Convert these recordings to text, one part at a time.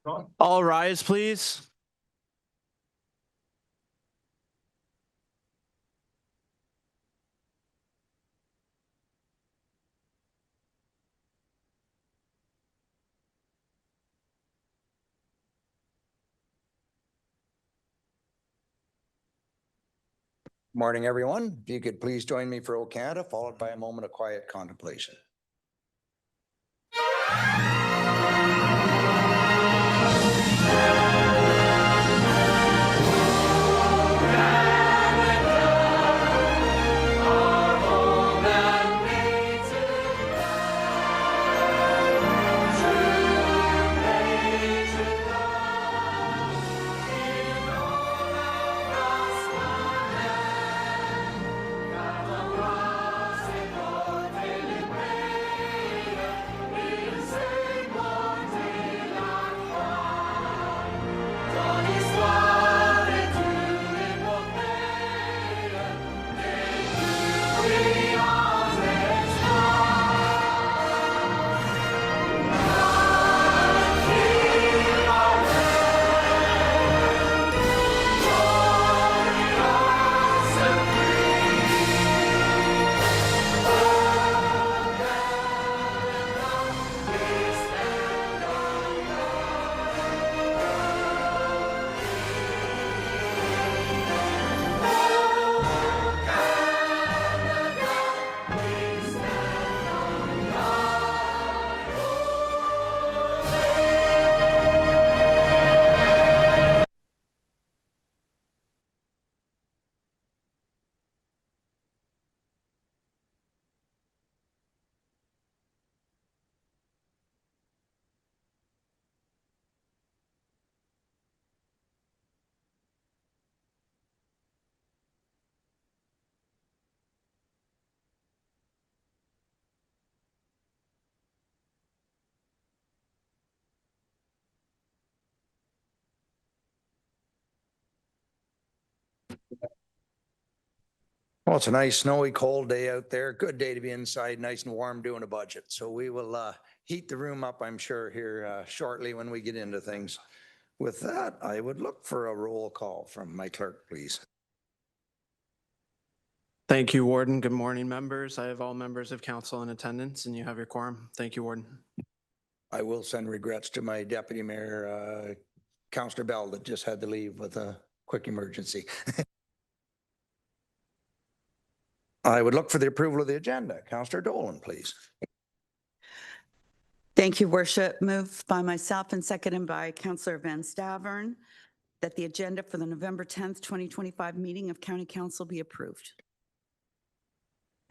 All rise, please. Morning, everyone. If you could please join me for O Canada, followed by a moment of quiet contemplation. Well, it's a nice snowy, cold day out there. Good day to be inside, nice and warm doing a budget. So we will heat the room up, I'm sure, here shortly when we get into things. With that, I would look for a roll call from my clerk, please. Thank you, Warden. Good morning, members. I have all members of council in attendance and you have your quorum. Thank you, Warden. I will send regrets to my deputy mayor, Councillor Bell, that just had to leave with a quick emergency. I would look for the approval of the agenda. Councillor Dolan, please. Thank you, Worship. Moved by myself and seconded by Councillor Van Stavern that the agenda for the November 10th, 2025 meeting of County Council be approved.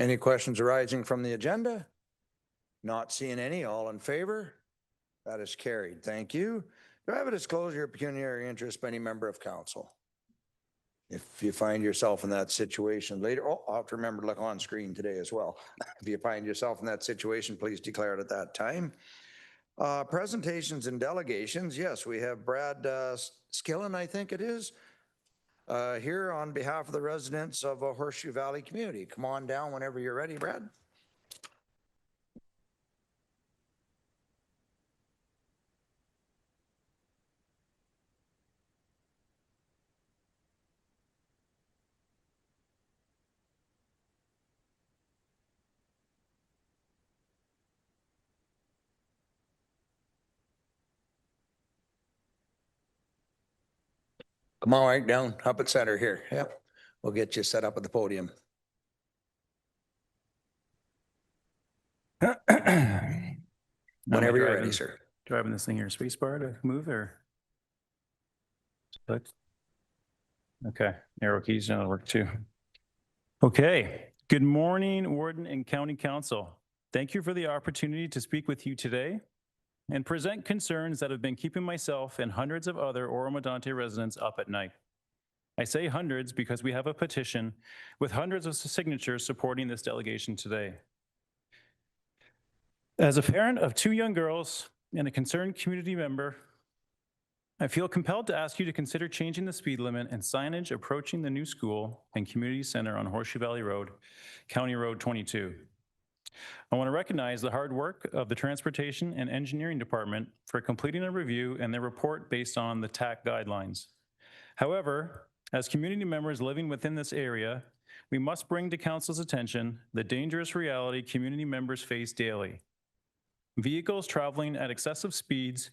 Any questions arising from the agenda? Not seeing any. All in favor? That is carried. Thank you. Do I have a disclosure of pecuniary interest by any member of council? If you find yourself in that situation later, I'll have to remember to look on screen today as well. If you find yourself in that situation, please declare it at that time. Presentations and delegations. Yes, we have Brad Skillen, I think it is, here on behalf of the residents of Horseshoe Valley community. Come on down whenever you're ready, Brad. Come on right down up at center here. Yep. We'll get you set up at the podium. Whenever you're ready, sir. Driving this thing here, space bar to move or? Okay, arrow keys don't work too. Okay, good morning, Warden and County Council. Thank you for the opportunity to speak with you today and present concerns that have been keeping myself and hundreds of other Oro-Medonte residents up at night. I say hundreds because we have a petition with hundreds of signatures supporting this delegation today. As a parent of 2 young girls and a concerned community member, I feel compelled to ask you to consider changing the speed limit and signage approaching the new school and community center on Horseshoe Valley Road, County Road 22. I want to recognize the hard work of the Transportation and Engineering Department for completing a review and their report based on the TAC guidelines. However, as community members living within this area, we must bring to Council's attention the dangerous reality community members face daily. Vehicles traveling at excessive speeds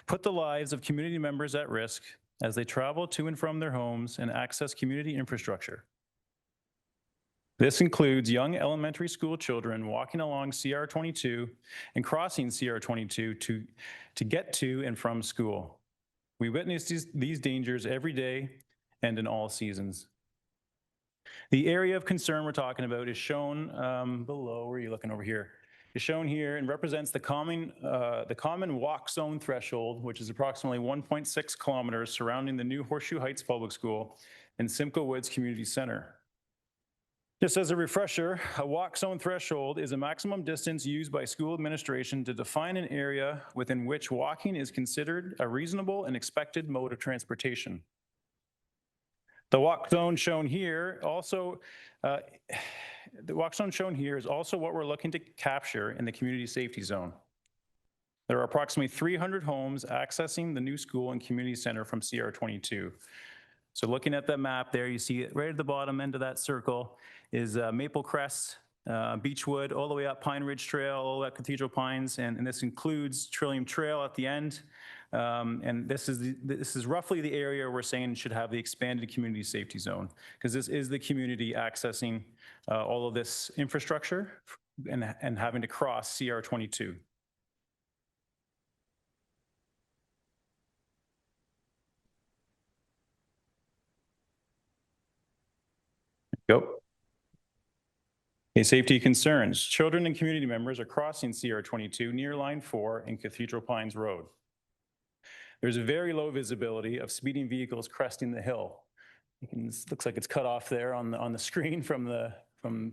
put the lives of community members at risk as they travel to and from their homes and access community infrastructure. This includes young elementary school children walking along CR 22 and crossing CR 22 to get to and from school. We witness these dangers every day and in all seasons. The area of concern we're talking about is shown below. Where are you looking over here? Is shown here and represents the common walk zone threshold, which is approximately 1.6 kilometers surrounding the new Horseshoe Heights Public School and Simcoe Woods Community Center. Just as a refresher, a walk zone threshold is a maximum distance used by school administration to define an area within which walking is considered a reasonable and expected mode of transportation. The walk zone shown here is also what we're looking to capture in the community safety zone. There are approximately 300 homes accessing the new school and community center from CR 22. So looking at the map there, you see it right at the bottom end of that circle is Maple Crest, Beechwood, all the way up Pine Ridge Trail, all the way up Cathedral Pines, and this includes Trillium Trail at the end. And this is roughly the area we're saying should have the expanded community safety zone, because this is the community accessing all of this infrastructure and having to cross CR 22. Go. Okay, safety concerns. Children and community members are crossing CR 22 near line 4 in Cathedral Pines Road. There's a very low visibility of speeding vehicles cresting the hill. It looks like it's cut off there on the screen from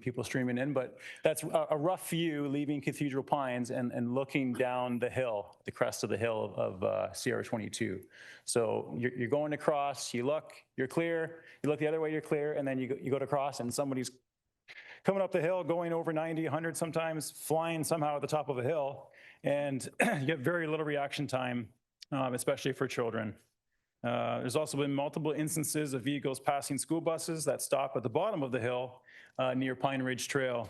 people streaming in, but that's a rough view leaving Cathedral Pines and looking down the hill, the crest of the hill of CR 22. So you're going to cross, you look, you're clear, you look the other way, you're clear, and then you go to cross and somebody's coming up the hill, going over 90, 100 sometimes, flying somehow at the top of a hill, and you get very little reaction time, especially for children. There's also been multiple instances of vehicles passing school buses that stop at the bottom of the hill near Pine Ridge Trail.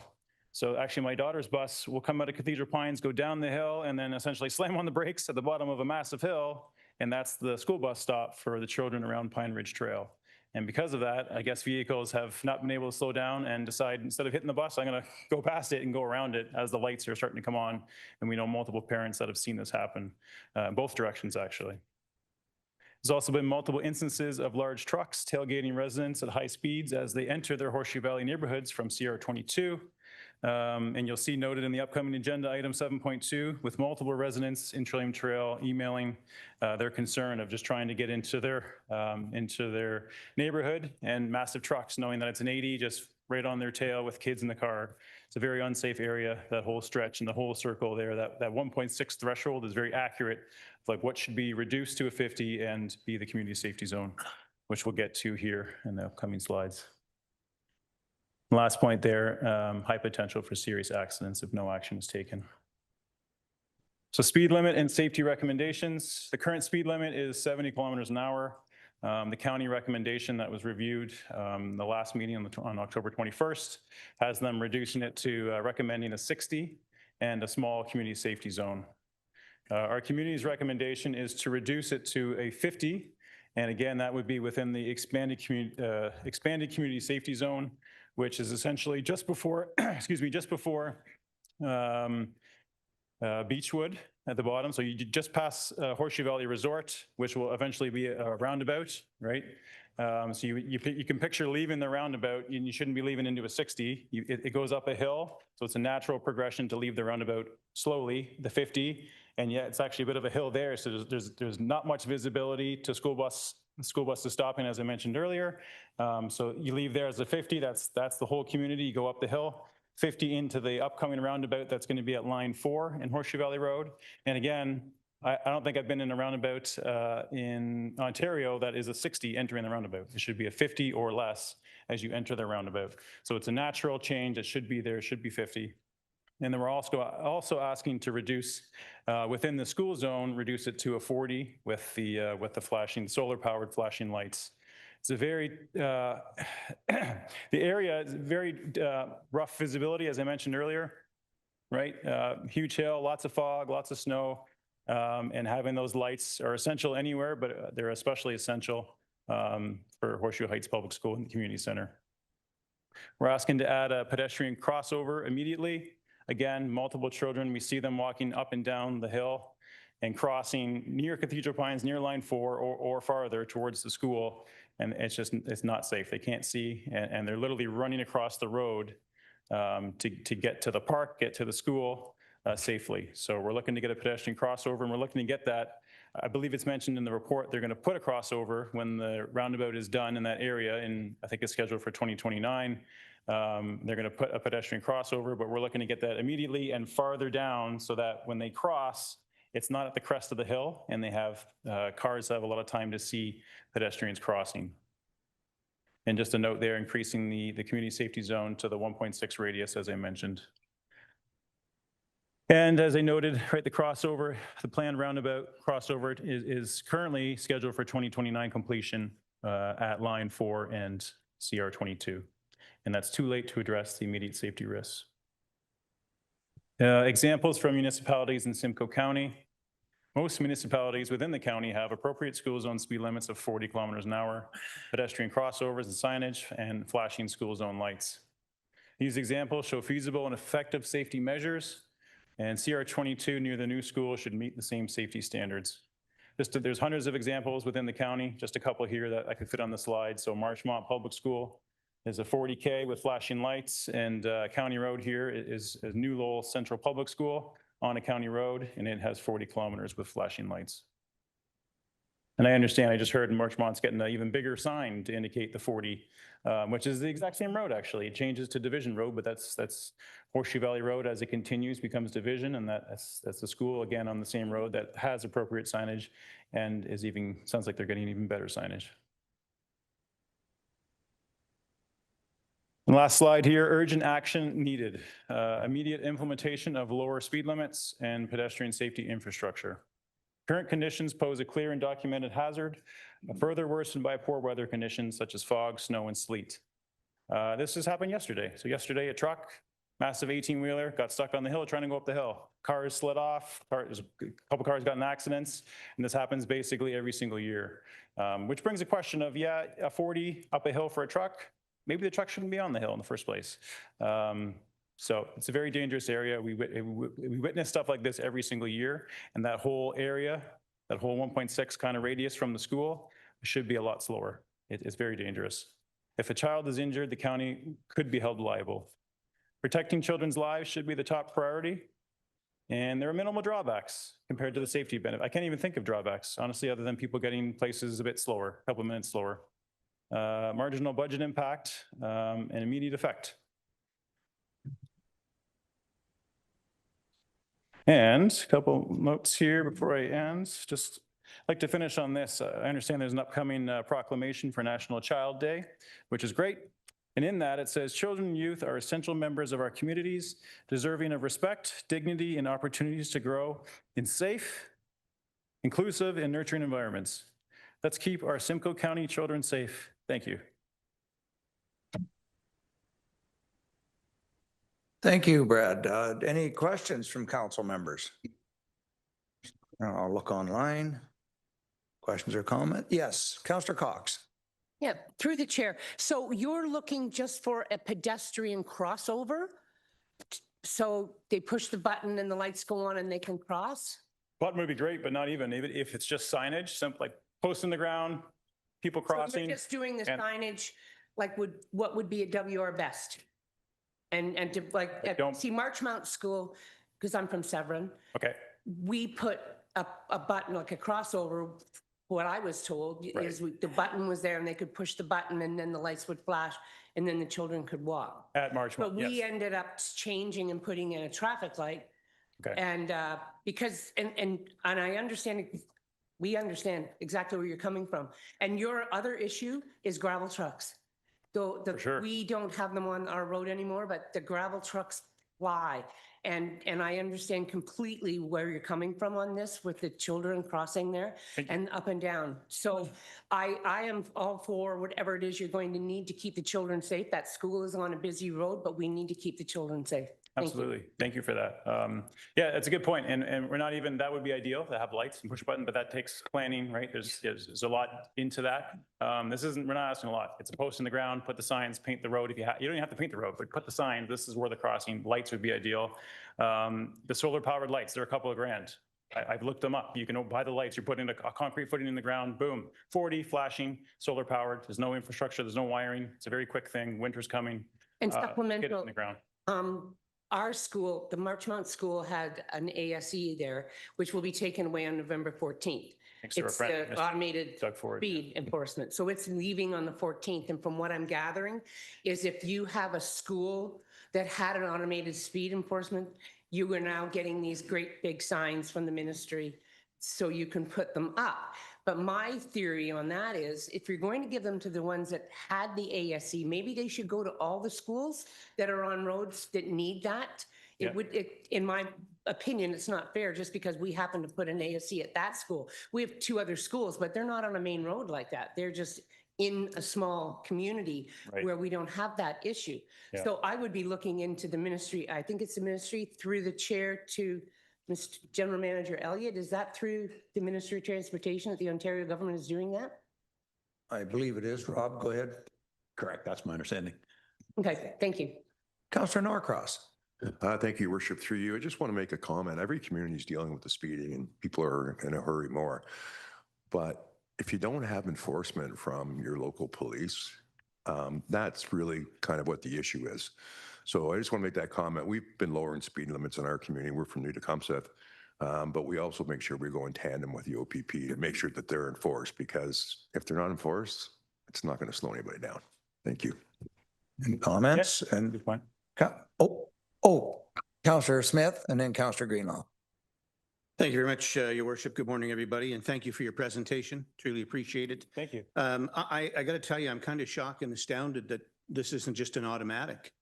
So actually my daughter's bus will come out of Cathedral Pines, go down the hill, and then essentially slam on the brakes at the bottom of a massive hill, and that's the school bus stop for the children around Pine Ridge Trail. And because of that, I guess vehicles have not been able to slow down and decide, instead of hitting the bus, I'm going to go past it and go around it as the lights are starting to come on. And we know multiple parents that have seen this happen, both directions actually. There's also been multiple instances of large trucks tailgating residents at high speeds as they enter their Horseshoe Valley neighborhoods from CR 22. And you'll see noted in the upcoming agenda item 7.2 with multiple residents in Trillium Trail emailing their concern of just trying to get into their neighborhood, and massive trucks knowing that it's an 80 just right on their tail with kids in the car. It's a very unsafe area, that whole stretch and the whole circle there. That 1.6 threshold is very accurate, like what should be reduced to a 50 and be the community safety zone, which we'll get to here in the upcoming slides. Last point there, high potential for serious accidents if no action is taken. So speed limit and safety recommendations. The current speed limit is 70 kilometers an hour. The county recommendation that was reviewed the last meeting on October 21st has them reducing it to recommending a 60 and a small community safety zone. Our community's recommendation is to reduce it to a 50. And again, that would be within the expanded community safety zone, which is essentially just before, just before Beechwood at the bottom. So you just pass Horseshoe Valley Resort, which will eventually be a roundabout, right? So you can picture leaving the roundabout, and you shouldn't be leaving into a 60. It goes up a hill, so it's a natural progression to leave the roundabout slowly, the 50, and yet it's actually a bit of a hill there, so there's not much visibility to school buses stopping, as I mentioned earlier. So you leave there as a 50, that's the whole community. You go up the hill, 50 into the upcoming roundabout that's going to be at line 4 in Horseshoe Valley Road. And again, I don't think I've been in a roundabout in Ontario that is a 60 entering the roundabout. It should be a 50 or less as you enter the roundabout. So it's a natural change. It should be there, it should be 50. And then we're also asking to reduce within the school zone, reduce it to a 40 with the flashing solar powered flashing lights. It's a very the area is very rough visibility, as I mentioned earlier. Right, huge hill, lots of fog, lots of snow, and having those lights are essential anywhere, but they're especially essential for Horseshoe Heights Public School and the community center. We're asking to add a pedestrian crossover immediately. Again, multiple children, we see them walking up and down the hill and crossing near Cathedral Pines, near line 4 or farther towards the school. And it's not safe. They can't see, and they're literally running across the road to get to the park, get to the school safely. So we're looking to get a pedestrian crossover, and we're looking to get that. I believe it's mentioned in the report, they're going to put a crossover when the roundabout is done in that area, and I think it's scheduled for 2029. They're going to put a pedestrian crossover, but we're looking to get that immediately and farther down so that when they cross, it's not at the crest of the hill, and they have cars that have a lot of time to see pedestrians crossing. And just a note there, increasing the community safety zone to the 1.6 radius, as I mentioned. And as I noted, right, the crossover, the planned roundabout crossover is currently scheduled for 2029 completion at line 4 and CR 22. And that's too late to address the immediate safety risks. Examples from municipalities in Simcoe County. Most municipalities within the county have appropriate school zone speed limits of 40 kilometers an hour, pedestrian crossovers and signage, and flashing school zone lights. These examples show feasible and effective safety measures, and CR 22 near the new school should meet the same safety standards. There's hundreds of examples within the county, just a couple here that I could fit on the slide. So Marchmont Public School is a 40K with flashing lights, and County Road here is New Lowell Central Public School on a county road, and it has 40 kilometers with flashing lights. And I understand, I just heard Marchmont's getting an even bigger sign to indicate the 40, which is the exact same road, actually. It changes to Division Road, but that's Horseshoe Valley Road as it continues, becomes Division, and that's the school, again, on the same road that has appropriate signage and is even, sounds like they're getting even better signage. And last slide here, urgent action needed. Immediate implementation of lower speed limits and pedestrian safety infrastructure. Current conditions pose a clear and documented hazard, further worsened by poor weather conditions such as fog, snow, and sleet. This has happened yesterday. So yesterday, a truck, massive 18-wheeler, got stuck on the hill trying to go up the hill. Cars slid off, a couple cars got in accidents, and this happens basically every single year. Which brings a question of, yeah, a 40 up a hill for a truck, maybe the truck shouldn't be on the hill in the first place. So it's a very dangerous area. We witness stuff like this every single year, and that whole area, that whole 1.6 kind of radius from the school should be a lot slower. It's very dangerous. If a child is injured, the county could be held liable. Protecting children's lives should be the top priority, and there are minimal drawbacks compared to the safety benefit. I can't even think of drawbacks, honestly, other than people getting places a bit slower, a couple of minutes slower. Marginal budget impact and immediate effect. And a couple notes here before I end. Just like to finish on this. I understand there's an upcoming proclamation for National Child Day, which is great. And in that, it says, children and youth are essential members of our communities, deserving of respect, dignity, and opportunities to grow in safe, inclusive, and nurturing environments. Let's keep our Simcoe County children safe. Thank you. Thank you, Brad. Any questions from council members? I'll look online. Questions or comment? Yes, Councillor Cox. Yeah, through the chair. So you're looking just for a pedestrian crossover? So they push the button and the lights go on and they can cross? Button would be great, but not even if it's just signage, simple like posts in the ground, people So crossing. you're just doing the and- signage, like what would be a WR best? And to like, don't- see Marchmount School, because I'm from Severn, Okay, we put a button, like a crossover. What I was told Right. is the button was there and they could push the button and then the lights would flash and then the children could walk. at Marchmont, But we yes. ended up changing and putting in a traffic light. Okay. And because, and I understand, we understand exactly where you're coming from. And your other issue is gravel trucks. For sure. We don't have them on our road anymore, but the gravel trucks fly. And I understand completely where you're coming from on this with the children crossing there and up and down. So I am all for whatever it is you're going to need to keep the children safe. That school is on a busy road, but we need to keep the children safe. Thank you. Absolutely. Thank you for that. Yeah, that's a good point. And we're not even, that would be ideal to have lights and push button, but that takes planning, right? There's a lot into that. We're not asking a lot. It's a post in the ground, put the signs, paint the road. If you don't even have to paint the road, but put the sign, this is where the crossing, lights would be ideal. The solar powered lights, they're a couple of grand. I've looked them up. You can buy the lights, you're putting a concrete footing in the ground, boom, 40 flashing, solar powered. There's no infrastructure, there's no wiring. It's a very quick thing. Winter's coming. And Get it supplemental, in the ground. our school, the Marchmont School had an ASE there, which will be taken away on November 14th. Thanks to our It's friend, the Mr. automated Doug Ford. speed enforcement. So it's leaving on the 14th. And from what I'm gathering is if you have a school that had an automated speed enforcement, you are now getting these great big signs from the ministry so you can put them up. But my theory on that is if you're going to give them to the ones that had the ASE, maybe they should go to all the schools that are on roads that need that. Yeah. In my opinion, it's not fair just because we happen to put an ASE at that school. We have 2 other schools, but they're not on a main road like that. They're just in a small community Right. where we don't have that issue. Yeah. So I would be looking into the ministry. I think it's the ministry through the chair to Mr. General Manager Elliott. Is that through the Ministry of Transportation that the Ontario government is doing that? I believe it is. Rob, go ahead. Correct. That's my understanding. Okay, thank you. Councillor Norcross. Thank you, Worship. Through you, I just want to make a comment. Every community is dealing with the speeding and people are in a hurry more. But if you don't have enforcement from your local police, that's really kind of what the issue is. So I just want to make that comment. We've been lowering speed limits in our community. We're from New Tecumseh, but we also make sure we go in tandem with the OPP to make sure that they're enforced, because if they're not enforced, it's not going to slow anybody down. Thank you. Any comments? And Good point. Councillor Smith and then Councillor Greenlaw. Thank you very much, Your Worship. Good morning, everybody, and thank you for your presentation. Truly appreciate it. Thank you. I got to tell you, I'm kind of shocked and astounded that this isn't just an automatic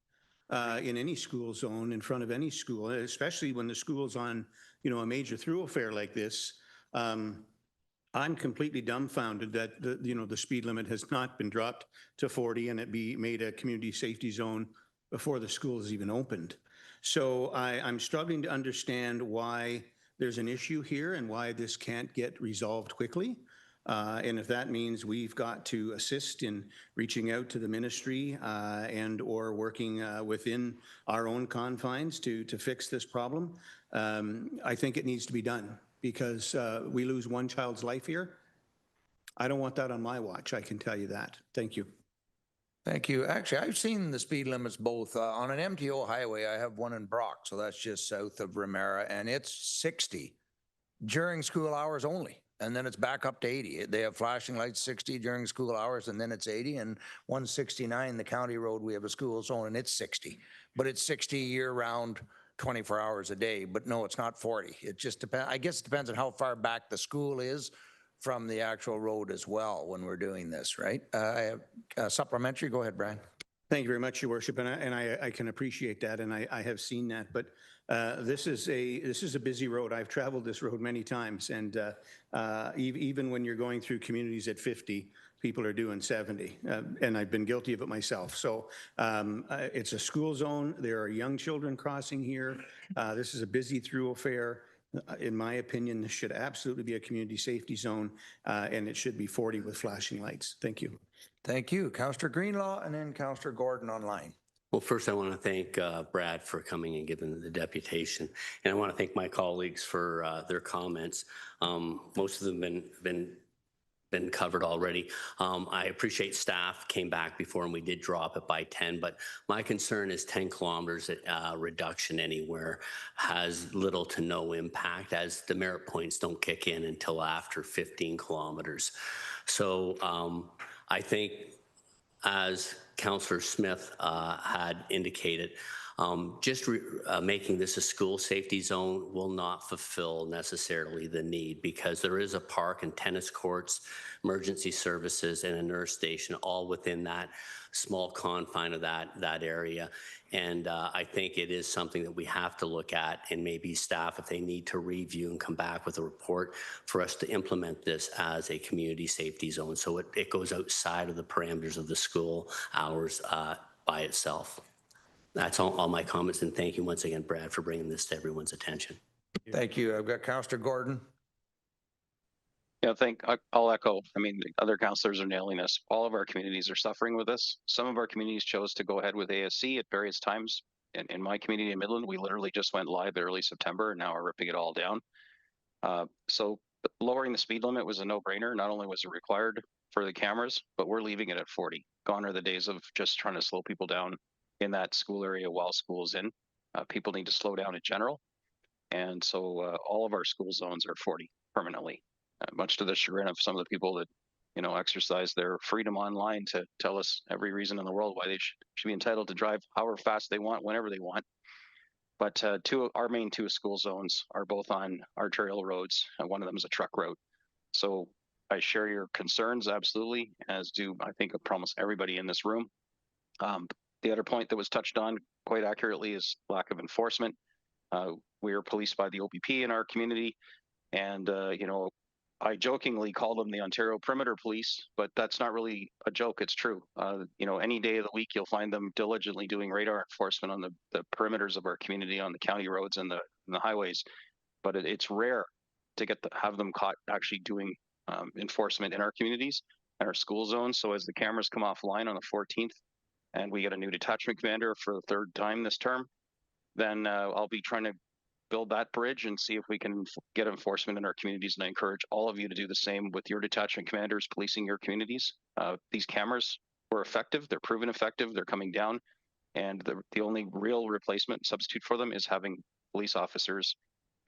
in any school zone, in front of any school, especially when the school's on, a major thoroughfare like this. I'm completely dumbfounded that the speed limit has not been dropped to 40 and it be made a community safety zone before the school is even opened. So I'm struggling to understand why there's an issue here and why this can't get resolved quickly. And if that means we've got to assist in reaching out to the ministry and or working within our own confines to fix this problem, I think it needs to be done, because we lose one child's life here. I don't want that on my watch, I can tell you that. Thank you. Thank you. Actually, I've seen the speed limits both on an MTO highway. I have one in Brock, so that's just south of Ramera, and it's 60 during school hours only. And then it's back up to 80. They have flashing lights 60 during school hours, and then it's 80. And 169, the county road, we have a school zone and it's 60. But it's 60 year round, 24 hours a day. But no, it's not 40. It just depends. I guess it depends on how far back the school is from the actual road as well when we're doing this, right? I have supplementary. Go ahead, Brian. Thank you very much, Your Worship, and I can appreciate that, and I have seen that. But this is a busy road. I've traveled this road many times, and even when you're going through communities at 50, people are doing 70, and I've been guilty of it myself. So it's a school zone. There are young children crossing here. This is a busy thoroughfare. In my opinion, this should absolutely be a community safety zone, and it should be 40 with flashing lights. Thank you. Thank you. Councillor Greenlaw and then Councillor Gordon online. Well, first, I want to thank Brad for coming and giving the deputation. And I want to thank my colleagues for their comments. Most of them been covered already. I appreciate staff came back before and we did drop it by 10, but my concern is 10 kilometers reduction anywhere has little to no impact, as the merit points don't kick in until after 15 kilometers. So I think, as Councillor Smith had indicated, Making this a school safety zone will not fulfill necessarily the need, because there is a park and tennis courts, emergency services, and a nurse station all within that small confine of that area. And I think it is something that we have to look at, and maybe staff, if they need to review and come back with a report, for us to implement this as a community safety zone. So it goes outside of the parameters of the school hours by itself. That's all my comments, and thank you once again, Brad, for bringing this to everyone's attention. Thank you. I've got Councillor Gordon. Yeah, I'll echo. I mean, the other councillors are nailing this. All of our communities are suffering with this. Some of our communities chose to go ahead with ASC at various times. In my community in Midland, we literally just went live early September, and now are ripping it all down. So lowering the speed limit was a no-brainer. Not only was it required for the cameras, but we're leaving it at 40. Gone are the days of just trying to slow people down in that school area while school's in. People need to slow down in general. And so all of our school zones are 40 permanently, much to the chagrin of some of the people that, exercise their freedom online to tell us every reason in the world why they should be entitled to drive however fast they want, whenever they want. But our main two school zones are both on arterial roads, and one of them is a truck route. So I share your concerns, absolutely, as do, I think, almost everybody in this room. The other point that was touched on quite accurately is lack of enforcement. We are policed by the OPP in our community, and I jokingly call them the Ontario Perimeter Police, but that's not really a joke. It's true. Any day of the week, you'll find them diligently doing radar enforcement on the perimeters of our community, on the county roads and the highways. But it's rare to have them caught actually doing enforcement in our communities and our school zones. So as the cameras come offline on the 14th, and we get a new detachment commander for the third time this term, then I'll be trying to build that bridge and see if we can get enforcement in our communities. And I encourage all of you to do the same with your detachment commanders policing your communities. These cameras were effective. They're proven effective. They're coming down. And the only real replacement substitute for them is having police officers,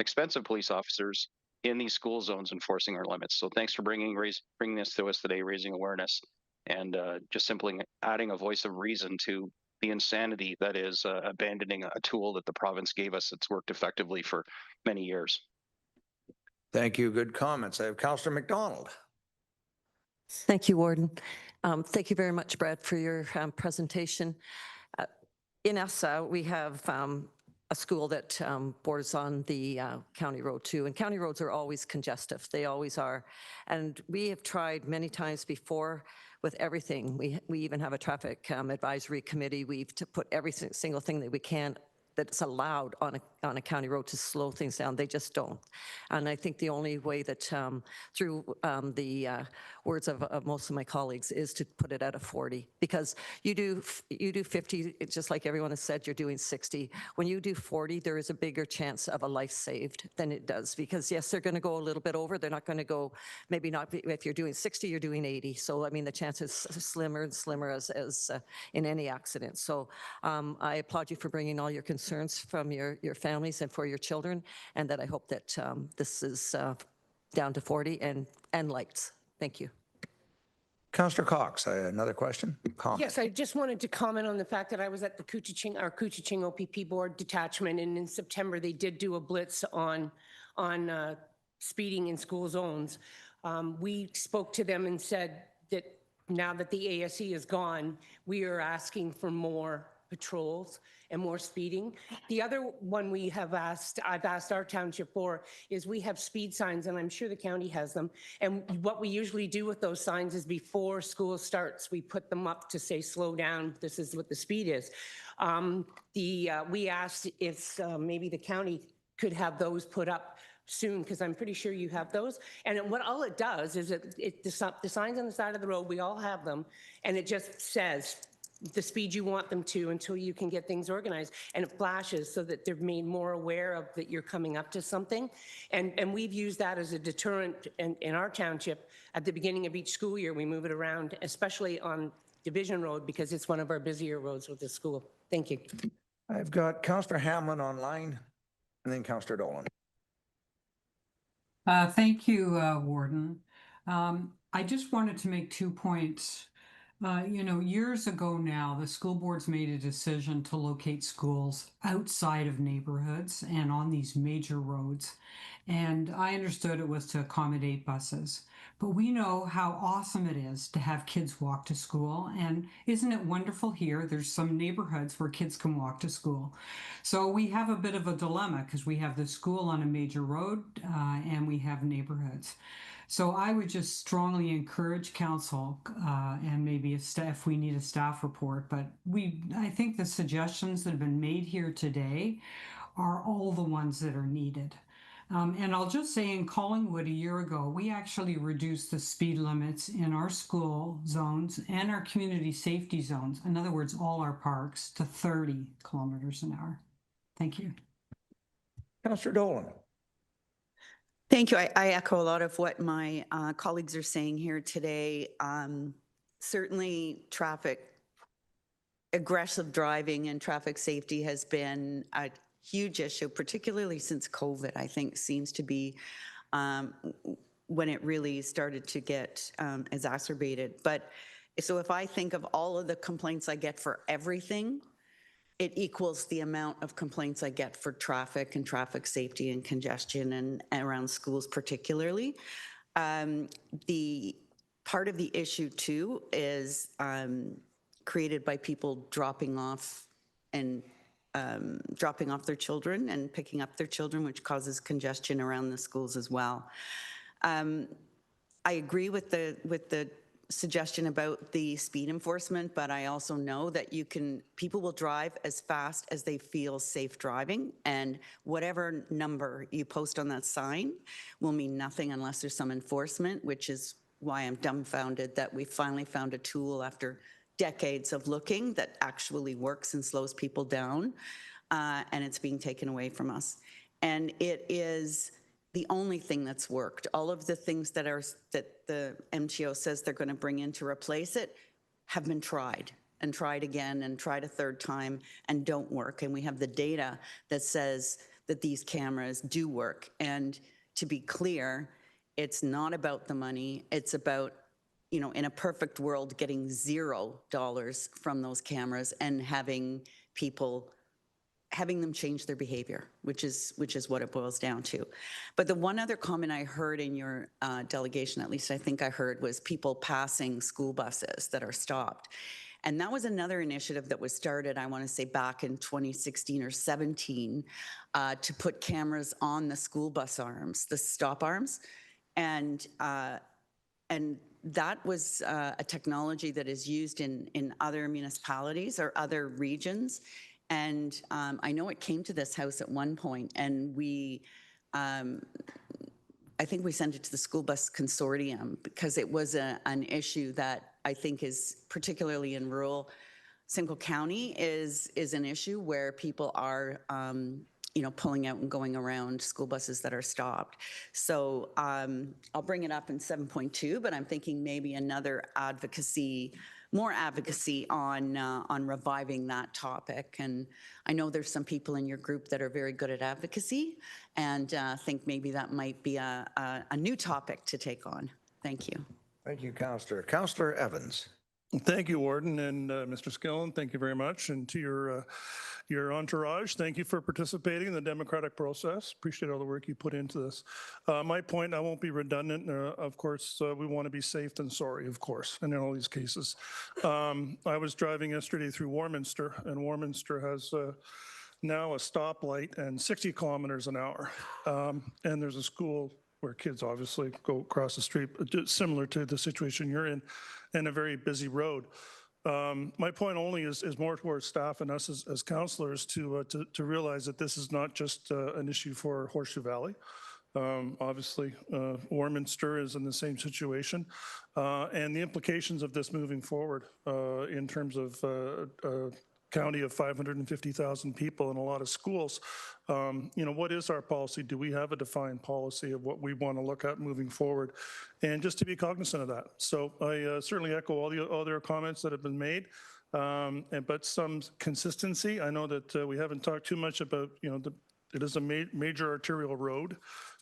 expensive police officers, in these school zones enforcing our limits. So thanks for bringing this to us today, raising awareness, and just simply adding a voice of reason to the insanity that is abandoning a tool that the province gave us. It's worked effectively for many years. Thank you. Good comments. I have Councillor McDonald. Thank you, Warden. Thank you very much, Brad, for your presentation. In Essa, we have a school that borders on the county road too, and county roads are always congestive. They always are. And we have tried many times before with everything. We even have a traffic advisory committee. We've put every single thing that we can that's allowed on a county road to slow things down. They just don't. And I think the only way that through the words of most of my colleagues is to put it at a 40, because you do 50, it's just like everyone has said, you're doing 60. When you do 40, there is a bigger chance of a life saved than it does, because yes, they're going to go a little bit over. They're not going to go, maybe not, if you're doing 60, you're doing 80. So I mean, the chance is slimmer and slimmer as in any accident. So I applaud you for bringing all your concerns from your families and for your children, and that I hope that this is down to 40 and lights. Thank you. Councillor Cox, another question? Yes, I just wanted to comment on the fact that I was at the our Couchiching OPP board detachment, and in September they did do a blitz on speeding in school zones. We spoke to them and said that now that the ASE is gone, we are asking for more patrols and more speeding. The other one I've asked our township for, is we have speed signs, and I'm sure the county has them. And what we usually do with those signs is before school starts, we put them up to say, slow down, this is what the speed is. We asked if maybe the county could have those put up soon, because I'm pretty sure you have those. And all it does is the signs on the side of the road, we all have them, and it just says the speed you want them to until you can get things organized, and it flashes so that they're made more aware of that you're coming up to something. And we've used that as a deterrent in our township. At the beginning of each school year, we move it around, especially on Division Road, because it's one of our busier roads with the school. Thank you. I've got Councillor Hamlin online, and then Councillor Dolan. Thank you, Warden. I just wanted to make 2 points. Years ago now, the school boards made a decision to locate schools outside of neighborhoods and on these major roads. And I understood it was to accommodate buses. But we know how awesome it is to have kids walk to school. And isn't it wonderful here? There's some neighborhoods where kids can walk to school. So we have a bit of a dilemma because we have the school on a major road and we have neighborhoods. So I would just strongly encourage council and maybe if we need a staff report, but I think the suggestions that have been made here today are all the ones that are needed. And I'll just say in Collingwood a year ago, we actually reduced the speed limits in our school zones and our community safety zones, in other words, all our parks, to 30 kilometers an hour. Thank you. Councillor Dolan. Thank you. I echo a lot of what my colleagues are saying here today. Certainly aggressive driving and traffic safety has been a huge issue, particularly since COVID, I think seems to be when it really started to get exacerbated. But so if I think of all of the complaints I get for everything, it equals the amount of complaints I get for traffic and traffic safety and congestion and around schools particularly. The part of the issue too is created by people dropping off their children and picking up their children, which causes congestion around the schools as well. I agree with the suggestion about the speed enforcement, but I also know that people will drive as fast as they feel safe driving, and whatever number you post on that sign will mean nothing unless there's some enforcement, which is why I'm dumbfounded that we finally found a tool after decades of looking that actually works and slows people down, and it's being taken away from us. And it is the only thing that's worked. All of the things that the MTO says they're going to bring in to replace it have been tried and tried again and tried a third time and don't work. And we have the data that says that these cameras do work. And to be clear, it's not about the money. It's about, in a perfect world, getting $0 from those cameras and having them change their behavior, which is what it boils down to. But the one other comment I heard in your delegation, at least I think I heard, was people passing school buses that are stopped. And that was another initiative that was started, I want to say back in 2016 or 17, to put cameras on the school bus arms, the stop arms. And that was a technology that is used in other municipalities or other regions. And I know it came to this house at one point, and I think we sent it to the school bus consortium because it was an issue that I think is particularly in rural Simcoe County is an issue where people are pulling out and going around school buses that are stopped. So I'll bring it up in 7.2, but I'm thinking maybe more advocacy on reviving that topic. And I know there's some people in your group that are very good at advocacy, and think maybe that might be a new topic to take on. Thank you. Thank you, Councillor. Councillor Evans. Thank you, Warden, and Mr. Skillen, thank you very much. And to your entourage, thank you for participating in the democratic process. Appreciate all the work you put into this. My point, I won't be redundant. Of course, we want to be safe and sorry, of course, in all these cases. I was driving yesterday through Warminster, and Warminster has now a stoplight and 60 kilometers an hour. And there's a school where kids obviously go across the street, similar to the situation you're in, and a very busy road. My point only is more towards staff and us as councillors to realize that this is not just an issue for Horseshoe Valley. Obviously, Warminster is in the same situation, and the implications of this moving forward in terms of county of 550,000 people and a lot of schools. What is our policy? Do we have a defined policy of what we want to look at moving forward? And just to be cognizant of that. So I certainly echo all the other comments that have been made, but some consistency. I know that we haven't talked too much about, it is a major arterial road.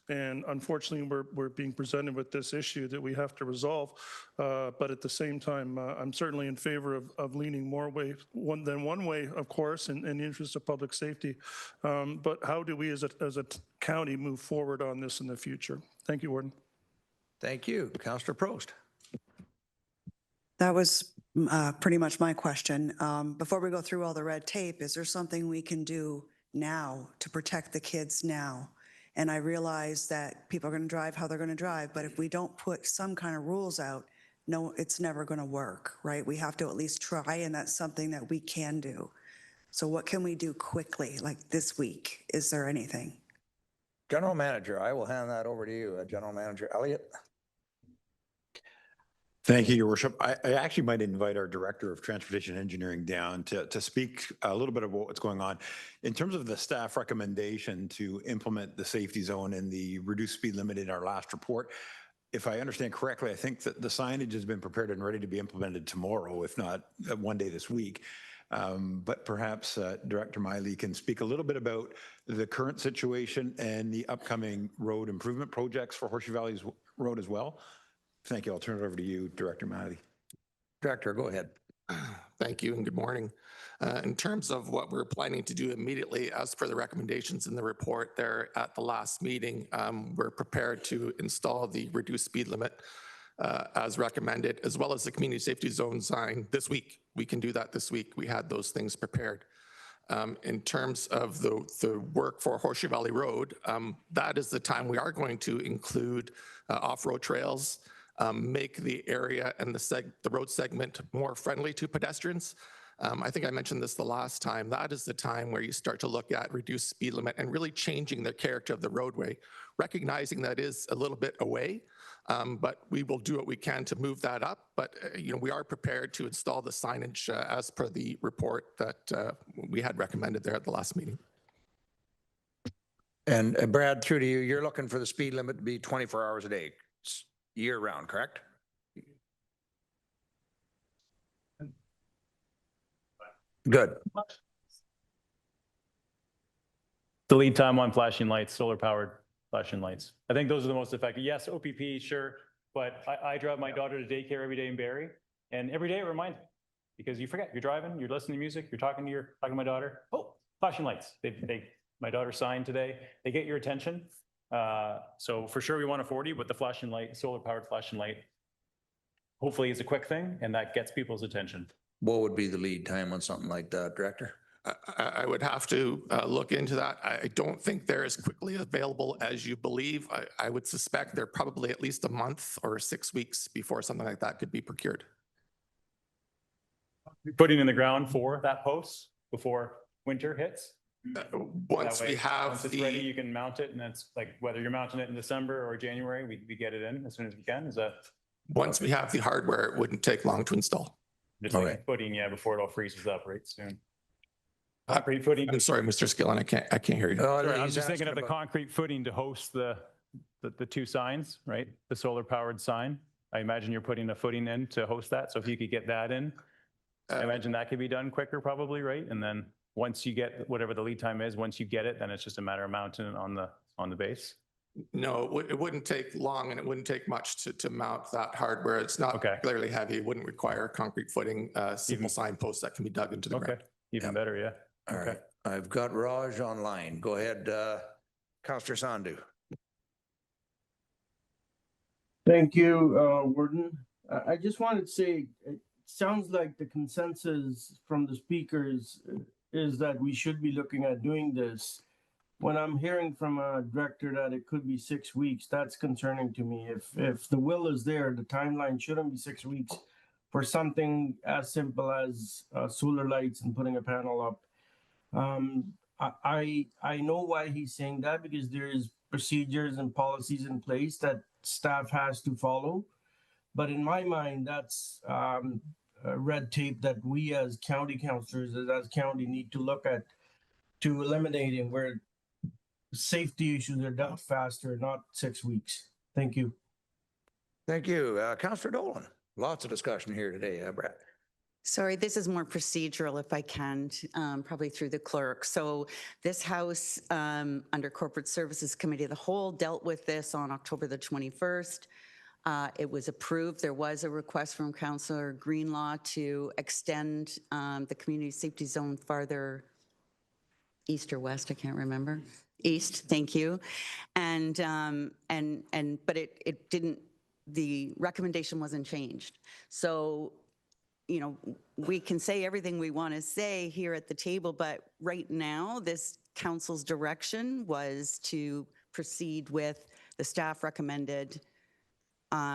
And unfortunately, we're being presented with this issue that we have to resolve. But at the same time, I'm certainly in favor of leaning more than one way, of course, in the interest of public safety. But how do we as a county move forward on this in the future? Thank you, Warden. Thank you. Councillor Prost. That was pretty much my question. Before we go through all the red tape, is there something we can do now to protect the kids now? And I realize that people are going to drive how they're going to drive, but if we don't put some kind of rules out, no, it's never going to work, right? We have to at least try, and that's something that we can do. So what can we do quickly, like this week? Is there anything? General Manager, I will hand that over to you. General Manager Elliott. Thank you, Your Worship. I actually might invite our Director of Transportation Engineering down to speak a little bit about what's going on. In terms of the staff recommendation to implement the safety zone and the reduced speed limit in our last report, if I understand correctly, I think that the signage has been prepared and ready to be implemented tomorrow, if not one day this week. But perhaps Director Miley can speak a little bit about the current situation and the upcoming road improvement projects for Horseshoe Valley Road as well. Thank you. I'll turn it over to you, Director Miley. Director, go ahead. Thank you and good morning. In terms of what we're planning to do immediately, as per the recommendations in the report there at the last meeting, we're prepared to install the reduced speed limit as recommended, as well as the community safety zone sign this week. We can do that this week. We had those things prepared. In terms of the work for Horseshoe Valley Road, that is the time we are going to include off-road trails, make the area and the road segment more friendly to pedestrians. I think I mentioned this the last time. That is the time where you start to look at reduced speed limit and really changing the character of the roadway, recognizing that is a little bit away, but we will do what we can to move that up. But we are prepared to install the signage as per the report that we had recommended there at the last meeting. And Brad, through to you, you're looking for the speed limit to be 24 hours a day, year round, correct? Good. The lead time on flashing lights, solar powered flashing lights. I think those are the most effective. Yes, OPP, sure. But I drive my daughter to daycare every day in Barrie, and every day it reminds me, because you forget, you're driving, you're listening to music, you're talking to my daughter. Oh, flashing lights. My daughter signed today. They get your attention. So for sure we want a 40, but the flashing light, solar powered flashing light, hopefully is a quick thing and that gets people's attention. What would be the lead time on something like that, Director? I would have to look into that. I don't think they're as quickly available as you believe. I would suspect they're probably at least a month or 6 weeks before something like that could be procured. Putting in the ground for that post before winter hits. Once we have once it's ready, you can mount it, and it's like whether you're mounting it in December or January, we get it in as soon as we can. Is that once we have the hardware, it wouldn't take long to install. Just like footing, yeah, before it all freezes up right soon. Concrete footing. I'm sorry, Mr. Skillen, I can't hear you. Sorry, I'm just thinking of the concrete footing to host the two signs, right? The solar powered sign. I imagine you're putting a footing in to host that. So if you could get that in, I imagine that could be done quicker probably, right? And then once you get whatever the lead time is, once you get it, then it's just a matter of mounting it on the base. No, it wouldn't take long and it wouldn't take much to mount that hardware. It's not particularly heavy. It wouldn't require concrete footing, simple signposts that can be dug into the ground. Even better, yeah. All right. I've got Raj online. Go ahead, Councillor Sandhu. Thank you, Warden. I just wanted to say, it sounds like the consensus from the speakers is that we should be looking at doing this. When I'm hearing from a director that it could be 6 weeks, that's concerning to me. If the will is there, the timeline shouldn't be 6 weeks for something as simple as solar lights and putting a panel up. I know why he's saying that, because there is procedures and policies in place that staff has to follow. But in my mind, that's red tape that we as county councillors, as county, need to look at to eliminating, where safety issues are dealt faster, not 6 weeks. Thank you. Thank you. Councillor Dolan. Lots of discussion here today, Brad. Sorry, this is more procedural if I can, probably through the clerk. So this House, under Corporate Services Committee of the Whole, dealt with this on October the 21st. It was approved. There was a request from Councillor Greenlaw to extend the community safety zone farther east or west, I can't remember. East, thank you. And but it didn't, the recommendation wasn't changed. So, you know, we can say everything we want to say here at the table, but right now, this council's direction was to proceed with the staff recommended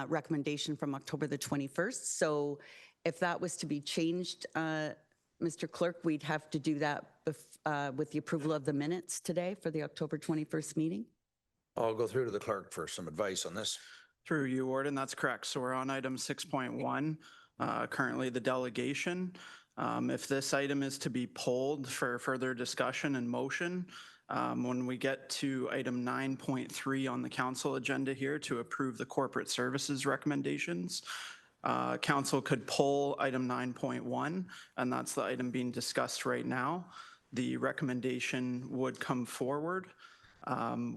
recommendation from October the 21st. So if that was to be changed, Mr. Clerk, we'd have to do that with the approval of the minutes today for the October 21st meeting. I'll go through to the clerk for some advice on this. Through you, Warden, that's correct. So we're on item 6.1, currently the delegation. If this item is to be pulled for further discussion and motion, when we get to item 9.3 on the council agenda here to approve the corporate services recommendations, council could pull item 9.1, and that's the item being discussed right now. The recommendation would come forward,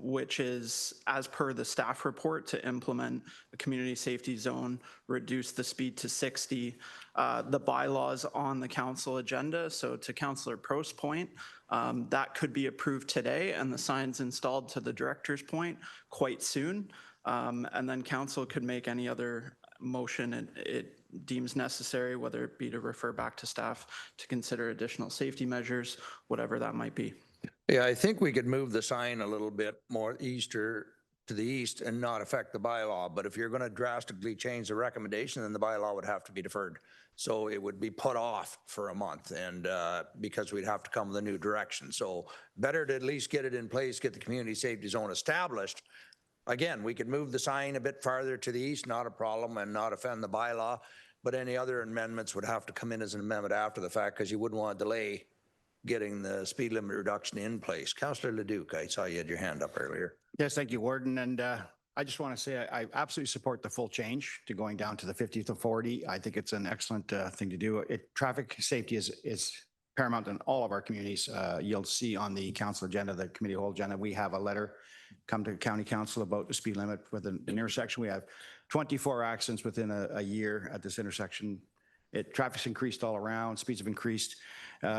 which is, as per the staff report, to implement a community safety zone, reduce the speed to 60. The bylaws on the council agenda, so to Councillor Prost's point, that could be approved today and the signs installed, to the director's point, quite soon. And then council could make any other motion it deems necessary, whether it be to refer back to staff to consider additional safety measures, whatever that might be. Yeah, I think we could move the sign a little bit more to the east and not affect the bylaw. But if you're going to drastically change the recommendation, then the bylaw would have to be deferred. So it would be put off for a month, and because we'd have to come with a new direction. So better to at least get it in place, get the community safety zone established. Again, we could move the sign a bit farther to the east, not a problem, and not offend the bylaw. But any other amendments would have to come in as an amendment after the fact, because you wouldn't want to delay getting the speed limit reduction in place. Councillor Leduc, I saw you had your hand up earlier. Yes, thank you, Warden. And I just want to say I absolutely support the full change to going down to the 50 to 40. I think it's an excellent thing to do. Traffic safety is paramount in all of our communities. You'll see on the council agenda, the committee whole agenda, we have a letter come to county council about the speed limit with an intersection. We have 24 accidents within a year at this intersection. Traffic's increased all around, speeds have increased.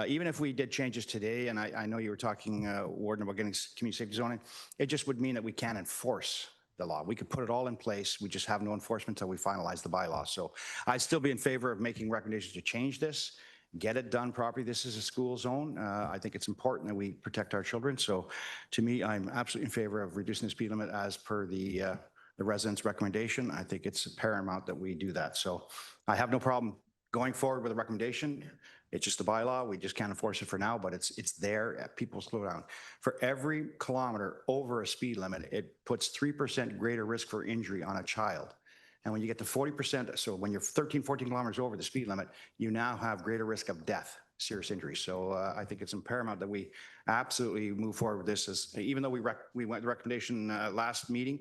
Even if we did changes today, and I know you were talking, Warden, about getting community safety zoning, it just would mean that we can't enforce the law. We could put it all in place. We just have no enforcement until we finalize the bylaw. So I'd still be in favor of making recommendations to change this, get it done properly. This is a school zone. I think it's important that we protect our children. So to me, I'm absolutely in favor of reducing the speed limit as per the residents' recommendation. I think it's paramount that we do that. So I have no problem going forward with a recommendation. It's just a bylaw. We just can't enforce it for now, but it's there. People slow down. For every kilometer over a speed limit, it puts 3% greater risk for injury on a child. And when you get to 40%, so when you're 13, 14 kilometers over the speed limit, you now have greater risk of death, serious injury. So I think it's paramount that we absolutely move forward with this. Even though we went the recommendation last meeting,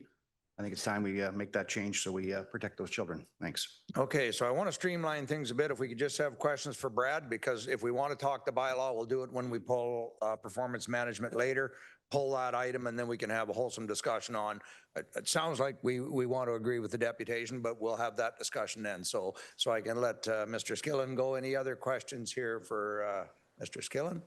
I think it's time we make that change so we protect those children. Thanks. Okay, so I want to streamline things a bit. If we could just have questions for Brad, because if we want to talk the bylaw, we'll do it when we pull performance management later, pull that item, and then we can have a wholesome discussion on. It sounds like we want to agree with the deputation, but we'll have that discussion then. So I can let Mr. Skillen go. Any other questions here for Mr. Skillen?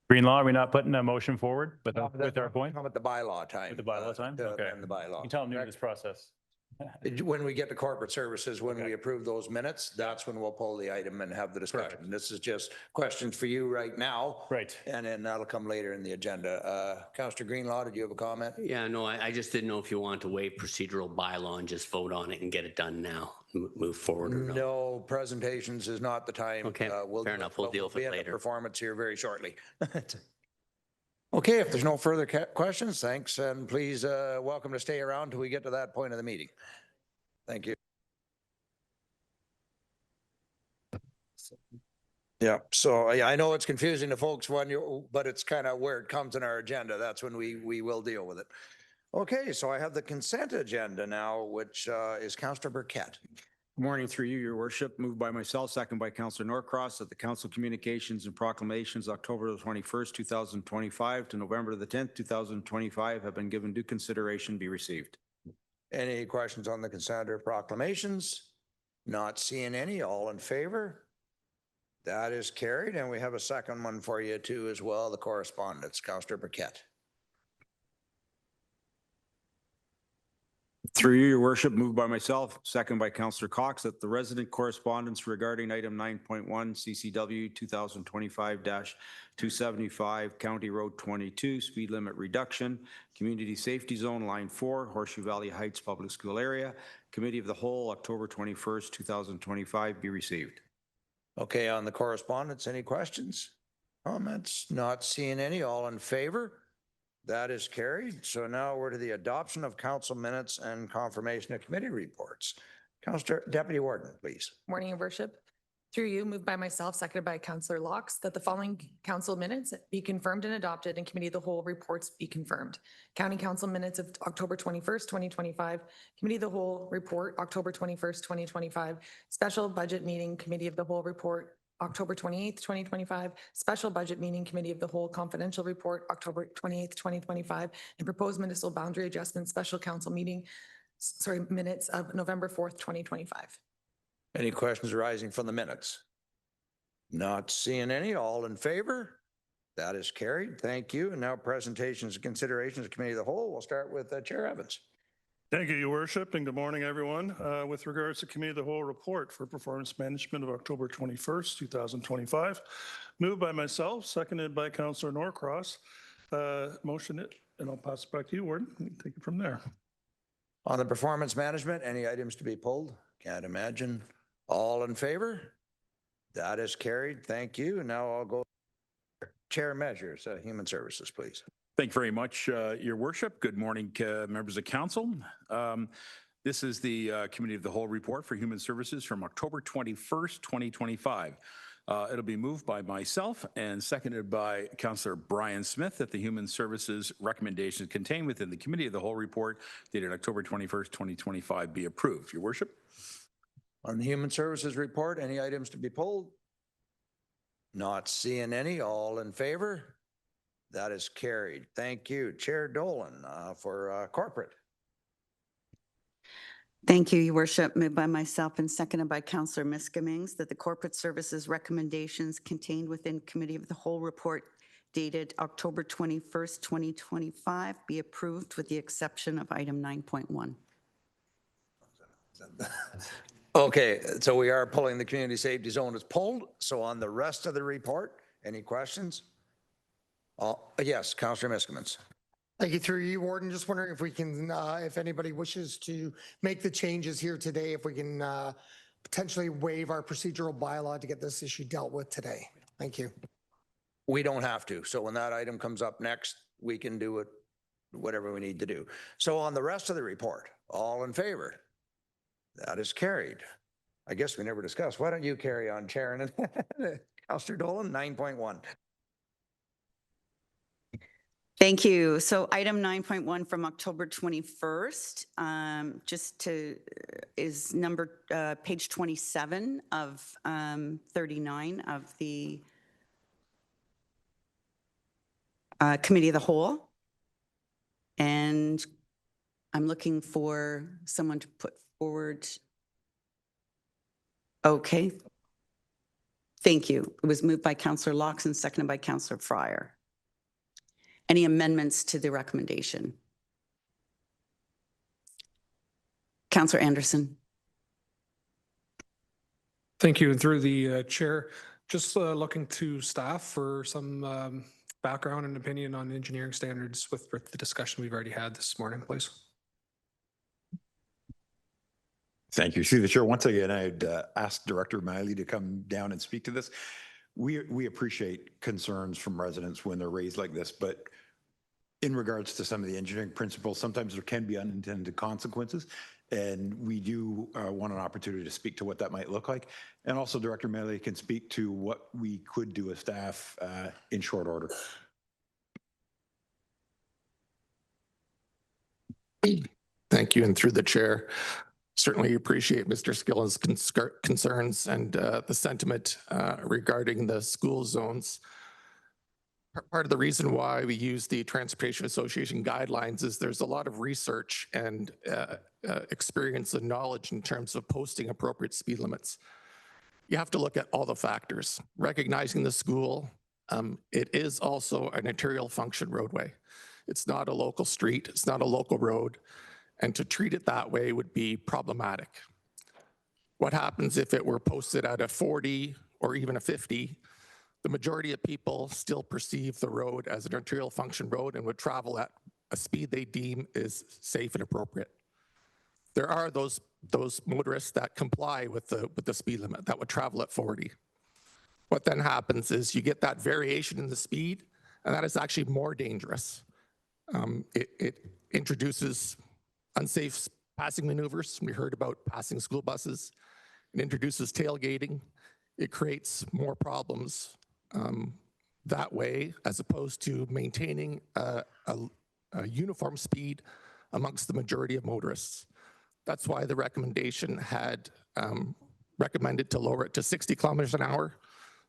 Greenlaw, are we not putting a motion forward with our point? Come at the bylaw time. With the bylaw time? Okay. And the bylaw. You can tell I'm new to this process. When we get to corporate services, when we approve those minutes, that's when we'll pull the item and have the discussion. Perfect. This is just questions for you right now. Right. And then that'll come later in the agenda. Councillor Greenlaw, did you have a comment? Yeah, no, I just didn't know if you wanted to waive procedural bylaw and just vote on it and get it done now, move forward or not. No, presentations is not the time. Okay, fair enough. We'll deal with it later. Performance here very shortly. Okay, if there's no further questions, thanks, and please welcome to stay around till we get to that point of the meeting. Thank you. Yeah, so I know it's confusing to folks but it's kind of where it comes in our agenda. That's when we will deal with it. Okay, so I have the consent agenda now, which is Councillor Burkett. Good morning through you, your worship. Moved by myself, second by Councillor Norcross, that the council communications and proclamations October the 21st, 2025 to November the 10th, 2025 have been given due consideration be received. Any questions on the consent or proclamations? Not seeing any. All in favor? That is carried. And we have a second one for you too as well, the correspondence. Councillor Burkett. Through you, your worship, moved by myself, second by Councillor Cox, that the resident correspondence regarding item 9.1 CCW 2025-275 County Road 22 speed limit reduction, community safety zone line 4, Horseshoe Valley Heights Public School area, Committee of the Whole, October 21st, 2025 be received. Okay, on the correspondence, any questions? Comments? Not seeing any. All in favor? That is carried. So now we're to the adoption of council minutes and confirmation of committee reports. Councillor Deputy Warden, please. Morning, Your Worship. Through you, moved by myself, seconded by Councillor Locks, that the following council minutes be confirmed and adopted and committee of the whole reports be confirmed. County Council minutes of October 21st, 2025, Committee of the Whole report, October 21st, 2025, special budget meeting, Committee of the Whole report, October 28th, 2025, special budget meeting, Committee of the Whole confidential report, October 28th, 2025, and proposed municipal boundary adjustment special council meeting, minutes of November 4th, 2025. Any questions arising from the minutes? Not seeing any. All in favor? That is carried. Thank you. And now presentations and considerations of Committee of the Whole. We'll start with Chair Evans. Thank you, Your Worship, and good morning, everyone. With regards to Committee of the Whole report for performance management of October 21st, 2025, moved by myself, seconded by Councillor Norcross. Motion it, and I'll pass it back to you, Warden. You can take it from there. On the performance management, any items to be pulled? Can't imagine. All in favor? That is carried. Thank you. Now I'll go Chair Measures, Human Services, please. Thank you very much, Your Worship. Good morning, members of council. This is the Committee of the Whole report for Human Services from October 21st, 2025. It'll be moved by myself and seconded by Councillor Brian Smith that the Human Services recommendations contained within the Committee of the Whole report dated October 21st, 2025 be approved. Your Worship. On the Human Services report, any items to be pulled? Not seeing any. All in favor? That is carried. Thank you. Chair Dolan for corporate. Thank you, Your Worship. Moved by myself and seconded by Councillor Miscomings that the corporate services recommendations contained within Committee of the Whole report dated October 21st, 2025 be approved with the exception of item 9.1. Okay, so we are pulling the community safety zone as pulled. So on the rest of the report, any questions? Yes, Councillor Miscomings. Thank you, through you, Warden. Just wondering if we can, if anybody wishes to make the changes here today, if we can potentially waive our procedural bylaw to get this issue dealt with today. Thank you. We don't have to. So when that item comes up next, we can do it, whatever we need to do. So on the rest of the report, all in favor? That is carried. I guess we never discussed. Why don't you carry on, Chair? Councillor Dolan, 9.1. Thank you. So item 9.1 from October 21st, is number page 27 of 39 of the Committee of the Whole. And I'm looking for someone to put forward. Okay. Thank you. It was moved by Councillor Locks and seconded by Councillor Fryer. Any amendments to the recommendation? Councillor Anderson. Thank you. And through the chair, just looking to staff for some background and opinion on engineering standards with the discussion we've already had this morning, please. Thank you. Through the chair, once again, I'd ask Director Miley to come down and speak to this. We appreciate concerns from residents when they're raised like this, but in regards to some of the engineering principles, sometimes there can be unintended consequences, and we do want an opportunity to speak to what that might look like. And also Director Miley can speak to what we could do as staff in short order. Thank you. And through the chair, Certainly appreciate Mr. Skillen's concerns and the sentiment regarding the school zones. Part of the reason why we use the Transportation Association guidelines is there's a lot of research and experience and knowledge in terms of posting appropriate speed limits. You have to look at all the factors. Recognizing the school, it is also an arterial function roadway. It's not a local street, it's not a local road, and to treat it that way would be problematic. What happens if it were posted at a 40 or even a 50? The majority of people still perceive the road as an arterial function road and would travel at a speed they deem is safe and appropriate. There are those motorists that comply with the speed limit that would travel at 40. What then happens is you get that variation in the speed, and that is actually more dangerous. It introduces unsafe passing maneuvers. We heard about passing school buses. It introduces tailgating. It creates more problems that way, as opposed to maintaining a uniform speed amongst the majority of motorists. That's why the recommendation had recommended to lower it to 60 kilometers an hour,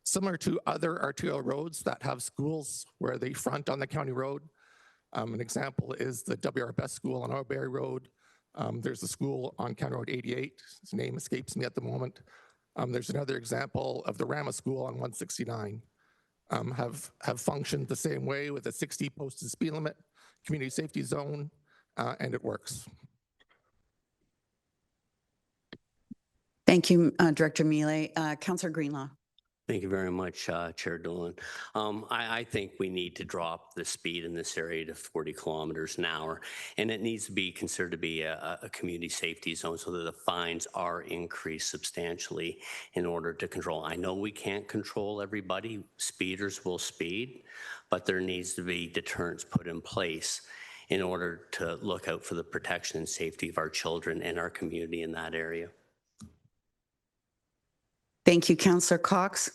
similar to other arterial roads that have schools where they front on the county road. An example is the WRBS school on Arbury Road. There's a school on County Road 88. His name escapes me at the moment. There's another example of the Rama School on 169. Have functioned the same way with a 60 posted speed limit, community safety zone, and it works. Thank you, Director Mealy. Councillor Greenlaw. Thank you very much, Chair Dolan. I think we need to drop the speed in this area to 40 kilometers an hour, and it needs to be considered to be a community safety zone so that the fines are increased substantially in order to control. I know we can't control everybody. Speeders will speed, but there needs to be deterrents put in place in order to look out for the protection and safety of our children and our community in that area. Thank you, Councillor Cox.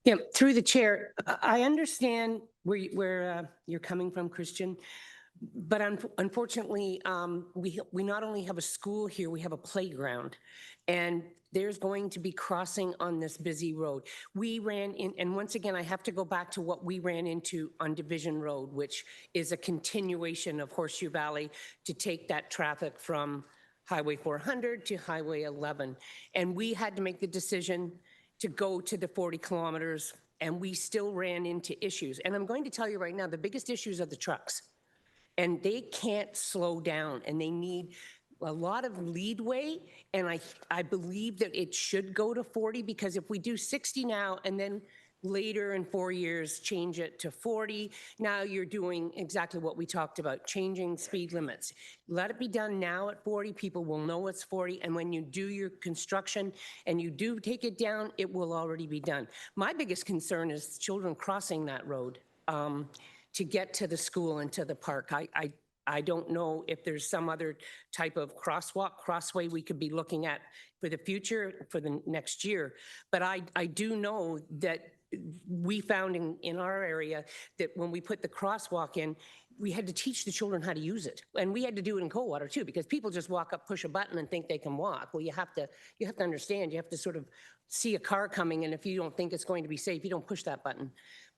Yeah, through the chair, I understand where you're coming from, Christian, but unfortunately, we not only have a school here, we have a playground, and there's going to be crossing on this busy road. We ran in, and once again, I have to go back to what we ran into on Division Road, which is a continuation of Horseshoe Valley to take that traffic from Highway 400 to Highway 11. And we had to make the decision to go to the 40 kilometers, and we still ran into issues. And I'm going to tell you right now, the biggest issues are the trucks. And they can't slow down, and they need a lot of leadway. And I believe that it should go to 40, because if we do 60 now and then later in 4 years change it to 40, now you're doing exactly what we talked about, changing speed limits. Let it be done now at 40, people will know it's 40, and when you do your construction and you do take it down, it will already be done. My biggest concern is children crossing that road to get to the school and to the park. I don't know if there's some other type of crossway we could be looking at for the future, for the next year. But I do know that we found in our area that when we put the crosswalk in, we had to teach the children how to use it. And we had to do it in Coldwater too, because people just walk up, push a button and think they can walk. Well, you have to understand, you have to sort of see a car coming, and if you don't think it's going to be safe, you don't push that button.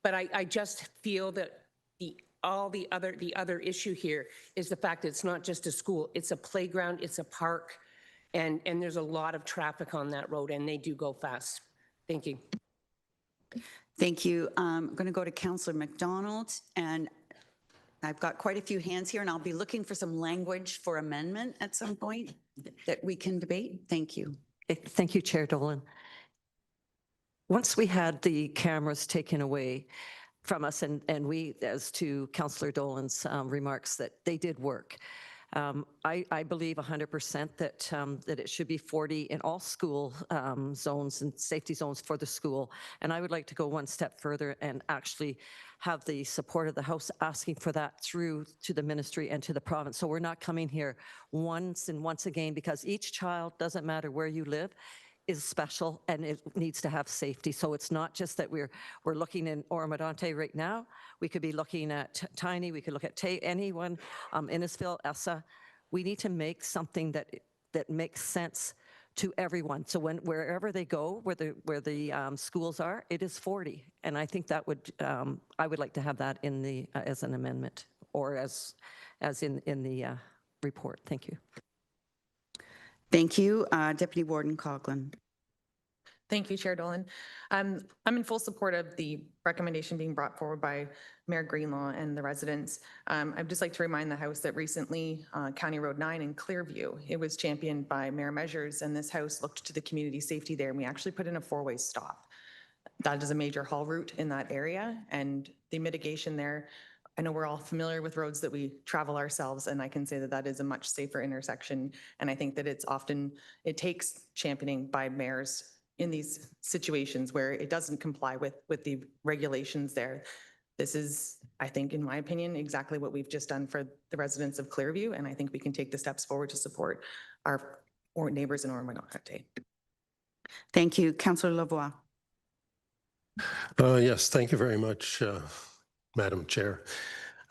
But I just feel that the other issue here is the fact that it's not just a school, it's a playground, it's a park, and there's a lot of traffic on that road, and they do go fast. Thank you. Thank you. I'm going to go to Councillor McDonald, and I've got quite a few hands here, and I'll be looking for some language for amendment at some point that we can debate. Thank you. Thank you, Chair Dolan. Once we had the cameras taken away from us, and we, as to Councillor Dolan's remarks, that they did work. I believe 100% that it should be 40 in all school zones and safety zones for the school. And I would like to go one step further and actually have the support of the House asking for that through to the ministry and to the province. So we're not coming here once again, because each child, doesn't matter where you live, is special and it needs to have safety. So it's not just that we're looking in Oromadante right now. We could be looking at Tiny, we could look at anyone, Innisfil, Essa. We need to make something that that makes sense to everyone. So wherever they go, where the schools are, it is 40. And I think that would, I would like to have that in the, as an amendment or as in the report. Thank you. Thank you. Deputy Warden Coughlin. Thank you, Chair Dolan. I'm in full support of the recommendation being brought forward by Mayor Greenlaw and the residents. I'd just like to remind the House that recently County Road 9 in Clearview, it was championed by Mayor Measures, and this House looked to the community safety there, and we actually put in a four-way stop. That is a major haul route in that area, and the mitigation there, I know we're all familiar with roads that we travel ourselves, and I can say that that is a much safer intersection, and I think that it's often, it takes championing by mayors in these situations where it doesn't comply with the regulations there. This is, I think, in my opinion, exactly what we've just done for the residents of Clearview, and I think we can take the steps forward to support our neighbors in Ormeau-Norte. Thank you. Councillor Lavoie. Yes, thank you very much, Madam Chair.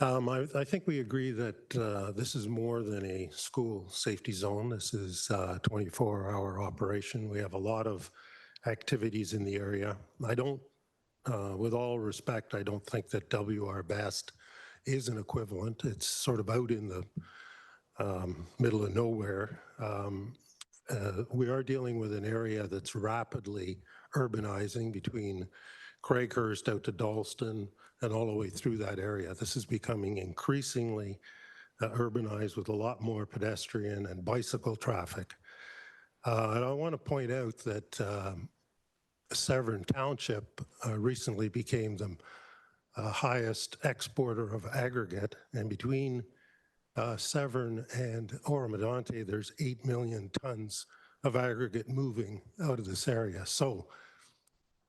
I think we agree that this is more than a school safety zone. This is a 24-hour operation. We have a lot of activities in the area. I don't, with all respect, I don't think that WR Best is an equivalent. It's sort of out in the middle of nowhere. We are dealing with an area that's rapidly urbanizing between Craighurst out to Dalston and all the way through that area. This is becoming increasingly urbanized with a lot more pedestrian and bicycle traffic. And I want to point out that Severn Township recently became the highest exporter of aggregate, and between Severn and Ormeau-Norte, there's 8 million tons of aggregate moving out of this area. So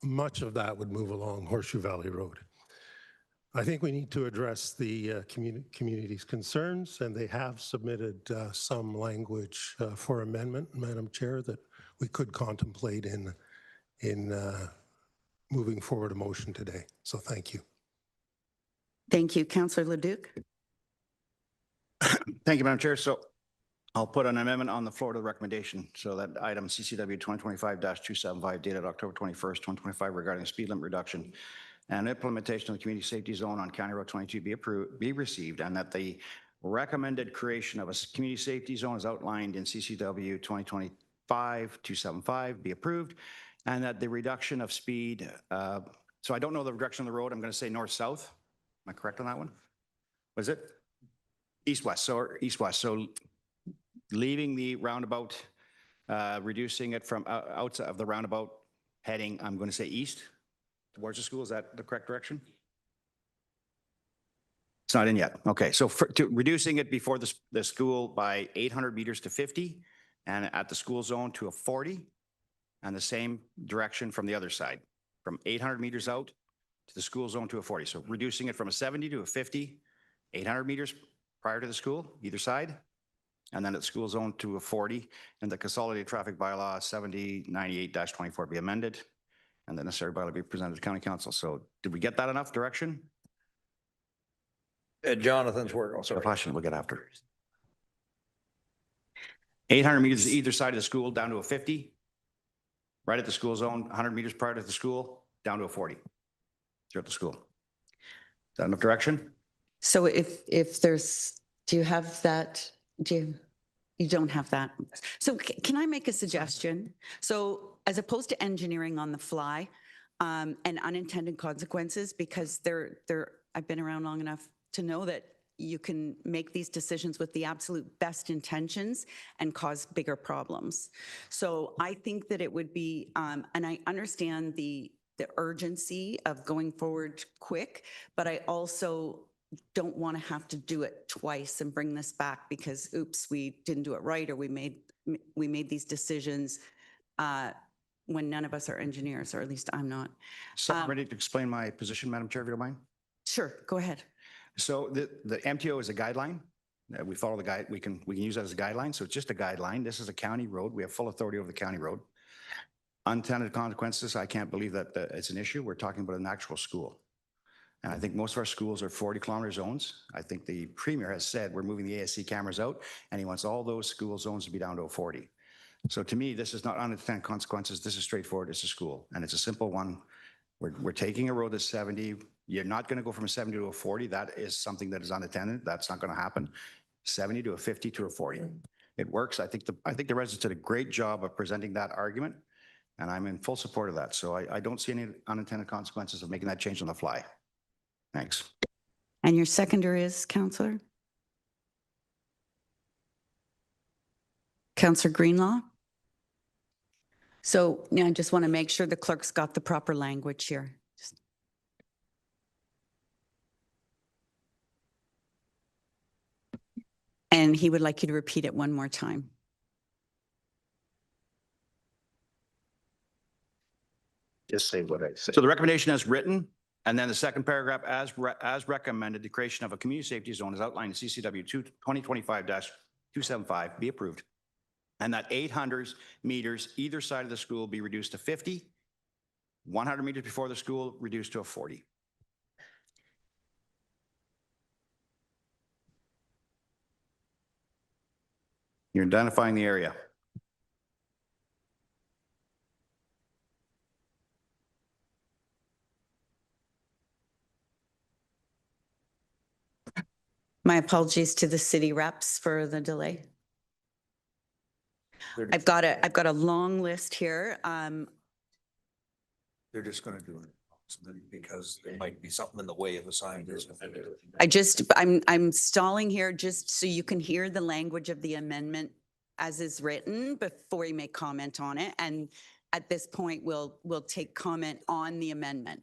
much of that would move along Horseshoe Valley Road. I think we need to address the community's concerns, and they have submitted some language for amendment, Madam Chair, that we could contemplate in moving forward a motion today. So thank you. Thank you. Councillor Leduc. Thank you, Madam Chair. So I'll put an amendment on the floor to the recommendation so that item CCW 2025-275 dated October 21st, 2025 regarding speed limit reduction and implementation of the community safety zone on County Road 22 be received, and that the recommended creation of a community safety zone as outlined in CCW 2025-275 be approved, and that the reduction of speed, so I don't know the direction of the road, I'm going to say north-south. Am I correct on that one? Was it? East-west, so east-west. So leaving the roundabout, reducing it from outside of the roundabout, heading, I'm going to say east towards the school. Is that the correct direction? It's not in yet. Okay, so reducing it before the school by 800 meters to 50, and at the school zone to a 40, and the same direction from the other side, from 800 meters out to the school zone to a 40. So reducing it from a 70 to a 50, 800 meters prior to the school, either side, and then at the school zone to a 40, and the consolidated traffic bylaw 7098-24 be amended, and the necessary bylaw be presented to County Council. So did we get that enough direction? Jonathan's work. Oh, sorry. We'll get after. 800 meters either side of the school down to a 50, right at the school zone, 100 meters prior to the school, down to a 40. Throughout the school. Is that enough direction? So if there's, do you have that? You don't have that. So can I make a suggestion? So as opposed to engineering on the fly and unintended consequences, because I've been around long enough to know that you can make these decisions with the absolute best intentions and cause bigger problems. So I think that it would be, and I understand the urgency of going forward quick, but I also don't want to have to do it twice and bring this back because, oops, we didn't do it right, or we made these decisions when none of us are engineers, or at least I'm not. So I'm ready to explain my position, Madam Chair, if you don't mind. Sure, go ahead. So the MTO is a guideline. We follow the guide. We can use that as a guideline. So it's just a guideline. This is a county road. We have full authority over the county road. Unintended consequences, I can't believe that it's an issue. We're talking about an actual school. And I think most of our schools are 40-kilometer zones. I think the premier has said we're moving the ASC cameras out, and he wants all those school zones to be down to a 40. So to me, this is not unintended consequences. This is straightforward. It's a school, and it's a simple one. We're taking a road that's 70. You're not going to go from a 70 to a 40. That is something that is unattended. That's not going to happen. 70 to a 50 to a 40. It works. I think the residents did a great job of presenting that argument, and I'm in full support of that. So I don't see any unintended consequences of making that change on the fly. Thanks. And your seconder is, Councillor? Councillor Greenlaw? So yeah, I just want to make sure the clerk's got the proper language here. And he would like you to repeat it one more time. Just say what I said. So the recommendation as written, and then the second paragraph, as recommended, the creation of a community safety zone is outlined in CCW 2025-275 be approved. And that 800 meters either side of the school be reduced to 50, 100 meters before the school reduced to a 40. You're identifying the area. My apologies to the city reps for the delay. I've got a long list here. They're just going to do it because there might be something in the way of the sign. I'm stalling here just so you can hear the language of the amendment as is written before you make comment on it. And at this point, we'll take comment on the amendment.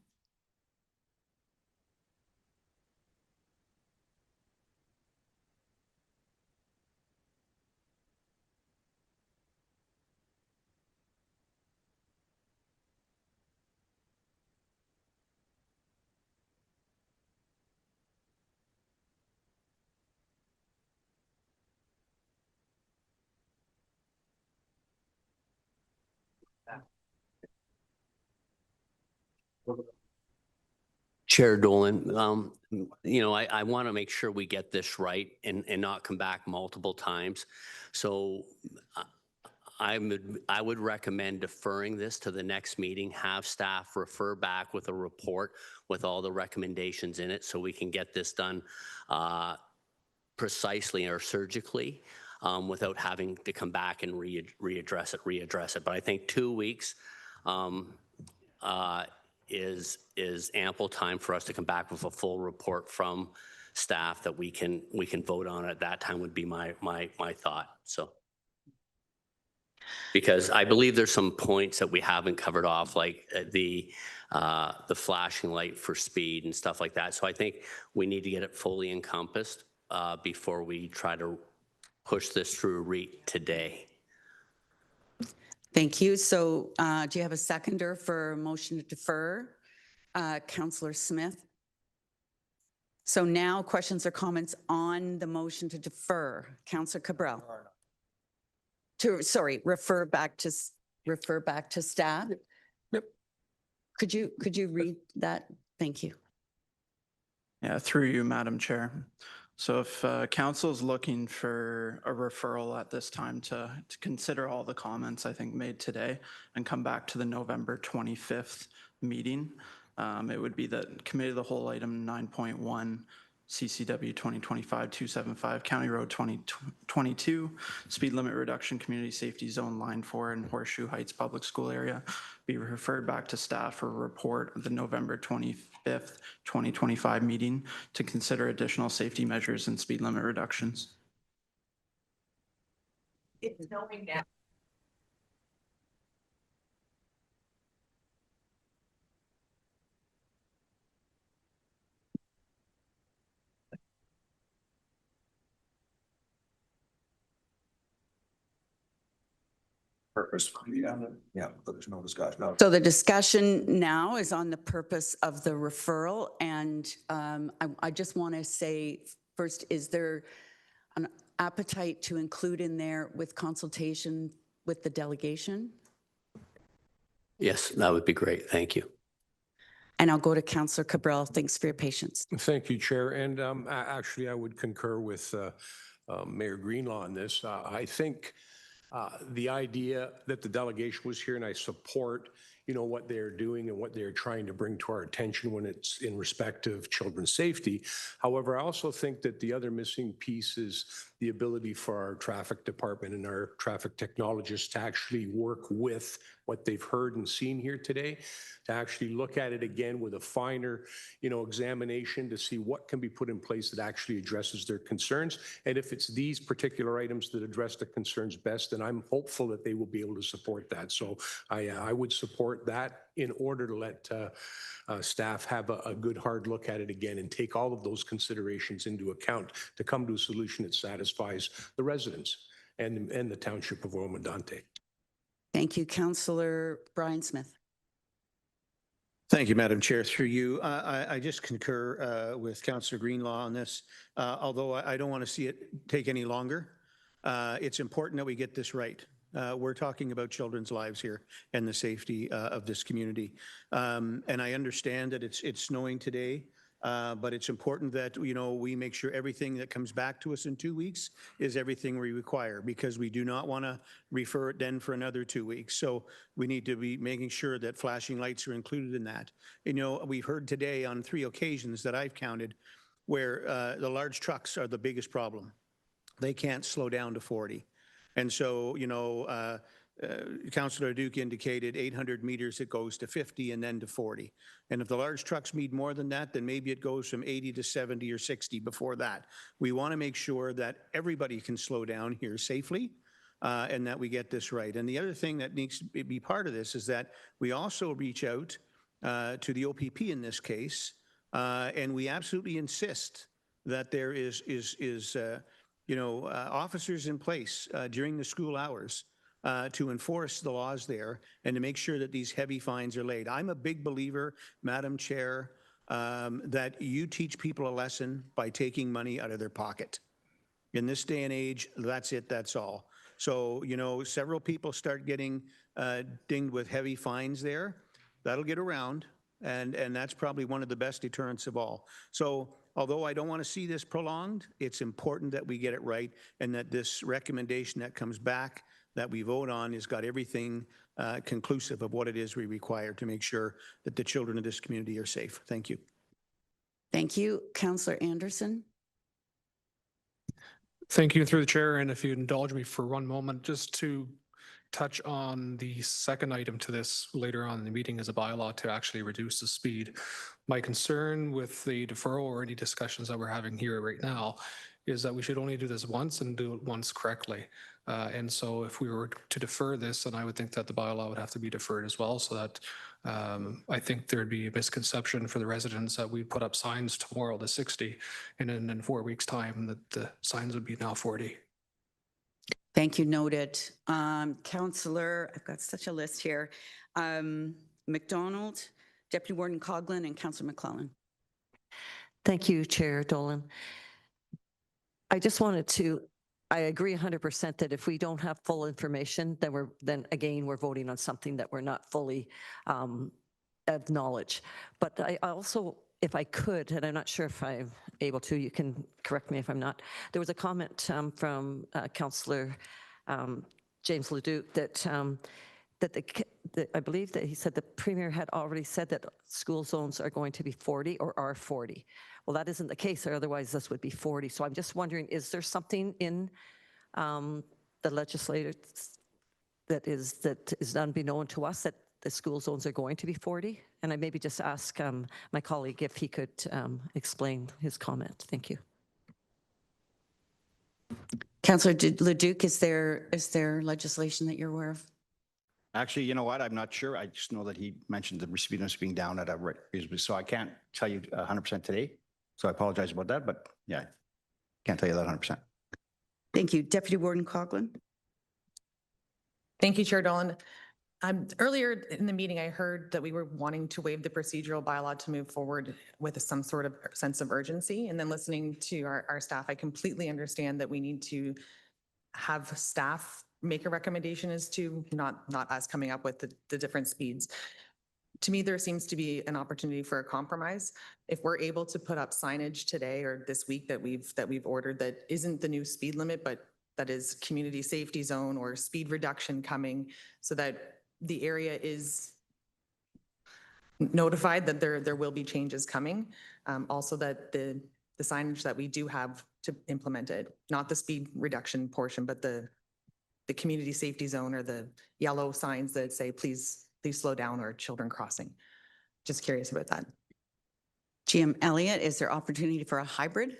Chair Dolan, I want to make sure we get this right and not come back multiple times. So I would recommend deferring this to the next meeting, have staff refer back with a report with all the recommendations in it so we can get this done precisely or surgically without having to come back and readdress it. But I think 2 weeks is ample time for us to come back with a full report from staff that we can vote on at that time would be my thought. So because I believe there's some points that we haven't covered off, like the flashing light for speed and stuff like that. So I think we need to get it fully encompassed before we try to push this through REIT today. Thank you. So do you have a seconder for a motion to defer? Councillor Smith. So now questions or comments on the motion to defer. Councillor Cabral. Refer back to staff. Yep. Could you read that? Thank you. Yeah, through you, Madam Chair. So if council is looking for a referral at this time to consider all the comments I think made today and come back to the November 25th meeting, it would be that Committee of the Whole item 9.1, CCW 2025-275, County Road 2022, speed limit reduction, community safety zone line 4 in Horseshoe Heights Public School area, be referred back to staff for a report of the November 25th, 2025 meeting to consider additional safety measures and speed limit reductions. It's knowing that. Purpose. Yeah, but there's no discussion. No. So the discussion now is on the purpose of the referral. And I just want to say first, is there an appetite to include in there with consultation with the delegation? Yes, that would be great. Thank you. And I'll go to Councillor Cabral. Thanks for your patience. Thank you, Chair. And actually, I would concur with Mayor Greenlaw on this. I think the idea that the delegation was here, and I support, what they're doing and what they're trying to bring to our attention when it's in respect of children's safety. However, I also think that the other missing piece is the ability for our traffic department and our traffic technologists to actually work with what they've heard and seen here today, to actually look at it again with a finer, examination to see what can be put in place that actually addresses their concerns. And if it's these particular items that address the concerns best, then I'm hopeful that they will be able to support that. So I would support that in order to let staff have a good hard look at it again and take all of those considerations into account to come to a solution that satisfies the residents and the township of Oromandante. Thank you, Councillor Brian Smith. Thank you, Madam Chair. Through you, I just concur with Councillor Greenlaw on this. Although I don't want to see it take any longer, it's important that we get this right. We're talking about children's lives here and the safety of this community. And I understand that it's snowing today, but it's important that, we make sure everything that comes back to us in 2 weeks is everything we require, because we do not want to refer it then for another 2 weeks. So we need to be making sure that flashing lights are included in that. We've heard today on 3 occasions that I've counted where the large trucks are the biggest problem. They can't slow down to 40. And so, Councillor Duke indicated 800 meters, it goes to 50 and then to 40. And if the large trucks need more than that, then maybe it goes from 80 to 70 or 60 before that. We want to make sure that everybody can slow down here safely and that we get this right. And the other thing that needs to be part of this is that we also reach out to the OPP in this case, and we absolutely insist that there is officers in place during the school hours to enforce the laws there and to make sure that these heavy fines are laid. I'm a big believer, Madam Chair, that you teach people a lesson by taking money out of their pocket. In this day and age, that's it, that's all. So, several people start getting dinged with heavy fines there. That'll get around, and that's probably one of the best deterrents of all. So, although I don't want to see this prolonged, it's important that we get it right and that this recommendation that comes back that we vote on has got everything conclusive of what it is we require to make sure that the children of this community are safe. Thank you. Thank you. Councillor Anderson. Thank you through the chair. And if you indulge me for one moment, just to touch on the second item to this later on in the meeting as a bylaw to actually reduce the speed. My concern with the deferral or any discussions that we're having here right now is that we should only do this once and do it once correctly. And so if we were to defer this, then I would think that the bylaw would have to be deferred as well, so that I think there'd be a misconception for the residents that we put up signs tomorrow to 60 and then in 4 weeks' time that the signs would be now 40. Thank you, noted. Councillor, I've got such a list here. McDonald, Deputy Warden Coughlin, and Councillor McClellan. Thank you, Chair Dolan. I just wanted to, I agree 100% that if we don't have full information, then again, we're voting on something that we're not fully of knowledge. But I also, if I could, and I'm not sure if I'm able to, you can correct me if I'm not. There was a comment from Councillor James Leduc that I believe that he said the Premier had already said that school zones are going to be 40 or are 40. Well, that isn't the case, or otherwise this would be 40. So I'm just wondering, is there something in the legislature that is unbeknown to us that the school zones are going to be 40? And I maybe just ask my colleague if he could explain his comment. Thank you. Councillor Leduc, is there legislation that you're aware of? Actually, you know what? I'm not sure. I just know that he mentioned the speed limits being down at a reasonably, so I can't tell you 100% today. So I apologize about that, but yeah, can't tell you that 100%. Thank you. Deputy Warden Coughlin. Thank you, Chair Dolan. Earlier in the meeting, I heard that we were wanting to waive the procedural bylaw to move forward with some sort of sense of urgency. And then listening to our staff, I completely understand that we need to have staff make a recommendation as to not us coming up with the different speeds. To me, there seems to be an opportunity for a compromise. If we're able to put up signage today or this week that we've ordered that isn't the new speed limit, but that is community safety zone or speed reduction coming, so that the area is notified that there will be changes coming. Also that the signage that we do have to implement it, not the speed reduction portion, but the community safety zone or the yellow signs that say, please slow down or children crossing. Just curious about that. GM Elliott, is there opportunity for a hybrid?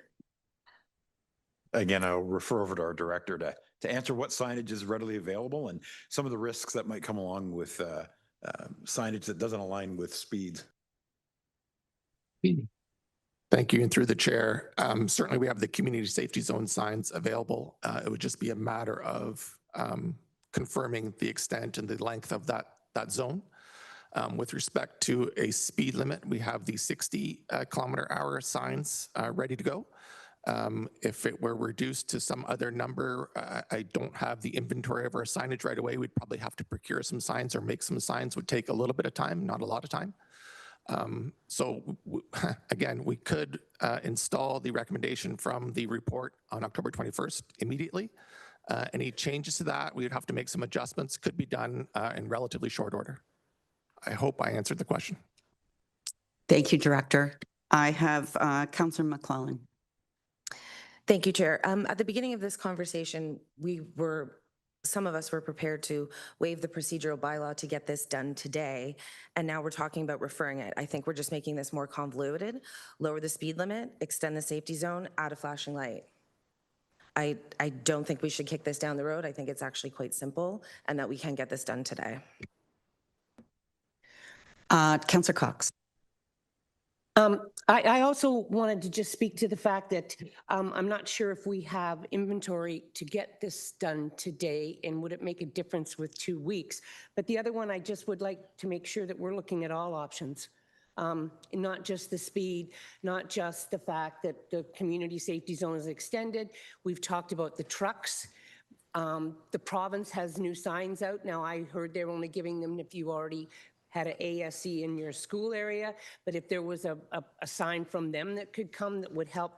Again, I'll refer over to our director to answer what signage is readily available and some of the risks that might come along with signage that doesn't align with speeds. Thank you. And through the chair, certainly we have the community safety zone signs available. It would just be a matter of confirming the extent and the length of that zone. With respect to a speed limit, we have the 60 km/h signs ready to go. If it were reduced to some other number, I don't have the inventory of our signage right away. We'd probably have to procure some signs or make some signs. Would take a little bit of time, not a lot of time. Again, we could install the recommendation from the report on October 21st immediately. Any changes to that, we would have to make some adjustments, could be done in relatively short order. I hope I answered the question. Thank you, Director. I have Councillor McClellan. Thank you, Chair. At the beginning of this conversation, some of us were prepared to waive the procedural bylaw to get this done today, and now we're talking about referring it. I think we're just making this more convoluted, lower the speed limit, extend the safety zone, add a flashing light. I don't think we should kick this down the road. I think it's actually quite simple and that we can get this done today. Councillor Cox. I also wanted to just speak to the fact that I'm not sure if we have inventory to get this done today, and would it make a difference with 2 weeks? But the other one, I just would like to make sure that we're looking at all options, not just the speed, not just the fact that the community safety zone is extended. We've talked about the trucks. The province has new signs out. Now, I heard they're only giving them if you already had an ASE in your school area, but if there was a sign from them that could come that would help,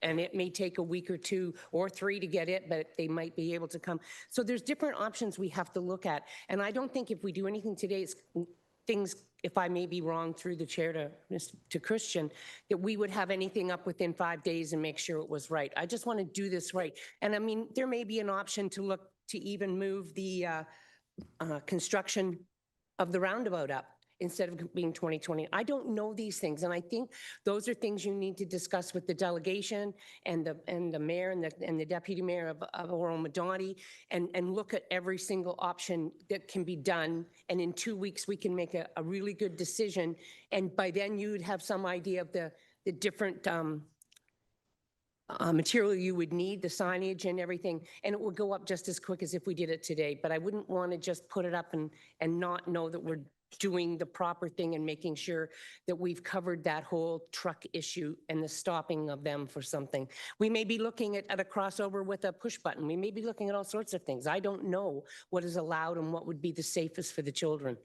and it may take a week or 2 or 3 to get it, but they might be able to come. So there's different options we have to look at. And I don't think if we do anything today, it's things, if I may be wrong through the chair to Christian, that we would have anything up within 5 days and make sure it was right. I just want to do this right. And I mean, there may be an option to look to even move the construction of the roundabout up instead of being 2020. I don't know these things, and I think those are things you need to discuss with the delegation and the mayor and the deputy mayor of Oromo-Madani, and look at every single option that can be done. And in 2 weeks, we can make a really good decision. And by then, you'd have some idea of the different material you would need, the signage and everything, and it would go up just as quick as if we did it today. But I wouldn't want to just put it up and not know that we're doing the proper thing and making sure that we've covered that whole truck issue and the stopping of them for something. We may be looking at a crossover with a push button. We may be looking at all sorts of things. I don't know what is allowed and what would be the safest for the children.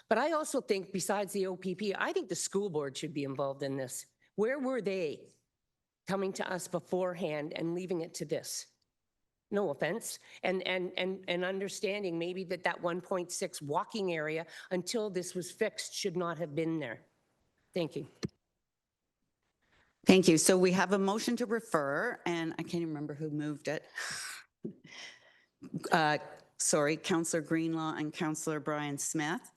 But I also think, besides the OPP, I think the school board should be involved in this. Where were they coming to us beforehand and leaving it to this? No offense. And understanding maybe that 1.6 walking area until this was fixed should not have been there. Thank you. Thank you. So we have a motion to refer, and I can't even remember who moved it. Sorry, Councillor Greenlaw and Councillor Brian Smith.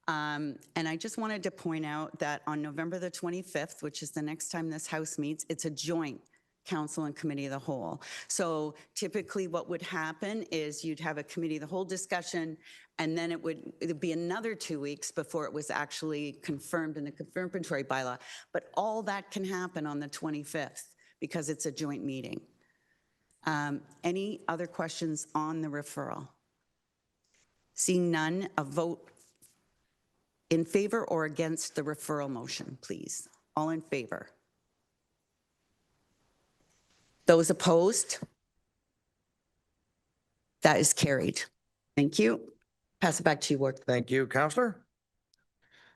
And I just wanted to point out that on November the 25th, which is the next time this House meets, it's a joint Council and Committee of the Whole. So typically what would happen is you'd have a Committee of the Whole discussion, and then it would be another 2 weeks before it was actually confirmed in the confirmatory bylaw. But all that can happen on the 25th because it's a joint meeting. Any other questions on the referral? Seeing none, a vote in favor or against the referral motion, please. All in favor? Those opposed? That is carried. Thank you. Pass it back to you, Ward. Thank you, Councillor.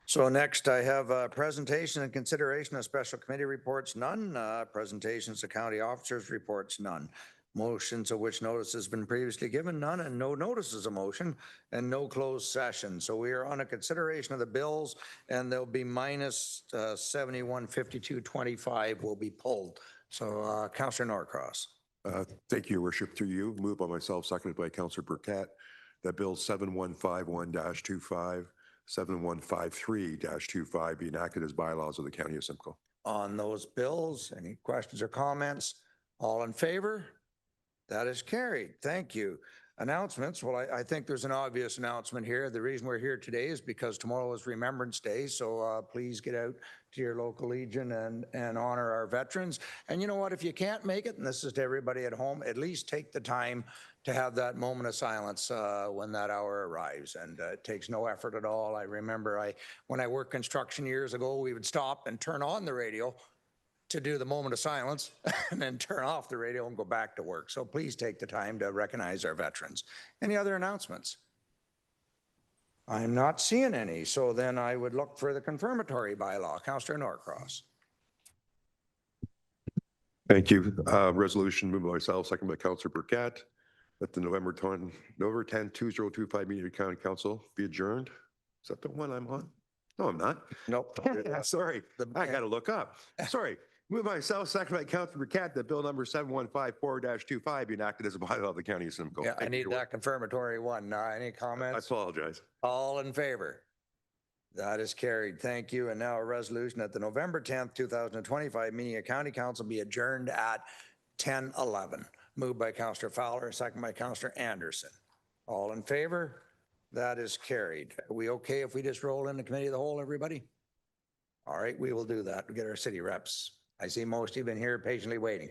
So next I have presentation and consideration of special committee reports, none. Presentations of county officers reports, none. Motions of which notice has been previously given, none, and no notices of motion and no closed session. So we are on a consideration of the bills and there'll be minus 7152.25 will be pulled. So Councillor Norcross. Thank you, Your Worship. Through you, moved by myself, seconded by Councillor Burkett, that Bill 7151-25, 7153-25 be enacted as bylaws of the County of Simcoe. On those bills, any questions or comments? All in favor? That is carried. Thank you. Announcements. Well, I think there's an obvious announcement here. The reason we're here today is because tomorrow is Remembrance Day. So please get out to your local Legion and honor our veterans. And you know what? If you can't make it, and this is to everybody at home, at least take the time to have that moment of silence when that hour arrives. And it takes no effort at all. I remember when I worked construction years ago, we would stop and turn on the radio to do the moment of silence and then turn off the radio and go back to work. So please take the time to recognize our veterans. Any other announcements? I'm not seeing any. So then I would look for the confirmatory bylaw. Councillor Norcross. Thank you. Resolution moved by myself, seconded by Councillor Burkett, that the November 10, 2025 meeting of the County Council be adjourned. Is that the one I'm on? No, I'm not. Nope. Sorry, I got to look up. Sorry. Moved by myself, seconded by Councillor Burkett, that Bill number 7154-25 be enacted as a bylaw of the County of Simcoe. Yeah, I need that confirmatory one. Any comments? I apologize. All in favor? That is carried. Thank you. And now a resolution that the November 10th, 2025 meeting of County Council be adjourned at 10:11. Moved by Councillor Fowler, second by Councillor Anderson. All in favor? That is carried. Are we okay if we just roll in the committee of the whole, everybody? All right, we will do that. We'll get our city reps. I see most of you have been here patiently waiting.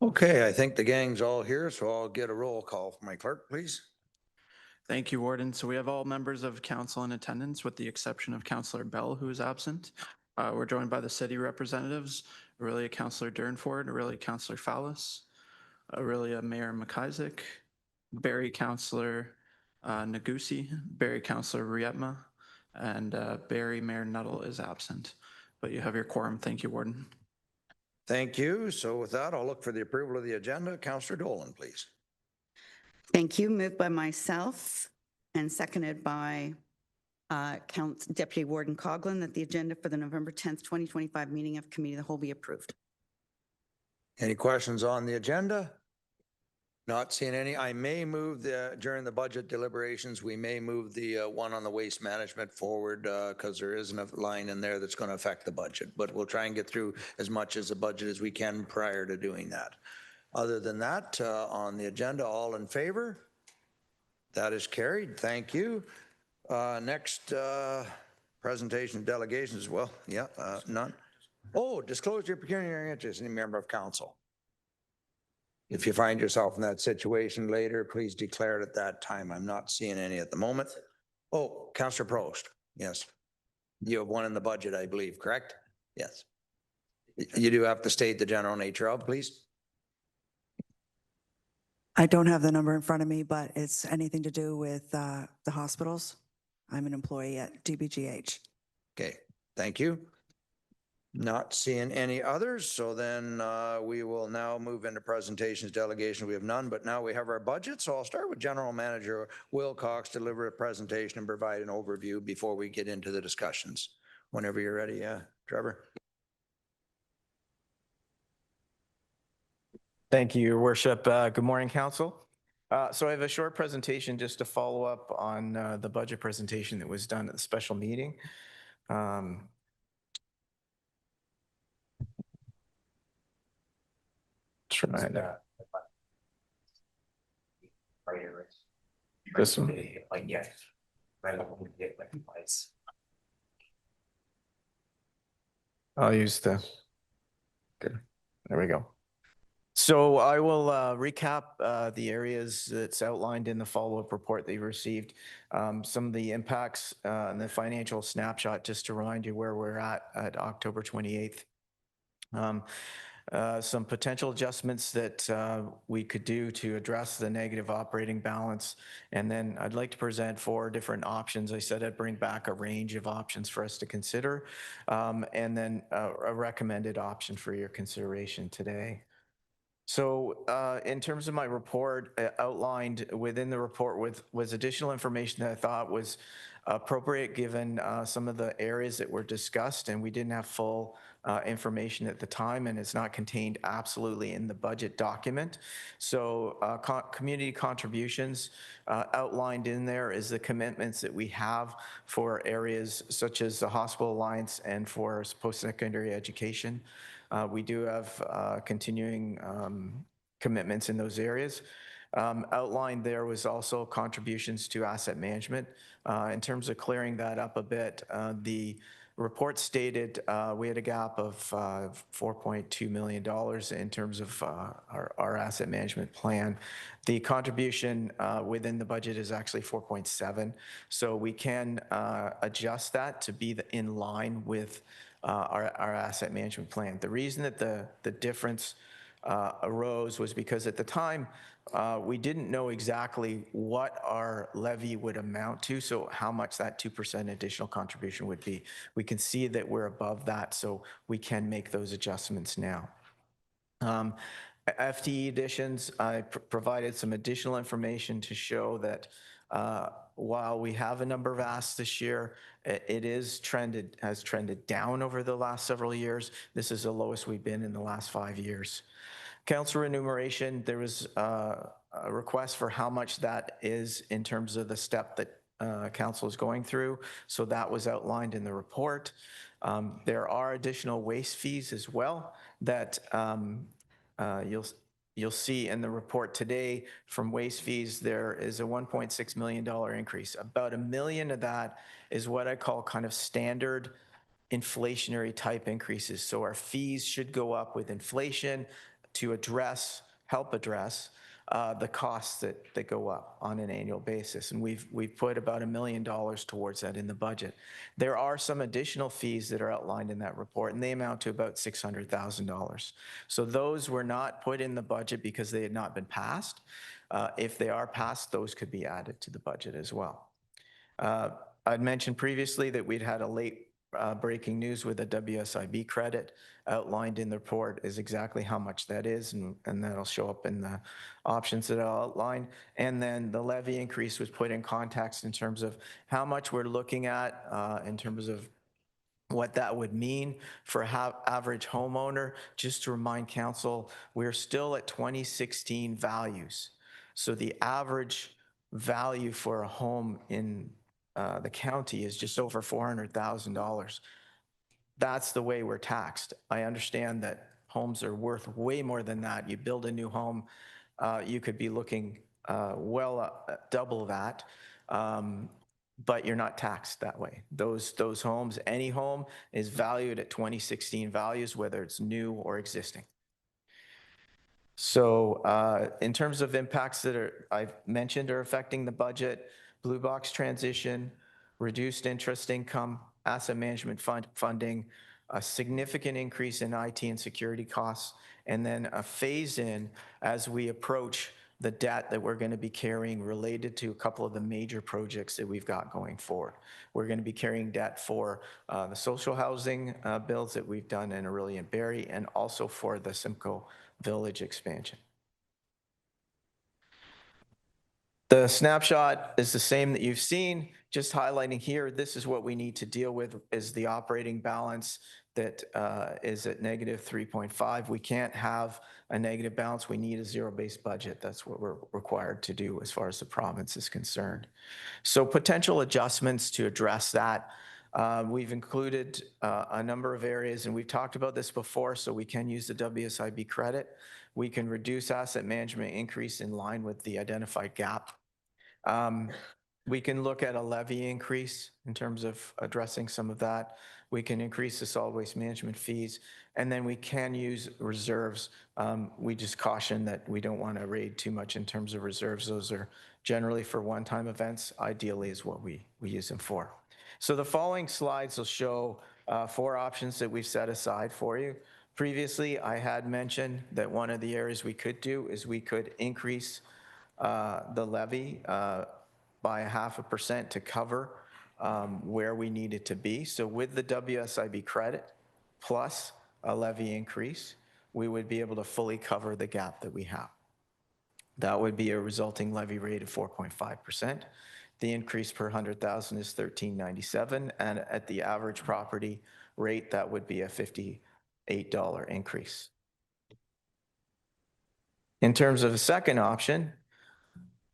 Okay, I think the gang's all here, so I'll get a roll call from my clerk, please. Thank you, Warden. So we have all members of council in attendance with the exception of Councillor Bell, who is absent. We're joined by the city representatives, Aurelia Councillor Durnford, Aurelia Councillor Fallis, Aurelia Mayor McIsaac, Barrie Councillor Nagusi, Barrie Councillor Rietma, and Barrie Mayor Nuttall is absent. But you have your quorum. Thank you, Warden. Thank you. So with that, I'll look for the approval of the agenda. Councillor Dolan, please. Thank you. Moved by myself and seconded by Deputy Warden Coughlin that the agenda for the November 10th, 2025 meeting of Committee of the Whole be approved. Any questions on the agenda? Not seeing any. I may move during the budget deliberations, we may move the one on the waste management forward because there isn't a line in there that's going to affect the budget. But we'll try and get through as much as the budget as we can prior to doing that. Other than that, on the agenda, all in favor? That is carried. Thank you. Next presentation of delegations. Well, yeah, none. Oh, disclose your pecuniary interest, any member of council. If you find yourself in that situation later, please declare it at that time. I'm not seeing any at the moment. Oh, Councillor Prost. Yes. You have one in the budget, I believe, correct? Yes. You do have to state the general nature of, please. I don't have the number in front of me, but it's anything to do with the hospitals. I'm an employee at DBGH. Okay, thank you. Not seeing any others, so then we will now move into presentations, delegations. We have none, but now we have our budget. So I'll start with General Manager Will Cox, deliver a presentation and provide an overview before we get into the discussions. Whenever you're ready, yeah. Trevor? Thank you, Your Worship. Good morning, Council. So I have a short presentation just to follow up on the budget presentation that was done at the special meeting. Trying to. This one. I'll use the. Good. There we go. So I will recap the areas that's outlined in the follow-up report that you received. Some of the impacts and the financial snapshot, just to remind you where we're at October 28th. Some potential adjustments that we could do to address the negative operating balance. And then I'd like to present 4 different options. I said I'd bring back a range of options for us to consider, and then a recommended option for your consideration today. So in terms of my report, outlined within the report was additional information that I thought was appropriate given some of the areas that were discussed, and we didn't have full information at the time, and it's not contained absolutely in the budget document. So community contributions outlined in there is the commitments that we have for areas such as the Hospital Alliance and for post-secondary education. We do have continuing commitments in those areas. Outlined there was also contributions to asset management. In terms of clearing that up a bit, the report stated we had a gap of $4.2 million in terms of our asset management plan. The contribution within the budget is actually 4.7, so we can adjust that to be in line with our asset management plan. The reason that the difference arose was because at the time we didn't know exactly what our levy would amount to, so how much that 2% additional contribution would be. We can see that we're above that, so we can make those adjustments now. FTE additions, I provided some additional information to show that while we have a number of asks this year, it has trended down over the last several years. This is the lowest we've been in the last 5 years. Council remuneration, there was a request for how much that is in terms of the step that council is going through. So that was outlined in the report. There are additional waste fees as well that you'll see in the report today. From waste fees, there is a $1.6 million increase. About $1 million of that is what I call kind of standard inflationary type increases. So our fees should go up with inflation to help address the costs that go up on an annual basis. And we've put about $1 million towards that in the budget. There are some additional fees that are outlined in that report, and they amount to about $600,000. So those were not put in the budget because they had not been passed. If they are passed, those could be added to the budget as well. I'd mentioned previously that we'd had a late breaking news with a WSIB credit. Outlined in the report is exactly how much that is, and that'll show up in the options that I'll outline. And then the levy increase was put in context in terms of how much we're looking at in terms of what that would mean for average homeowner. Just to remind council, we're still at 2016 values. So the average value for a home in the county is just over $400,000. That's the way we're taxed. I understand that homes are worth way more than that. You build a new home, you could be looking double that, but you're not taxed that way. Those homes, any home is valued at 2016 values, whether it's new or existing. So in terms of impacts that I've mentioned are affecting the budget, Blue Box transition, reduced interest income, asset management funding, a significant increase in IT and security costs, and then a phase in as we approach the debt that we're going to be carrying related to a couple of the major projects that we've got going forward. We're going to be carrying debt for the social housing builds that we've done in Orillia and Barrie, and also for the Simcoe Village expansion. The snapshot is the same that you've seen. just highlighting here, this is what we need to deal with is the operating balance that is at negative 3.5. We can't have a negative balance. We need a zero-based budget. That's what we're required to do as far as the province is concerned. So potential adjustments to address that. We've included a number of areas, and we've talked about this before, so we can use the WSIB credit. We can reduce asset management increase in line with the identified gap. We can look at a levy increase in terms of addressing some of that. We can increase the solid waste management fees, and then we can use reserves. We just caution that we don't want to raid too much in terms of reserves. Those are generally for one-time events, ideally is what we use them for. So the following slides will show 4 options that we've set aside for you. Previously, I had mentioned that one of the areas we could do is we could increase the levy by 0.5% to cover where we need it to be. So with the WSIB credit plus a levy increase, we would be able to fully cover the gap that we have. That would be a resulting levy rate of 4.5%. The increase per 100,000 is $13.97, and at the average property rate, that would be a $58 increase. In terms of a second option,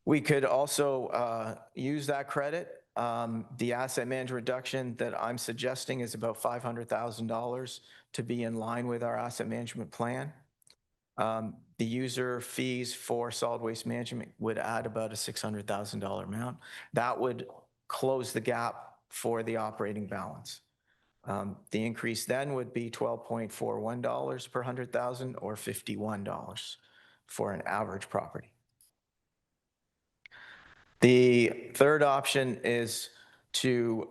we could also use that credit. The asset management reduction that I'm suggesting is about $500,000 to be in line with our asset management plan. The user fees for solid waste management would add about a $600,000 amount. That would close the gap for the operating balance. The increase then would be $12.41 per 100,000 or $51 for an average property. The third option is to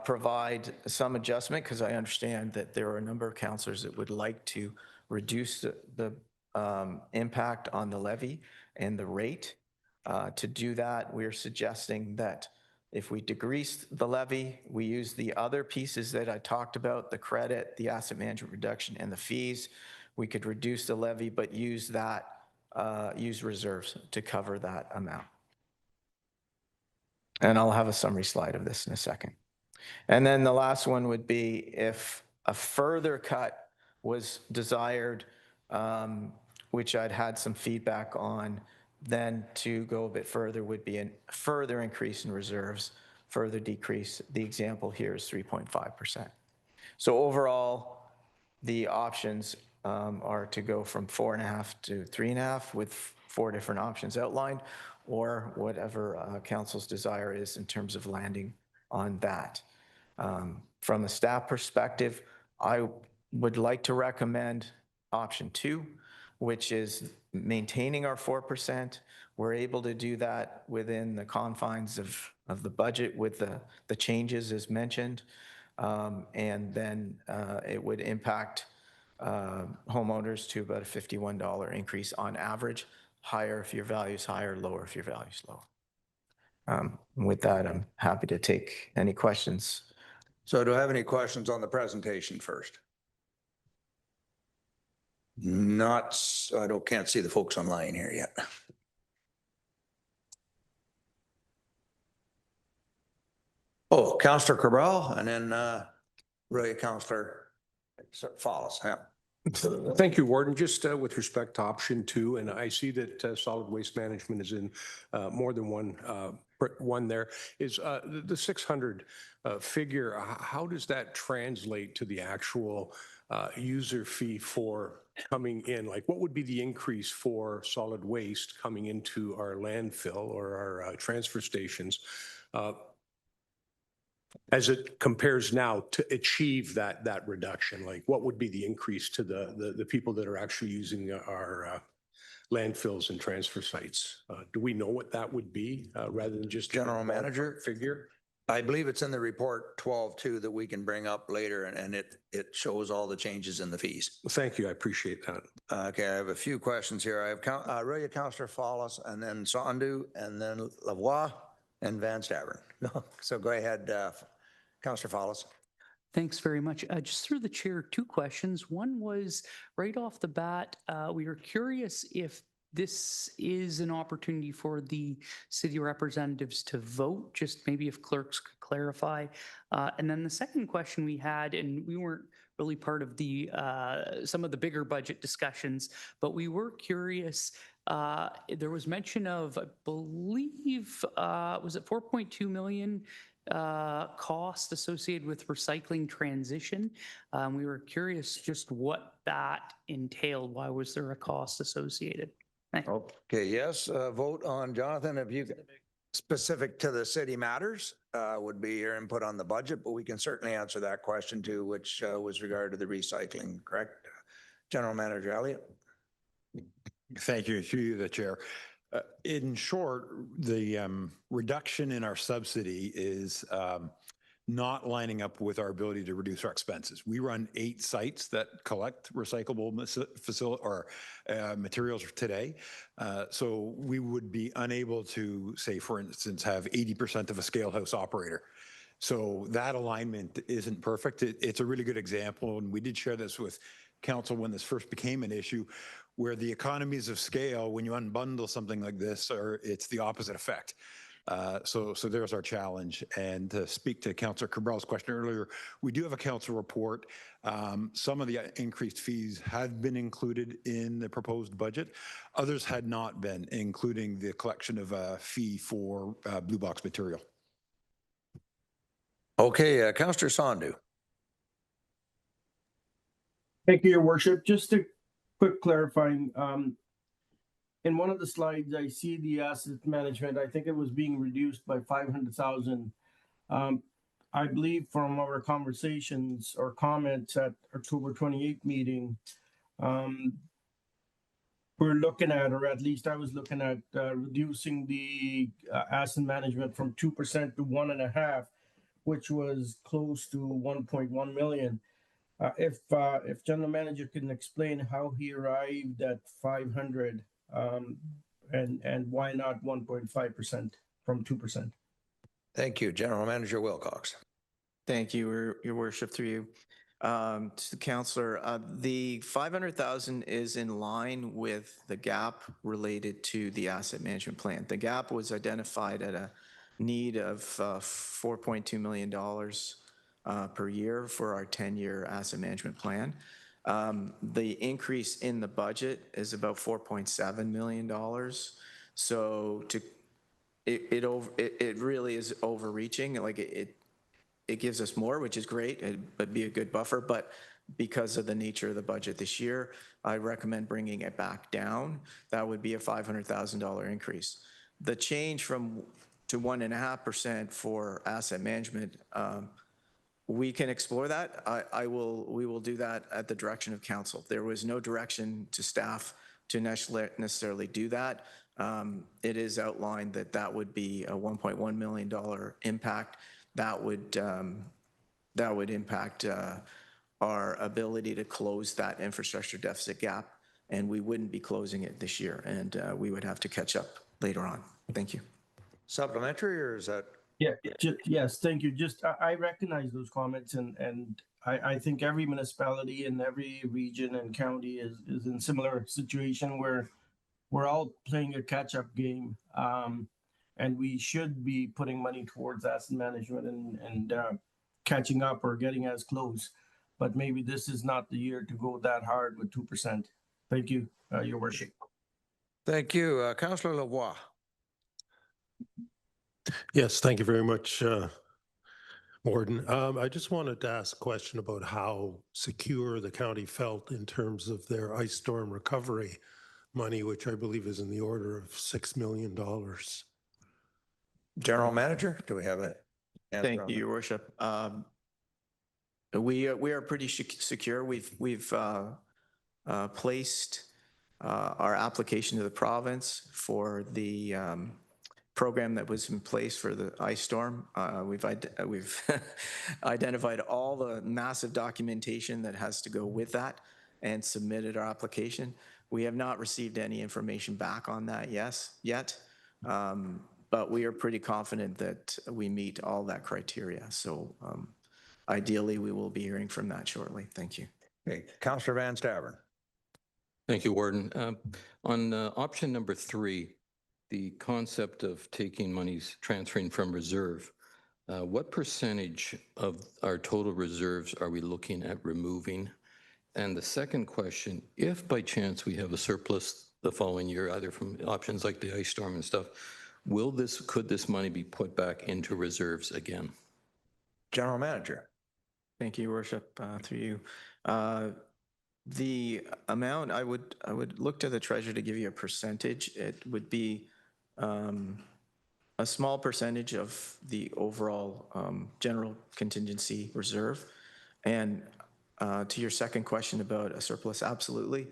provide some adjustment, because I understand that there are a number of councillors that would like to reduce the impact on the levy and the rate. To do that, we're suggesting that if we decrease the levy, we use the other pieces that I talked about, the credit, the asset management reduction, and the fees. We could reduce the levy, but use reserves to cover that amount. And I'll have a summary slide of this in a second. And then the last one would be if a further cut was desired, which I'd had some feedback on, then to go a bit further would be a further increase in reserves, further decrease. The example here is 3.5%. So overall, the options are to go from 4.5 to 3.5 with 4 different options outlined, or whatever council's desire is in terms of landing on that. From a staff perspective, I would like to recommend option 2, which is maintaining our 4%. We're able to do that within the confines of the budget with the changes as mentioned. And then it would impact homeowners to about a $51 increase on average, higher if your value is higher, lower if your value is lower. With that, I'm happy to take any questions. So do I have any questions on the presentation first? Can't see the folks online here yet. Oh, Councillor Cabral, and then really Councillor Follis. Yeah. Thank you, Warden. Just with respect to option 2, and I see that solid waste management is in more than one there, is the 600 figure. How does that translate to the actual user fee for coming in? Like, what would be the increase for solid waste coming into our landfill or our transfer stations as it compares now to achieve that reduction? Like, what would be the increase to the people that are actually using our landfills and transfer sites? Do we know what that would be rather than just General Manager figure? I believe it's in the report 12.2 that we can bring up later, and it shows all the changes in the fees. Thank you. I appreciate that. Okay, I have a few questions here. I have really Councillor Follis, and then Sandu, and then Lavoie, and Van Stavern. So go ahead, Councillor Follis. Thanks very much. Just through the chair, 2 questions. One was right off the bat, we were curious if this is an opportunity for the city representatives to vote, just maybe if clerks could clarify. And then the second question we had, and we weren't really part of the some of the bigger budget discussions, but we were curious. There was mention of, I believe, was it 4.2 million cost associated with recycling transition? We were curious just what that entailed. Why was there a cost associated? Thanks. Okay, yes, vote on, Jonathan, if you, specific to the city matters, would be your input on the budget, but we can certainly answer that question too, which was regard to the recycling, correct? General Manager Elliott. Thank you, through you, the chair. In short, the reduction in our subsidy is not lining up with our ability to reduce our expenses. We run 8 sites that collect recyclable materials today. So we would be unable to, say, for instance, have 80% of a scale house operator. So that alignment isn't perfect. It's a really good example, and we did share this with council when this first became an issue, where the economies of scale, when you unbundle something like this, it's the opposite effect. So there's our challenge. And to speak to Councillor Cabral's question earlier, we do have a council report. Some of the increased fees have been included in the proposed budget. Others had not been, including the collection of a fee for blue box material. Okay, Councillor Sandu. Thank you, Your Worship. Just a quick clarifying. In one of the slides, I see the asset management. I think it was being reduced by 500,000. I believe from our conversations or comments at October 28th meeting, we're looking at, or at least I was looking at, reducing the asset management from 2% to 1.5%, which was close to 1.1 million. If General Manager can explain how he arrived at 500, and why not 1.5% from 2%? Thank you. General Manager Wilcox. Thank you, Your Worship, through you. To the councillor, the 500,000 is in line with the gap related to the asset management plan. The gap was identified at a need of $4.2 million per year for our 10-year asset management plan. The increase in the budget is about $4.7 million. So it really is overreaching. Like it gives us more, which is great. It'd be a good buffer, but because of the nature of the budget this year, I recommend bringing it back down. That would be a $500,000 increase. The change to 1.5% for asset management, we can explore that. We will do that at the direction of council. There was no direction to staff to necessarily do that. It is outlined that would be a $1.1 million impact. That would impact our ability to close that infrastructure deficit gap, and we wouldn't be closing it this year, and we would have to catch up later on. Thank you. Supplementary, or is that? Yeah, yes, thank you. Just, I recognize those comments, and I think every municipality in every region and county is in similar situation where we're all playing a catch-up game, and we should be putting money towards asset management and catching up or getting as close. But maybe this is not the year to go that hard with 2%. Thank you, Your Worship. Thank you. Councillor Lavoie. Yes, thank you very much, Warden. I just wanted to ask a question about how secure the county felt in terms of their ice storm recovery money, which I believe is in the order of $6 million. General Manager, do we have it? Thank you, Your Worship. We are pretty secure. We've placed our application to the province for the program that was in place for the ice storm. We've identified all the massive documentation that has to go with that and submitted our application. We have not received any information back on that yet, but we are pretty confident that we meet all that criteria. So ideally, we will be hearing from that shortly. Thank you. Okay, Councillor Van Stavern. Thank you, Warden. On option number 3, the concept of taking monies, transferring from reserve, what percentage of our total reserves are we looking at removing? And the second question, if by chance we have a surplus the following year, either from options like the ice storm and stuff, could this money be put back into reserves again? General Manager. Thank you, Your Worship, through you. The amount, I would look to the treasurer to give you a percentage. It would be a small percentage of the overall general contingency reserve. And to your second question about a surplus, absolutely.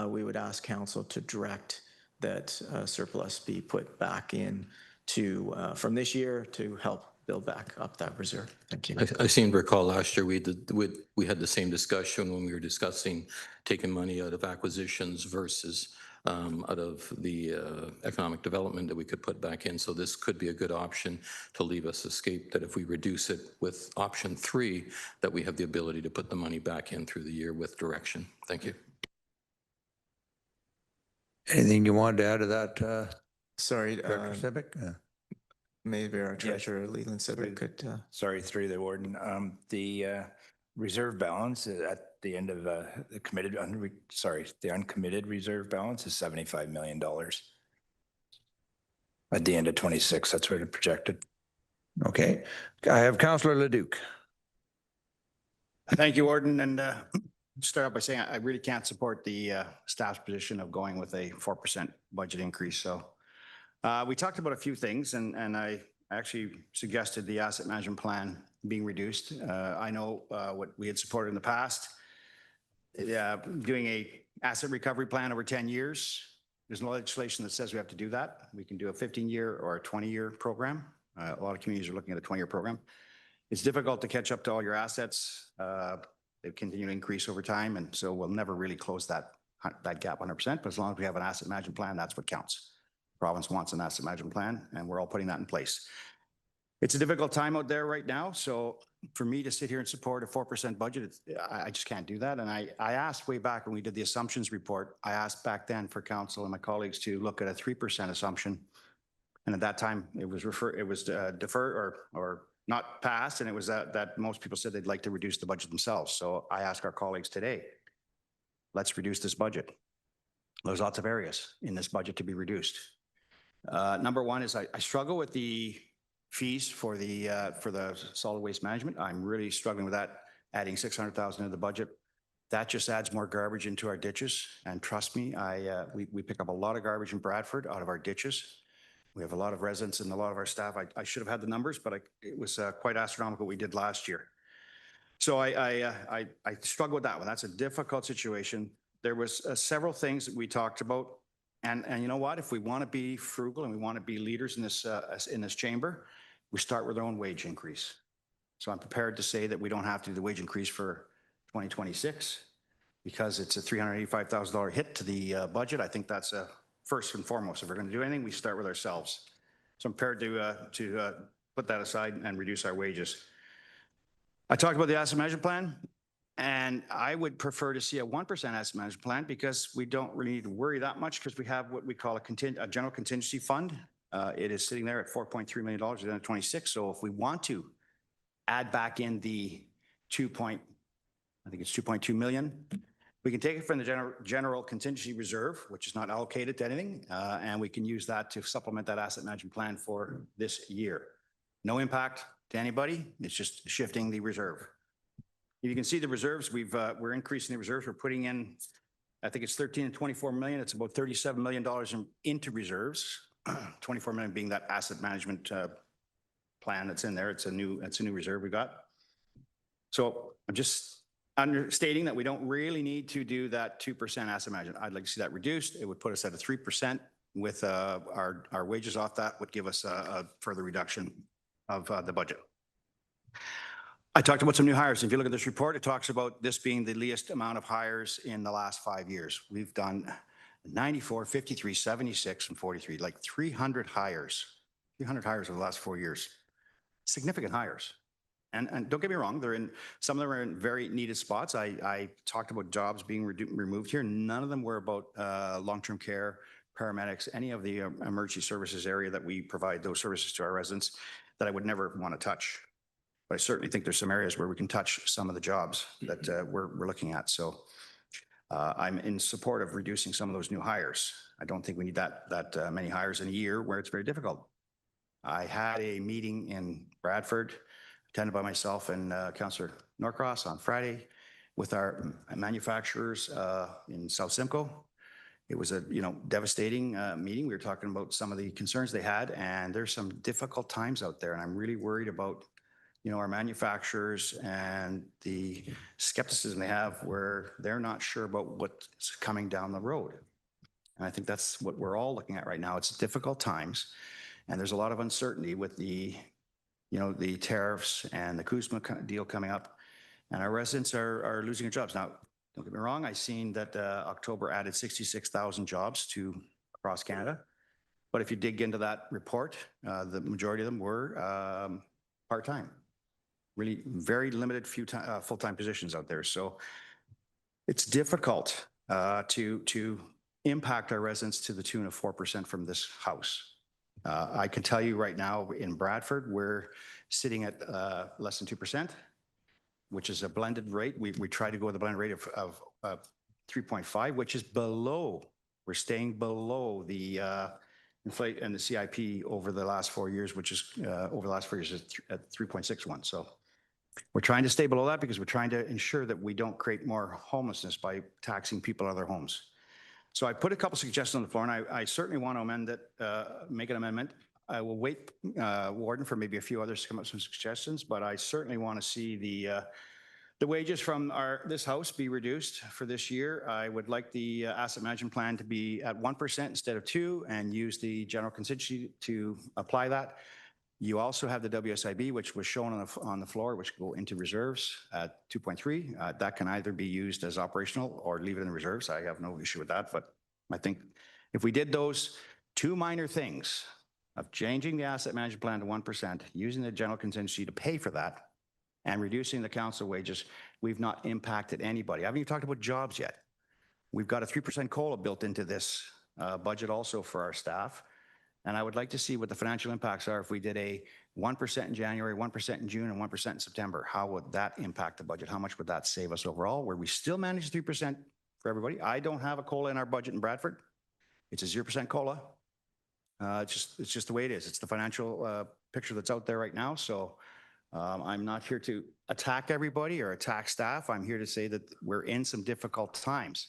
We would ask council to direct that surplus be put back in to from this year to help build back up that reserve. Thank you. I seem to recall last year we had the same discussion when we were discussing taking money out of acquisitions versus out of the economic development that we could put back in. So this could be a good option to leave us escape, that if we reduce it with option 3, that we have the ability to put the money back in through the year with direction. Thank you. Anything you wanted to add to that? Sorry, Director Civic? maybe our treasurer Leland Civic could. Sorry, through the warden. The reserve balance at the end of the committed, the uncommitted reserve balance is $75 million. At the end of 26, that's what it projected. Okay. I have Councillor Leduc. Thank you, Warden. And start out by saying I really can't support the staff's position of going with a 4% budget increase. So we talked about a few things, and I actually suggested the asset management plan being reduced. I know what we had supported in the past, doing a asset recovery plan over 10 years. There's no legislation that says we have to do that. We can do a 15-year or a 20-year program. A lot of communities are looking at a 20-year program. It's difficult to catch up to all your assets. They continue to increase over time, and so we'll never really close that gap 100%. But as long as we have an asset management plan, that's what counts. The province wants an asset management plan, and we're all putting that in place. It's a difficult time out there right now, so for me to sit here and support a 4% budget, I just can't do that. And I asked way back when we did the assumptions report, I asked back then for council and my colleagues to look at a 3% assumption. And at that time, it was deferred or not passed, and it was that most people said they'd like to reduce the budget themselves. So I ask our colleagues today, let's reduce this budget. There's lots of areas in this budget to be reduced. Number one is I struggle with the fees for the solid waste management. I'm really struggling with that, adding 600,000 to the budget. That just adds more garbage into our ditches. And trust me, we pick up a lot of garbage in Bradford out of our ditches. We have a lot of residents and a lot of our staff. I should have had the numbers, but it was quite astronomical what we did last year. So I struggle with that one. That's a difficult situation. There was several things that we talked about. And you know what? If we want to be frugal and we want to be leaders in this chamber, we start with our own wage increase. So I'm prepared to say that we don't have to do the wage increase for 2026 because it's a $385,000 hit to the budget. I think that's first and foremost. If we're going to do anything, we start with ourselves. So I'm prepared to put that aside and reduce our wages. I talked about the asset management plan. And I would prefer to see a 1% asset management plan because we don't really need to worry that much because we have what we call a general contingency fund. It is sitting there at $4.3 million at the end of 26. So if we want to add back in the 2.2 million, we can take it from the general contingency reserve, which is not allocated to anything, and we can use that to supplement that asset management plan for this year. No impact to anybody. It's just shifting the reserve. You can see the reserves. We're increasing the reserves. We're putting in, I think it's 13 and 24 million. It's about $37 million into reserves. 24 million being that asset management plan that's in there. It's a new reserve we got. So I'm just understating that we don't really need to do that 2% asset management. I'd like to see that reduced. It would put us at a 3% with our wages off. That would give us a further reduction of the budget. I talked about some new hires. If you look at this report, it talks about this being the least amount of hires in the last 5 years. We've done 94, 53, 76, and 43, like 300 hires. 300 hires over the last 4 years. Significant hires. And don't get me wrong, some of them are in very needed spots. I talked about jobs being removed here. None of them were about long-term care, paramedics, any of the emergency services area that we provide those services to our residents that I would never want to touch. But I certainly think there's some areas where we can touch some of the jobs that we're looking at. So I'm in support of reducing some of those new hires. I don't think we need that many hires in a year where it's very difficult. I had a meeting in Bradford, attended by myself and Councillor Norcross on Friday with our manufacturers in South Simcoe. It was a devastating meeting. We were talking about some of the concerns they had, and there's some difficult times out there, and I'm really worried about our manufacturers and the skepticism they have where they're not sure about what's coming down the road. And I think that's what we're all looking at right now. It's difficult times, and there's a lot of uncertainty with the tariffs and the Kuzma deal coming up, and our residents are losing their jobs. Now, don't get me wrong, I seen that October added 66,000 jobs across Canada. But if you dig into that report, the majority of them were part-time. Really very limited full-time positions out there. So it's difficult to impact our residents to the tune of 4% from this House. I can tell you right now in Bradford, we're sitting at less than 2%, which is a blended rate. We try to go with a blended rate of 3.5, which is below, we're staying below the inflate and the CIP over the last 4 years, which is over the last 4 years is at 3.61. So we're trying to stay below that because we're trying to ensure that we don't create more homelessness by taxing people out of their homes. So I put a couple suggestions on the floor, and I certainly want to amend it, make an amendment. I will wait, Warden, for maybe a few others to come up with some suggestions, but I certainly want to see the wages from this House be reduced for this year. I would like the asset management plan to be at 1% instead of 2%, and use the general contingency to apply that. You also have the WSIB, which was shown on the floor, which will go into reserves at 2.3. That can either be used as operational or leave it in the reserves. I have no issue with that, but I think if we did those two minor things of changing the asset management plan to 1%, using the general contingency to pay for that, and reducing the council wages, we've not impacted anybody. I haven't even talked about jobs yet. We've got a 3% COLA built into this budget also for our staff. And I would like to see what the financial impacts are if we did a 1% in January, 1% in June, and 1% in September. How would that impact the budget? How much would that save us overall, where we still manage 3% for everybody? I don't have a COLA in our budget in Bradford. It's a 0% COLA. It's just the way it is. It's the financial picture that's out there right now. So I'm not here to attack everybody or attack staff. I'm here to say that we're in some difficult times.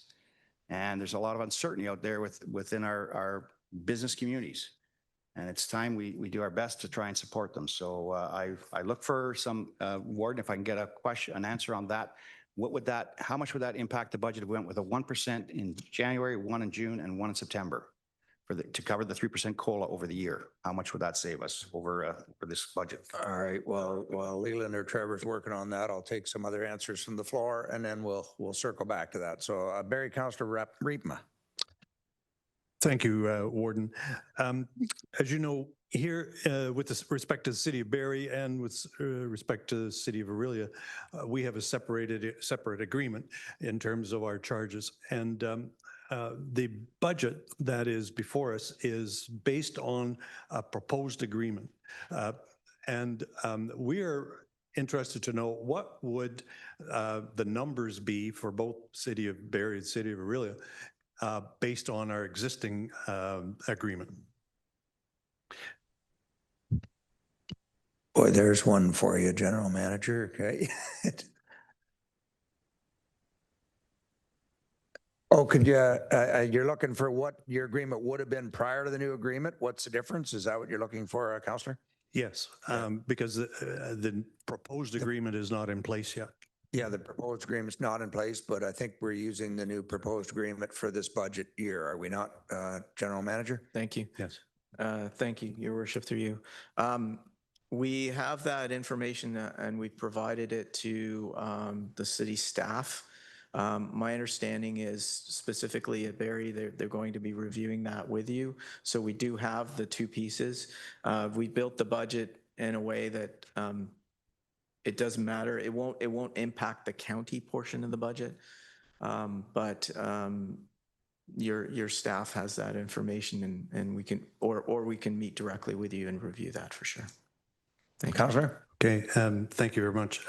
And there's a lot of uncertainty out there within our business communities. And it's time we do our best to try and support them. So I look for some, Warden, if I can get an answer on that. How much would that impact the budget if we went with a 1% in January, 1 in June, and 1 in September to cover the 3% COLA over the year? How much would that save us for this budget? All right. Well, while Leland or Trevor's working on that, I'll take some other answers from the floor, and then we'll circle back to that. So Barrie, Councillor Riepma. Thank you, Warden. As you know, here with respect to the city of Barrie and with respect to the city of Orillia, we have a separate agreement in terms of our charges. And the budget that is before us is based on a proposed agreement. And we are interested to know what would the numbers be for both city of Barrie and city of Orillia based on our existing agreement. Boy, there's one for you, General Manager. Okay. Oh, could you, you're looking for what your agreement would have been prior to the new agreement? What's the difference? Is that what you're looking for, Councillor? Yes, because the proposed agreement is not in place yet. Yeah, the proposed agreement's not in place, but I think we're using the new proposed agreement for this budget year. Are we not, General Manager? Thank you. Yes. Thank you, Your Worship, through you. We have that information and we've provided it to the city staff. My understanding is specifically at Barrie, they're going to be reviewing that with you. So we do have the two pieces. We built the budget in a way that it doesn't matter. It won't impact the county portion of the budget. But your staff has that information and we can, or we can meet directly with you and review that for sure. Thank you. Councillor? Okay, thank you very much.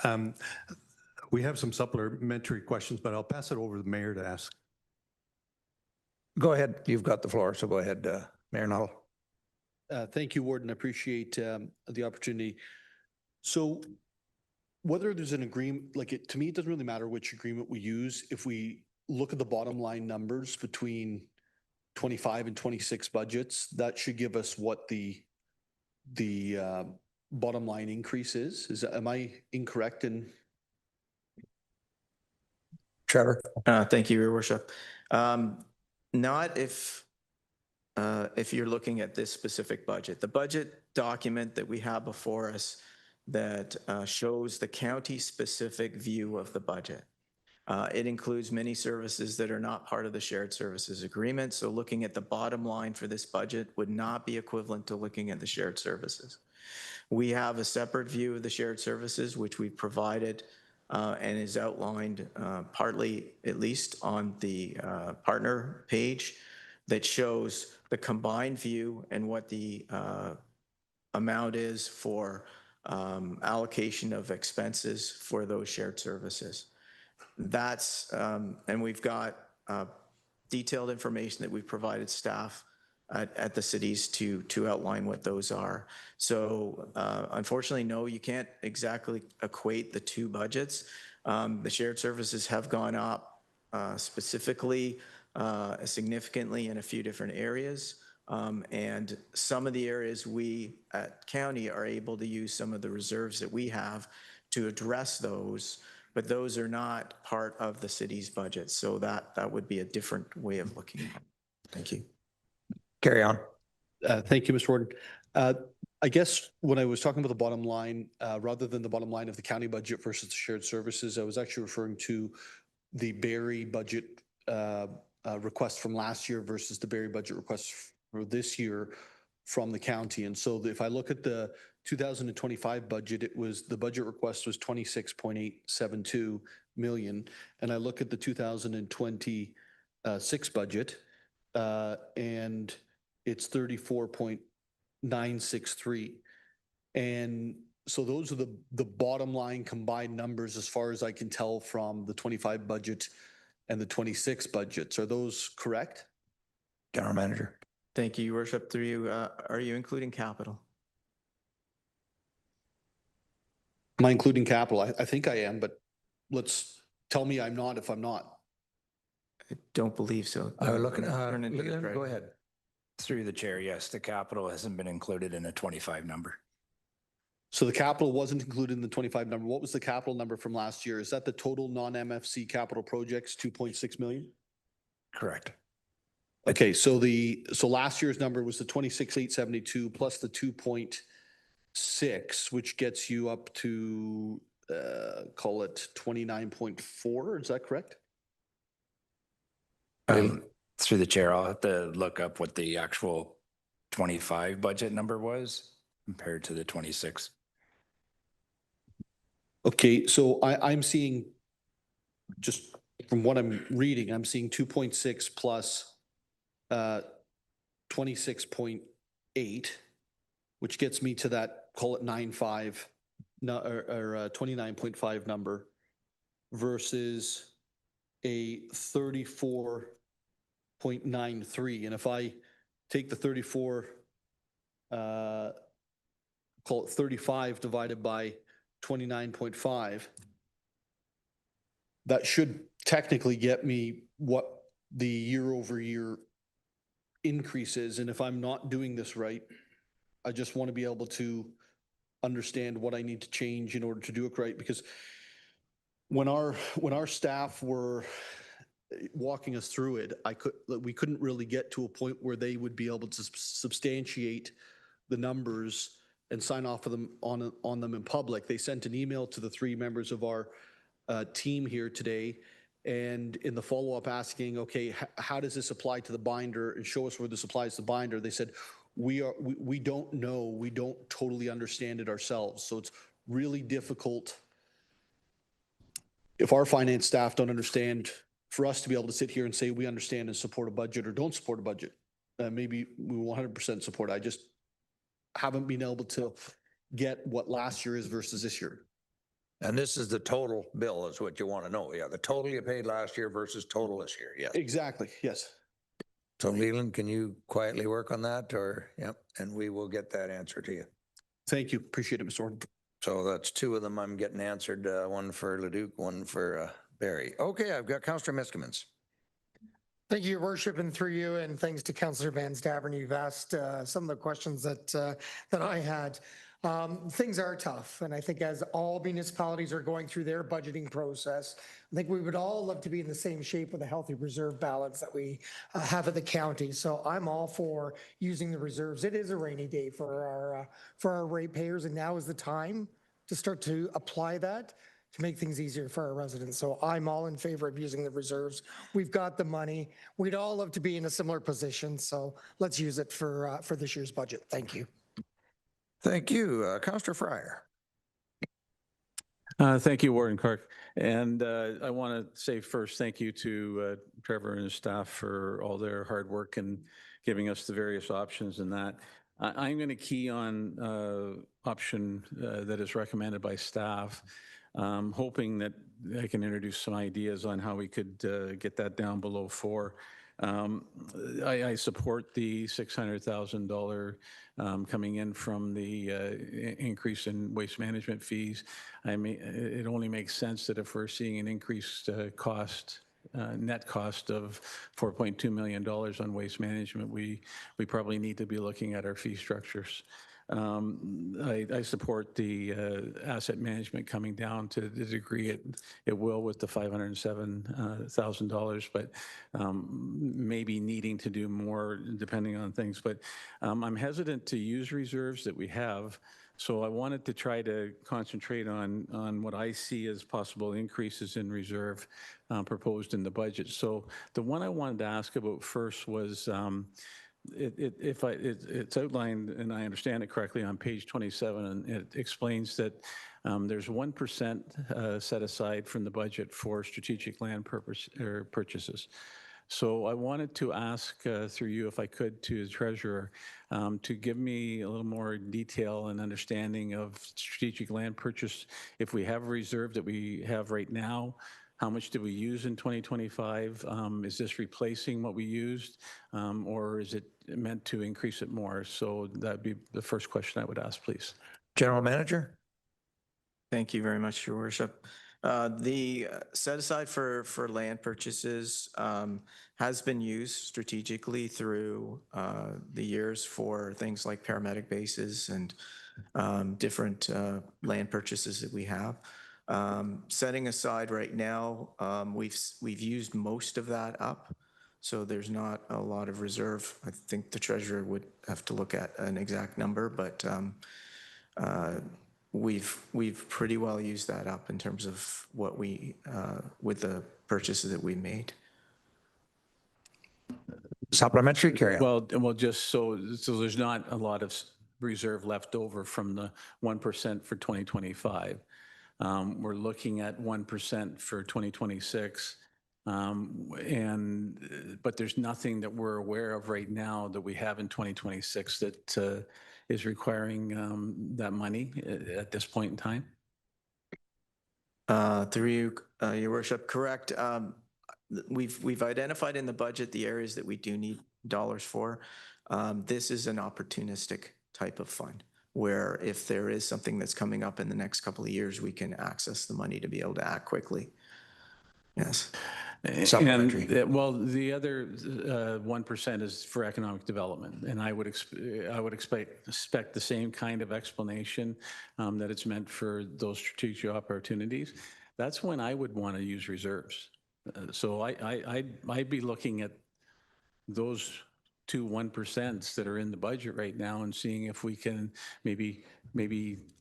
We have some supplementary questions, but I'll pass it over to the mayor to ask. Go ahead. You've got the floor, so go ahead, Mayor Nuttall. Thank you, Warden. I appreciate the opportunity. So whether there's an agreement, to me, it doesn't really matter which agreement we use. If we look at the bottom line numbers between 25 and 26 budgets, that should give us what the bottom line increase is. Am I incorrect in? Trevor? Thank you, Your Worship. Not if you're looking at this specific budget. The budget document that we have before us that shows the county-specific view of the budget. It includes many services that are not part of the shared services agreement. So looking at the bottom line for this budget would not be equivalent to looking at the shared services. We have a separate view of the shared services, which we provided and is outlined partly, at least, on the partner page that shows the combined view and what the amount is for allocation of expenses for those shared services. That's, and we've got detailed information that we've provided staff at the cities to outline what those are. So unfortunately, no, you can't exactly equate the two budgets. The shared services have gone up specifically, significantly in a few different areas. And some of the areas we at county are able to use some of the reserves that we have to address those, but those are not part of the city's budget. So that would be a different way of looking at it. Thank you. Carry on. Thank you, Mr. Warden. I guess when I was talking about the bottom line, rather than the bottom line of the county budget versus the shared services, I was actually referring to the Barrie budget request from last year versus the Barrie budget request for this year from the county. And so if I look at the 2025 budget, the budget request was 26.872 million. And I look at the 2026 budget and it's 34.963. And so those are the bottom line combined numbers as far as I can tell from the 25 budget and the 26 budgets. Are those correct? General Manager. Thank you, Your Worship. Through you, are you including capital? Am I including capital? I think I am, but tell me I'm not if I'm not. I don't believe so. I would look at, Go ahead. Through the chair, yes, the capital hasn't been included in a 25 number. So the capital wasn't included in the 25 number. What was the capital number from last year? Is that the total non-MFC capital projects, 2.6 million? Correct. Okay, so last year's number was the 26,872 plus the 2.6, which gets you up to call it 29.4. Is that correct? Through the chair, I'll have to look up what the actual 25 budget number was compared to the 26. Okay, so I'm seeing, just from what I'm reading, I'm seeing 2.6 plus 26.8, which gets me to that, call it 9.5, or 29.5 number versus a 34.93. And if I take the 34, call it 35 divided by 29.5, that should technically get me what the year over year increase is. And if I'm not doing this right, I just want to be able to understand what I need to change in order to do it right. Because when our staff were walking us through it, we couldn't really get to a point where they would be able to substantiate the numbers and sign off of them on them in public. They sent an email to the three members of our team here today, and in the follow-up asking, okay, how does this apply to the binder, and show us where this applies to the binder. They said, we don't know, we don't totally understand it ourselves. So it's really difficult if our finance staff don't understand, for us to be able to sit here and say we understand and support a budget or don't support a budget, maybe we 100% support. I just haven't been able to get what last year is versus this year. And this is the total bill is what you want to know. Yeah, the total you paid last year versus total this year. Yes. Exactly. Yes. So Leland, can you quietly work on that or, yep, and we will get that answer to you. Thank you. Appreciate it, Mr. Orton. So that's two of them I'm getting answered, one for Leduc, one for Barry. Okay, I've got Councillor Miskimins. Thank you, Your Worship, and through you, and thanks to Councillor Van Stavern. You've asked some of the questions that I had. Things are tough, and I think as all municipalities are going through their budgeting process, I think we would all love to be in the same shape with a healthy reserve balance that we have at the county. So I'm all for using the reserves. It is a rainy day for our ratepayers, and now is the time to start to apply that to make things easier for our residents. So I'm all in favor of using the reserves. We've got the money. We'd all love to be in a similar position, so let's use it for this year's budget. Thank you. Thank you. Councillor Fryer. Thank you, Warden Clark. And I want to say first, thank you to Trevor and his staff for all their hard work and giving us the various options in that. I'm going to key on option that is recommended by staff, hoping that I can introduce some ideas on how we could get that down below 4. I support the $600,000 coming in from the increase in waste management fees. I mean, it only makes sense that if we're seeing an increased cost, net cost of $4.2 million on waste management, we probably need to be looking at our fee structures. I support the asset management coming down to the degree it will with the $507,000, but maybe needing to do more depending on things. But I'm hesitant to use reserves that we have. So I wanted to try to concentrate on what I see as possible increases in reserve proposed in the budget. So the one I wanted to ask about first was it's outlined, and I understand it correctly, on page 27, and it explains that there's 1% set aside from the budget for strategic land purchases. So I wanted to ask through you, if I could, to the treasurer, to give me a little more detail and understanding of strategic land purchase. If we have a reserve that we have right now, how much did we use in 2025? Is this replacing what we used, or is it meant to increase it more? So that'd be the first question I would ask, please. General Manager. Thank you very much, Your Worship. The set aside for land purchases has been used strategically through the years for things like paramedic bases and different land purchases that we have. Setting aside right now, we've used most of that up, so there's not a lot of reserve. I think the treasurer would have to look at an exact number, but we've pretty well used that up in terms of what we with the purchases that we made. Supplementary, carry on. Well, just so there's not a lot of reserve left over from the 1% for 2025. We're looking at 1% for 2026. But there's nothing that we're aware of right now that we have in 2026 that is requiring that money at this point in time. Through you, Your Worship, correct. We've identified in the budget the areas that we do need dollars for. This is an opportunistic type of fund, where if there is something that's coming up in the next couple of years, we can access the money to be able to act quickly. Yes. And well, the other 1% is for economic development, and I would expect the same kind of explanation that it's meant for those strategic opportunities. That's when I would want to use reserves. So I'd be looking at those 2 1% that are in the budget right now and seeing if we can maybe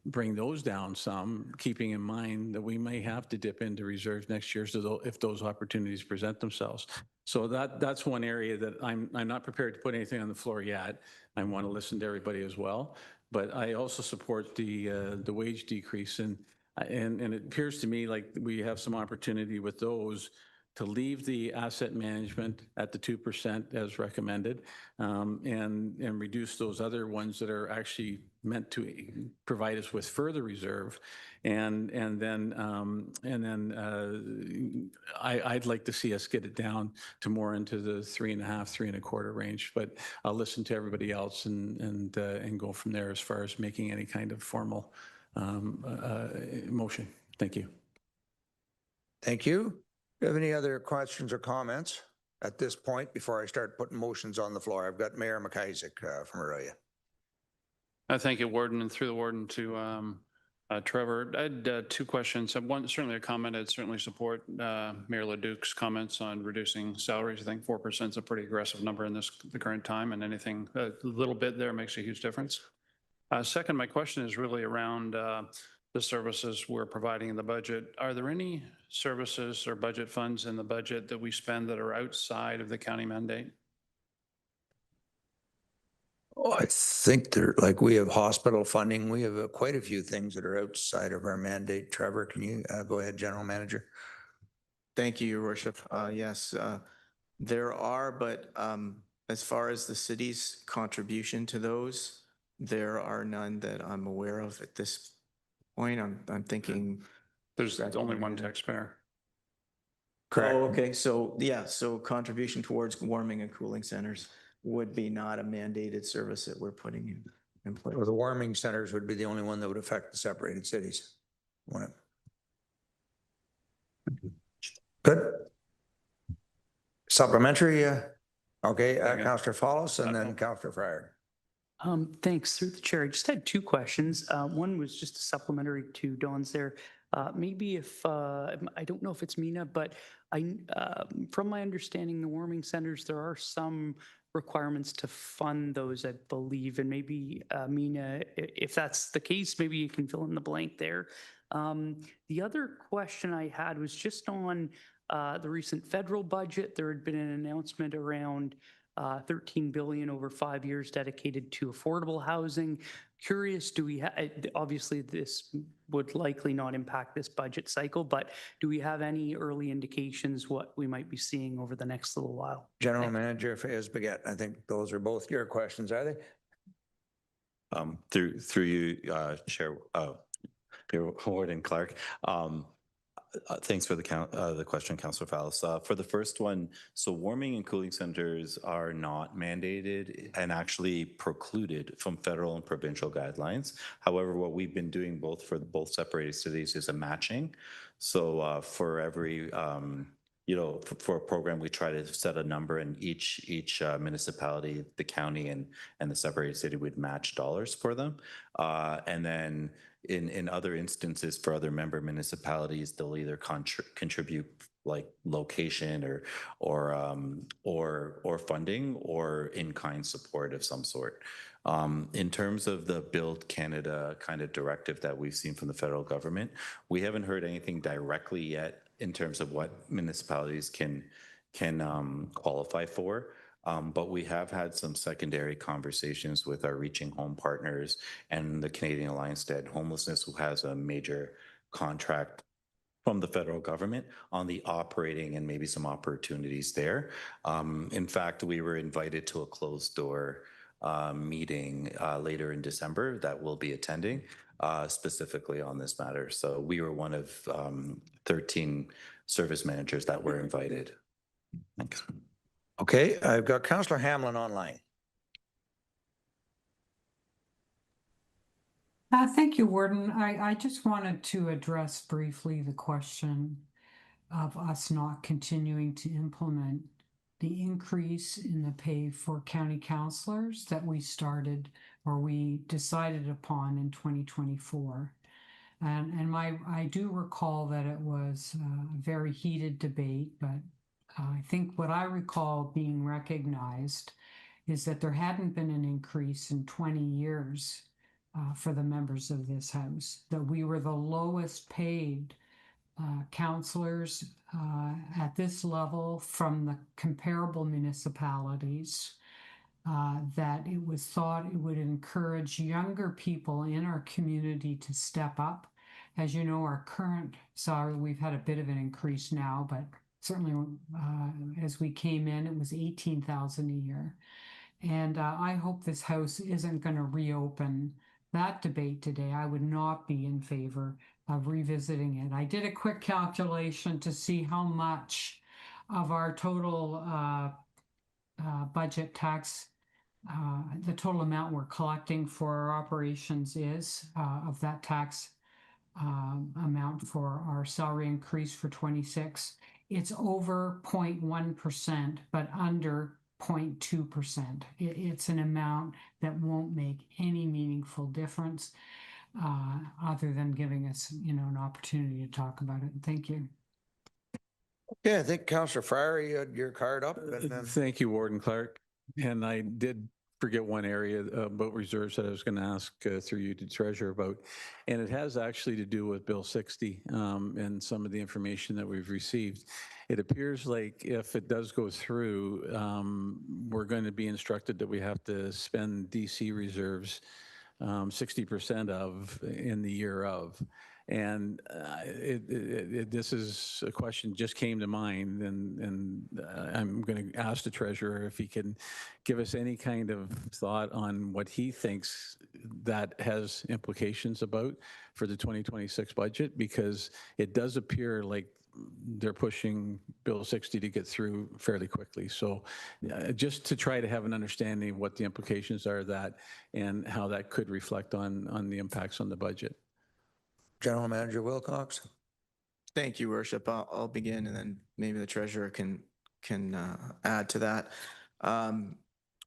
bring those down some, keeping in mind that we may have to dip into reserves next year if those opportunities present themselves. So that's one area that I'm not prepared to put anything on the floor yet. I want to listen to everybody as well, but I also support the wage decrease. And And it appears to me like we have some opportunity with those to leave the asset management at the 2% as recommended, and reduce those other ones that are actually meant to provide us with further reserve. And then I'd like to see us get it down to more into the 3.5, 3.25 range. But I'll listen to everybody else and go from there as far as making any kind of formal motion. Thank you. Thank you. Do you have any other questions or comments at this point before I start putting motions on the floor? I've got Mayor McIsaac from Aurelia. Thank you, Warden, and through the Warden to Trevor. I had two questions. One, certainly a comment. I'd certainly support Mayor Leduc's comments on reducing salaries. I think 4% is a pretty aggressive number in the current time, and anything a little bit there makes a huge difference. Second, my question is really around the services we're providing in the budget. Are there any services or budget funds in the budget that we spend that are outside of the county mandate? Oh, I think we have hospital funding. We have quite a few things that are outside of our mandate. Trevor, can you go ahead, General Manager? Thank you, Your Worship. Yes, there are, but as far as the city's contribution to those, there are none that I'm aware of at this point. I'm thinking there's only one taxpayer. Correct. Oh, okay. So yeah, so contribution towards warming and cooling centers would be not a mandated service that we're putting in place. Well, the warming centers would be the only one that would affect the separated cities. Good. Supplementary. Okay, Councillor Follis and then Councillor Fryer. Thanks. Through the chair, I just had two questions. One was just a supplementary to Dawn's there. Maybe if, I don't know if it's Mina, but from my understanding, the warming centers, there are some requirements to fund those, I believe. And maybe, Mina, if that's the case, maybe you can fill in the blank there. The other question I had was just on the recent federal budget. There had been an announcement around 13 billion over 5 years dedicated to affordable housing. Curious, do we obviously this would likely not impact this budget cycle, but do we have any early indications what we might be seeing over the next little while? General Manager Fayez Baguette, I think those are both your questions, are they? Through you, Chair, Warden Clark. Thanks for the question, Councillor Fallis. For the first one, so warming and cooling centers are not mandated and actually precluded from federal and provincial guidelines. However, what we've been doing both separated cities is a matching. So for every for a program, we try to set a number, and each municipality, the county and the separated city would match dollars for them, and then. In other instances, for other member municipalities, they'll either contribute like location or funding or in-kind support of some sort. In terms of the Build Canada kind of directive that we've seen from the federal government, we haven't heard anything directly yet in terms of what municipalities can qualify for. But we have had some secondary conversations with our Reaching Home partners and the Canadian Alliance to End Homelessness, who has a major contract from the federal government on the operating and maybe some opportunities there. In fact, we were invited to a closed door meeting later in December that we'll be attending specifically on this matter. So we were one of 13 service managers that were invited. Thanks. Okay, I've got Councillor Hamlin online. Thank you, Warden. I just wanted to address briefly the question of us not continuing to implement the increase in the pay for county councillors that we started or we decided upon in 2024. And I do recall that it was a very heated debate, but I think what I recall being recognized is that there hadn't been an increase in 20 years for the members of this House, that we were the lowest paid councillors at this level from the comparable municipalities, that it was thought it would encourage younger people in our community to step up As you know, our current salary, we've had a bit of an increase now, but certainly as we came in, it was 18,000 a year. And I hope this House isn't going to reopen that debate today. I would not be in favor of revisiting it. I did a quick calculation to see how much of our total budget tax, the total amount we're collecting for our operations is of that tax amount for our salary increase for 26. It's over 0.1%, but under 0.2%. It's an amount that won't make any meaningful difference other than giving us, an opportunity to talk about it. Thank you. Yeah, I think Councillor Fryer, you had your card up. And then... Thank you, Warden Clark. And I did forget one area about reserves that I was going to ask through you to Treasurer about. And it has actually to do with Bill 60 and some of the information that we've received. It appears like if it does go through, we're going to be instructed that we have to spend DC reserves 60% of in the year of. And this is a question just came to mind, and I'm going to ask the treasurer if he can give us any kind of thought on what he thinks that has implications about for the 2026 budget, because it does appear like they're pushing Bill 60 to get through fairly quickly. So just to try to have an understanding of what the implications are of that and how that could reflect on the impacts on the budget. General Manager Wilcox. Thank you, Worship. I'll begin, and then maybe the treasurer can add to that.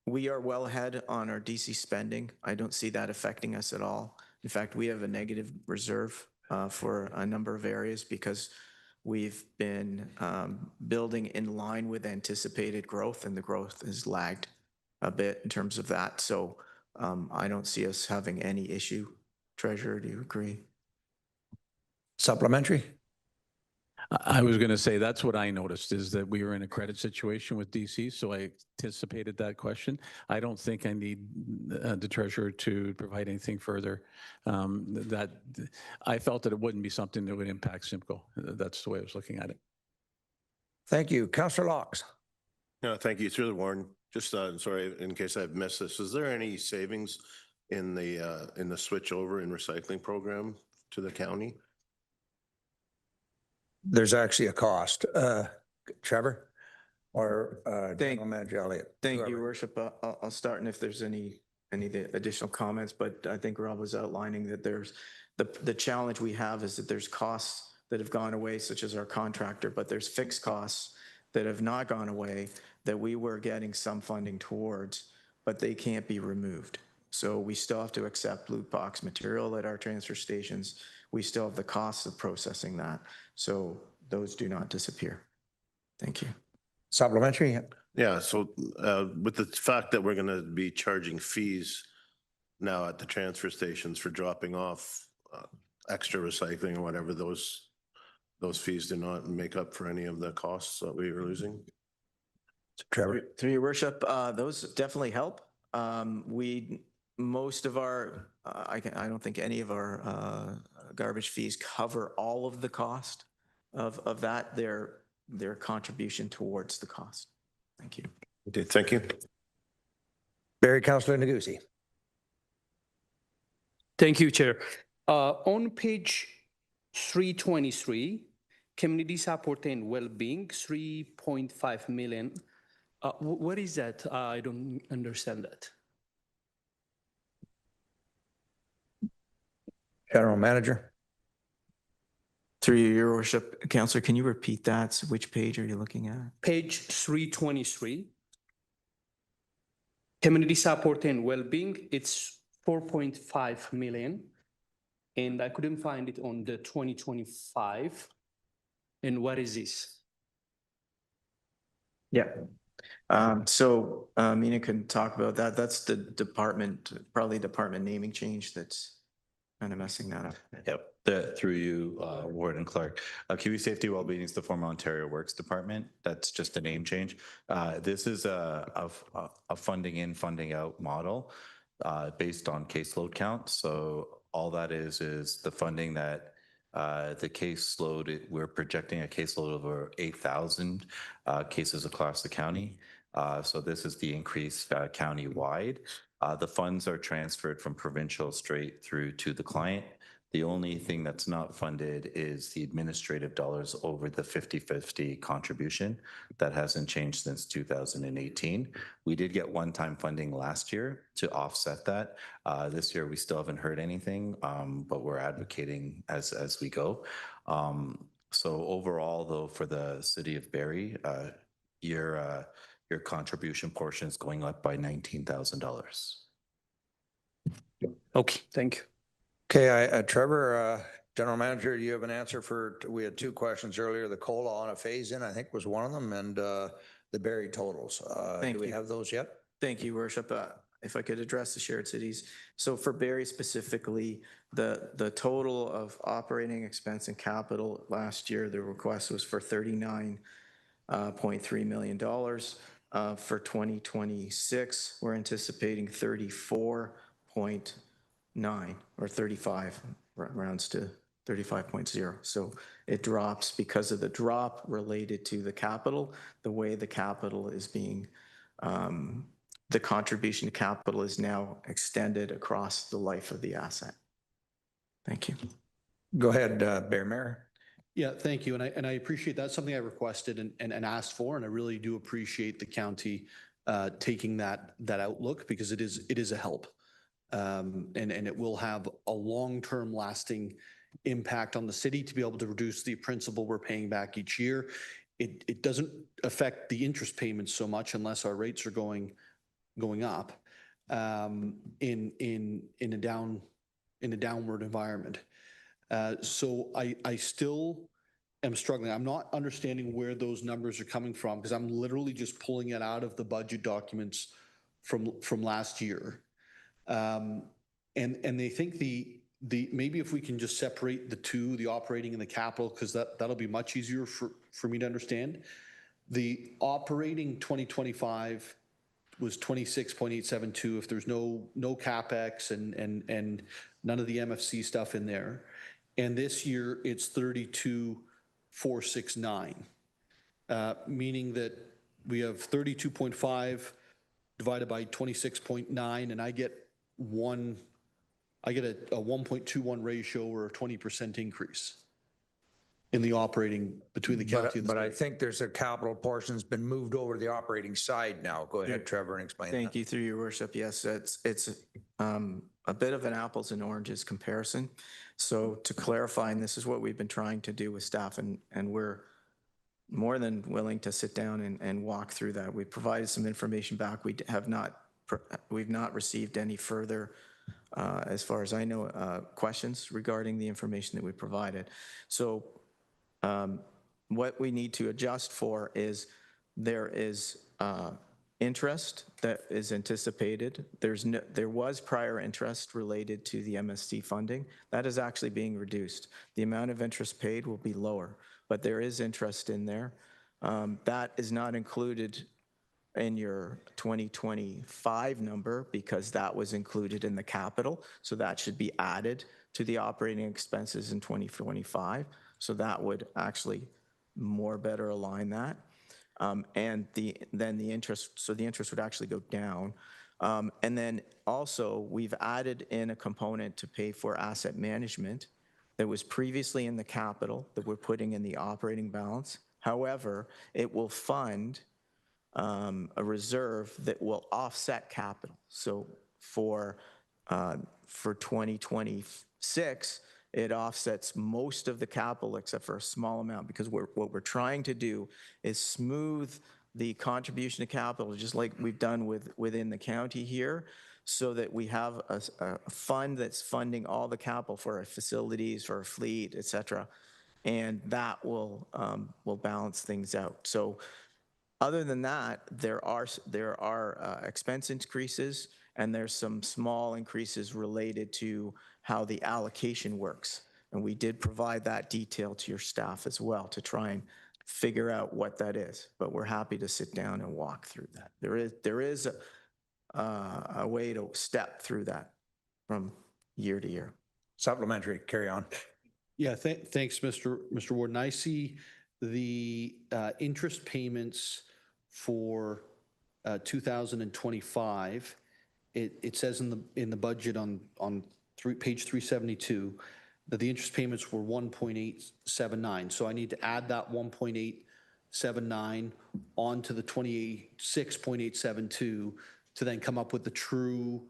We are well ahead on our DC spending. I don't see that affecting us at all. In fact, we have a negative reserve for a number of areas because we've been building in line with anticipated growth, and the growth has lagged a bit in terms of that. So I don't see us having any issue. Treasurer, do you agree? Supplementary? I was going to say that's what I noticed, is that we were in a credit situation with DC, so I anticipated that question. I don't think I need the treasurer to provide anything further. That I felt that it wouldn't be something that would impact Simcoe. That's the way I was looking at it. Thank you. Councillor Locks. No, thank you. Through the warden. Just sorry, in case I've missed this, is there any savings in the switch over in recycling program to the county? There's actually a cost. Trevor or General Manager Elliott? Thank you, Worship. I'll start, and if there's any additional comments, but I think Rob was outlining that there's the challenge we have is that there's costs that have gone away, such as our contractor, but there's fixed costs that have not gone away that we were getting some funding towards, but they can't be removed. So we still have to accept loot box material at our transfer stations. We still have the costs of processing that. So those do not disappear. Thank you. Supplementary? Yeah, so with the fact that we're going to be charging fees now at the transfer stations for dropping off extra recycling or whatever, those fees do not make up for any of the costs that we are losing. Trevor? Through your worship, those definitely help. Most of our, I don't think any of our garbage fees cover all of the cost of that, their contribution towards the cost. Thank you. Okay, thank you. Barry, Councillor Negussi. Thank you, Chair. On page 323, community support and well-being, 3.5 million. What is that? I don't understand that. General Manager. Through your worship, Councillor, can you repeat that? So which page are you looking at? Page 323. Community support and well-being, it's 4.5 million. And I couldn't find it on the 2025. And what is this? Yeah. So Mina can talk about that. That's the department, probably department naming change that's kind of messing that up. Yep, through you, Warden Clark. Community Safety Wellbeing is the former Ontario Works Department. That's just a name change. This is a funding in, funding out model based on caseload count. So all that is the funding that The caseload, we're projecting a caseload of over 8,000 cases across the county. So this is the increase county-wide. The funds are transferred from provincial straight through to the client. The only thing that's not funded is the administrative dollars over the 50-50 contribution. That hasn't changed since 2018. We did get one-time funding last year to offset that. This year, we still haven't heard anything, but we're advocating as we go. So overall, though, for the city of Barrie, your contribution portion is going up by $19,000. Okay, thank you. Okay, Trevor, General Manager, do you have an answer for, we had two questions earlier, the COLA on a phase-in, I think was one of them, and the Barrie totals. Thank Do we you. have those yet? Thank you, Worship. If I could address the shared cities. So for Barrie specifically, the total of operating expense and capital last year, the request was for $39.3 million. For 2026, we're anticipating 34.9 or 35, rounds to 35.0. So it drops because of the drop related to the capital, the way the capital is being, the contribution to capital is now extended across the life of the asset. Thank you. Go ahead, Mayor. Yeah, thank you. And I appreciate that's something I requested and asked for. And I really do appreciate the county taking that outlook, because it is a help. And it will have a long-term lasting impact on the city to be able to reduce the principal we're paying back each year. It doesn't affect the interest payments so much unless our rates are going up in a downward environment. So I still am struggling. I'm not understanding where those numbers are coming from, because I'm literally just pulling it out of the budget documents from last year. And they think maybe if we can just separate the two, the operating and the capital, because that'll be much easier for me to understand. The operating 2025 was 26.872 if there's no CapEx and none of the MFC stuff in there. And this year it's 32,469, meaning that we have 32.5 divided by 26.9, and I get a 1.21 ratio, or a 20% increase in the operating between the county and the But I state. think there's a capital portion's been moved over to the operating side now. Go ahead, Trevor, and explain that. Thank you, through your worship. Yes, it's a bit of an apples and oranges comparison. So to clarify, and this is what we've been trying to do with staff, and we're more than willing to sit down and walk through that. We provided some information back. We've not received any further, as far as I know, questions regarding the information that we provided. So what we need to adjust for is there is interest that is anticipated. There was prior interest related to the MSC funding. That is actually being reduced. The amount of interest paid will be lower, but there is interest in there. That is not included in your 2025 number, because that was included in the capital. So that should be added to the operating expenses in 2025. So that would actually better align that. And then the interest, so the interest would actually go down. And then also we've added in a component to pay for asset management that was previously in the capital that we're putting in the operating balance. However, it will fund a reserve that will offset capital. So for 2026, it offsets most of the capital except for a small amount, because what we're trying to do is smooth the contribution to capital, just like we've done within the county here, so that we have a fund that's funding all the capital for our facilities, for our fleet, et cetera. And that will balance things out. So other than that, there are expense increases, and there's some small increases related to how the allocation works. And we did provide that detail to your staff as well to try and figure out what that is. But we're happy to sit down and walk through that. There is a way to step through that from year to year. Supplementary, carry on. Yeah, thanks, Mr. Warden. I see the interest payments for 2025. It says in the budget on page 372 that the interest payments were 1.879. So I need to add that 1.879 onto the 26.872 to then come up with the true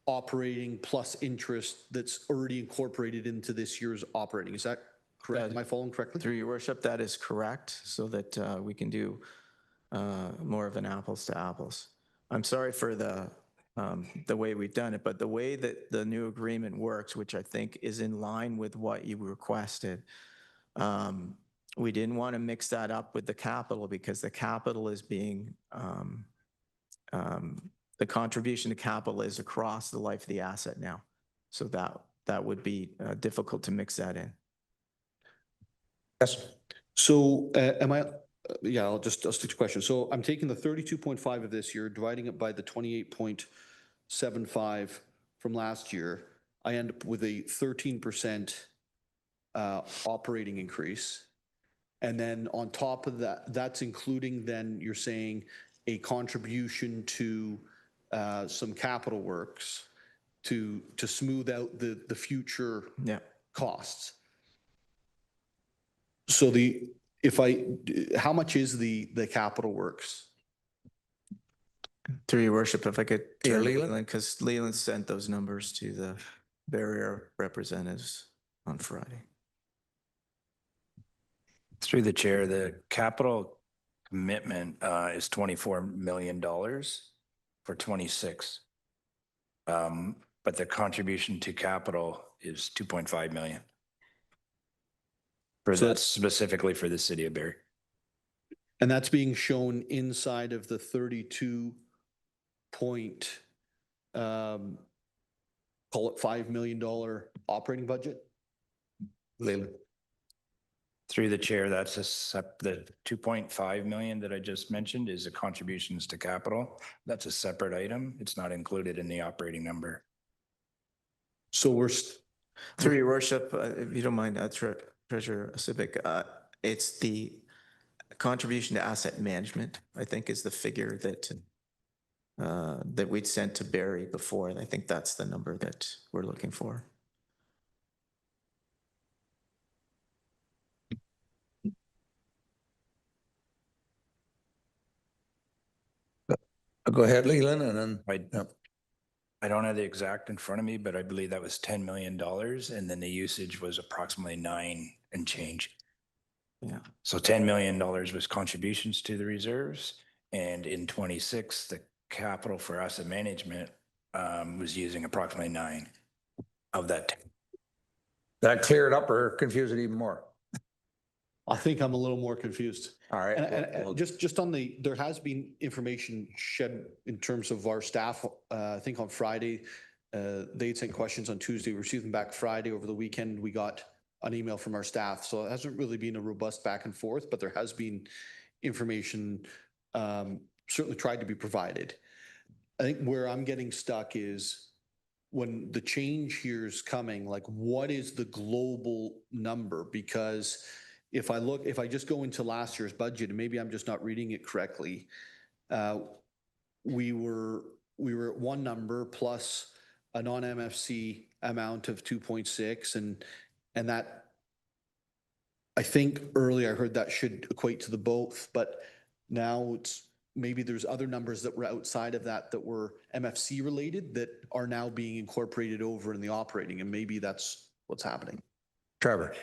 operating plus interest that's already incorporated into this year's operating. Is that correct? Am I following correctly? Through your worship, that is correct, so that we can do more of an apples to apples. I'm sorry for the way we've done it, but the way that the new agreement works, which I think is in line with what you requested, we didn't want to mix that up with the capital because the capital is being the contribution to capital is across the life of the asset now. So that would be difficult to mix that in. Yes. So yeah, I'll stick to the question. So I'm taking the 32.5 of this year, dividing it by the 28.75 from last year. I end up with a 13% operating increase. And then on top of that, that's including then you're saying a contribution to some capital works to smooth out the future costs. So how much is the capital works? Through your worship, if I could, Leland, because Leland sent those numbers to the barrier representatives on Friday. Through the chair, the capital commitment is $24 million for 26. But the contribution to capital is 2.5 million. So that's specifically for the city of Barrie. And that's being shown inside of the 32 point, call it $5 million operating budget? Leland. Through the chair, that's the 2.5 million that I just mentioned is the contributions to capital. That's a separate item. It's not included in the operating number. So we're through your worship, if you don't mind, Treasurer Civic, it's the contribution to asset management, I think, is the figure that that we'd sent to Barrie before, and I think that's the number that we're looking for. Go ahead, Leland, and then I don't have the exact in front of me, but I believe that was $10 million, and then the usage was approximately 9 and change. Yeah. So $10 million was contributions to the reserves, and in 26, the capital for asset management was using approximately 9 of that. That clear it up or confuse it even more? I think I'm a little more confused. All right. And just on there has been information shed in terms of our staff. I think on Friday, they'd sent questions on Tuesday. We received them back Friday. Over the weekend, we got an email from our staff. So it hasn't really been a robust back and forth, but there has been information certainly tried to be provided. I think where I'm getting stuck is when the change here is coming, like what is the global number? Because if I just go into last year's budget, and maybe I'm just not reading it correctly, we were at one number plus a non-MFC amount of 2.6, and that I think earlier I heard that should equate to the both, but now it's maybe there's other numbers that were outside of that were MFC related that are now being incorporated over in the operating, and maybe that's what's happening. Trevor.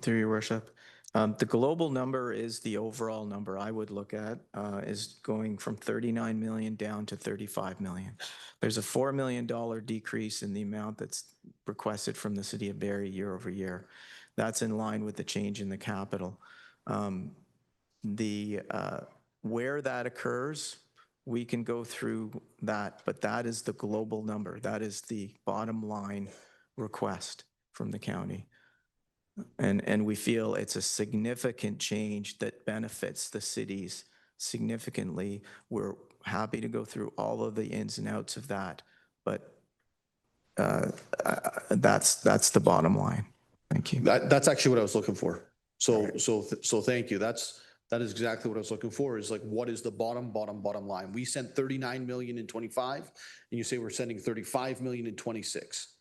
Through your worship. The global number is the overall number I would look at, is going from 39 million down to 35 million. There's a $4 million decrease in the amount that's requested from the city of Barrie year over year. That's in line with the change in the capital. Where that occurs, we can go through that, but that is the global number. That is the bottom line request from the county. And we feel it's a significant change that benefits the cities significantly. We're happy to go through all of the ins and outs of that, but that's the bottom line. Thank you. That's actually what I was looking for. So thank you. That is exactly what I was looking for, is like, what is the bottom line? We sent 39 million in 25, and you say we're sending 35 million in 26.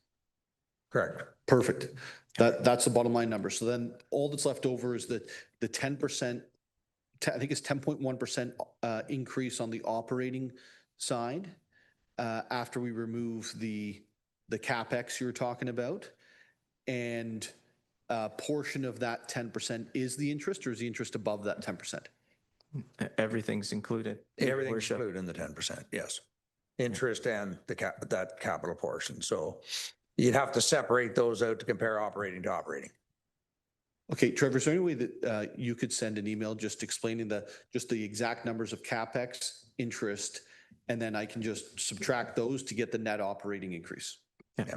Correct. Perfect. That's the bottom line number. So then all that's left over is the 10%, I think it's 10.1% increase on the operating side after we remove the CapEx you were talking about. And a portion of that 10% is the interest, or is the interest above that 10%? Everything's included. Your Everything's worship. included in the 10%, yes. Interest and that capital portion. So you'd have to separate those out to compare operating to operating. Okay, Trevor, is there any way that you could send an email just explaining just the exact numbers of CapEx, interest, and then I can just subtract those to get the net operating increase? Yeah.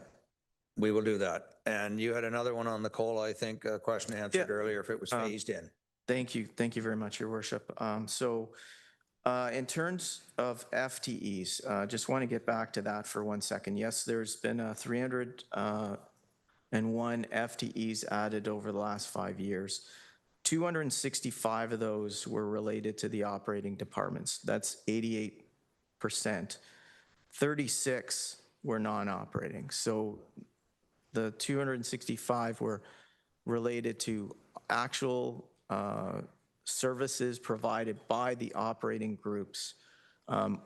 We will do that. And you had another one on the COLA, I think, a question answered earlier, if it was phased in. Thank you. Thank you very much, Your Worship. In terms of FTEs, just want to get back to that for 1 second. Yes, there's been 301 FTEs added over the last 5 years. 265 of those were related to the operating departments. That's 88%. 36 were non-operating. So the 265 were related to actual services provided by the operating groups.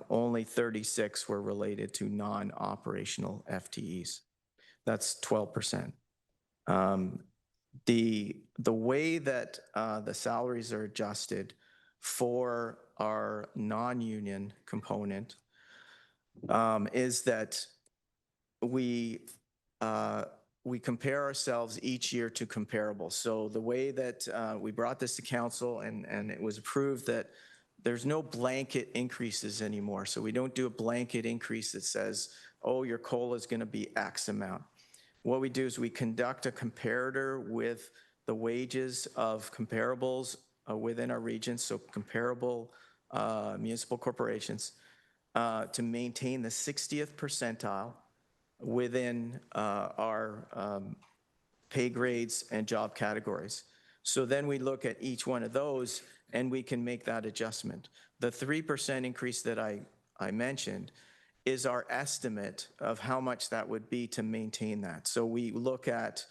Only 36 were related to non-operational FTEs. That's 12%. The way that the salaries are adjusted for our non-union component is that we compare ourselves each year to comparables. So the way that we brought this to council and it was approved that there's no blanket increases anymore. So we don't do a blanket increase that says, oh, your COLA is going to be X amount. What we do is we conduct a comparator with the wages of comparables within our region, so comparable municipal corporations, to maintain the 60th percentile within our pay grades and job categories. So then we look at each one of those and we can make that adjustment. The 3% increase that I mentioned is our estimate of how much that would be to maintain that. So we look at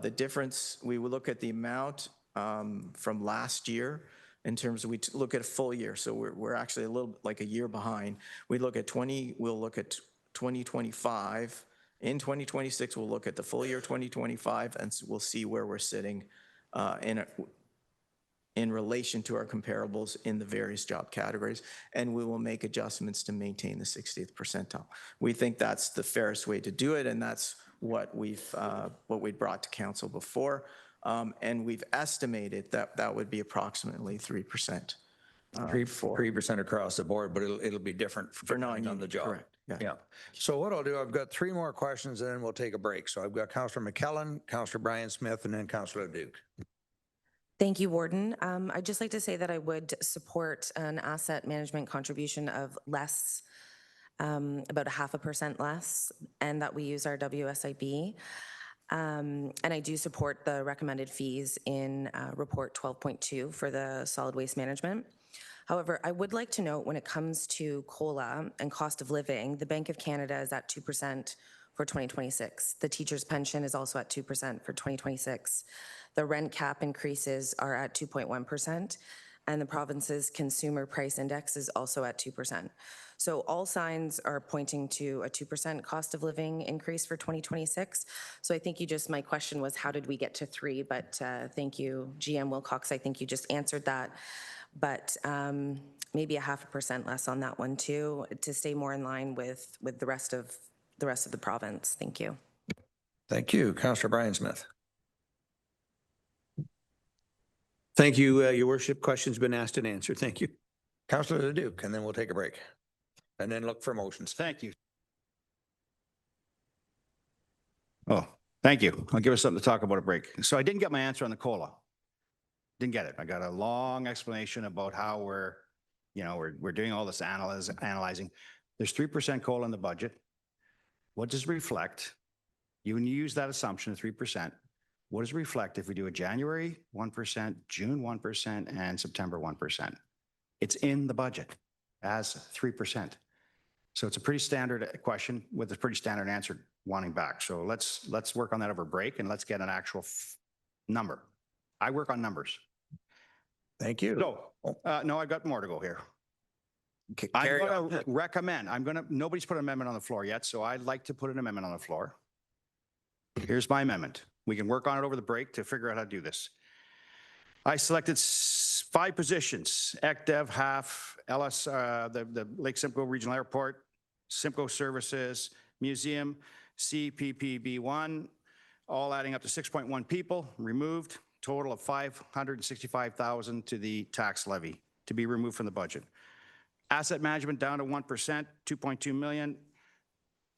the difference, we will look at the amount from last year in terms of, we look at a full year. So we're actually a little like a year behind. We'll look at 2025. In 2026, we'll look at the full year 2025 and we'll see where we're sitting in relation to our comparables in the various job categories, and we will make adjustments to maintain the 60th percentile. We think that's the fairest way to do it, and that's what we brought to council before, and we've estimated that would be approximately 3%. 3% across the board, but it'll be different for non on the job. Correct. Yeah. So what I'll do, I've got 3 more questions and then we'll take a break. So I've got Councillor McKellen, Councillor Brian Smith, and then Councillor Duke. Thank you, Warden. I'd just like to say that I would support an asset management contribution of less, about 0.5% less, and that we use our WSIB. And I do support the recommended fees in report 12.2 for the solid waste management. However, I would like to note when it comes to COLA and cost of living, the Bank of Canada is at 2% for 2026. The teacher's pension is also at 2% for 2026. The rent cap increases are at 2.1%, and the province's consumer price index is also at 2%. So all signs are pointing to a 2% cost of living increase for 2026. So I think my question was, how did we get to 3? But thank you, GM Wilcox. I think you just answered that. But maybe 0.5% less on that one too, to stay more in line with the rest of the province. Thank you. Thank you. Councillor Brian Smith. Thank you, Your Worship. Question's been asked and answered. Thank you. Councillor Duke, and then we'll take a break. And then look for motions. Thank you. Oh, thank you. I'll give us something to talk about a break. So I didn't get my answer on the COLA. Didn't get it. I got a long explanation about how we're doing all this analyzing. There's 3% COLA in the budget. What does it reflect? When you use that assumption of 3%, what does it reflect if we do a January 1%, June 1%, and September 1%? It's in the budget as 3%. So it's a pretty standard question with a pretty standard answer wanting back. So let's work on that over break and let's get an actual number. I work on numbers. Thank you. So, no, I've got more to go here. I'm Carry going to on. recommend, nobody's put an amendment on the floor yet, so I'd like to put an amendment on the floor. Here's my amendment. We can work on it over the break to figure out how to do this. I selected 5 positions, ECDEV, half, LS, the Lake Simcoe Regional Airport, Simcoe Services, Museum, CPPB1, all adding up to 6.1 people, removed, total of $565,000 to the tax levy to be removed from the budget. Asset management down to 1%, 2.2 million,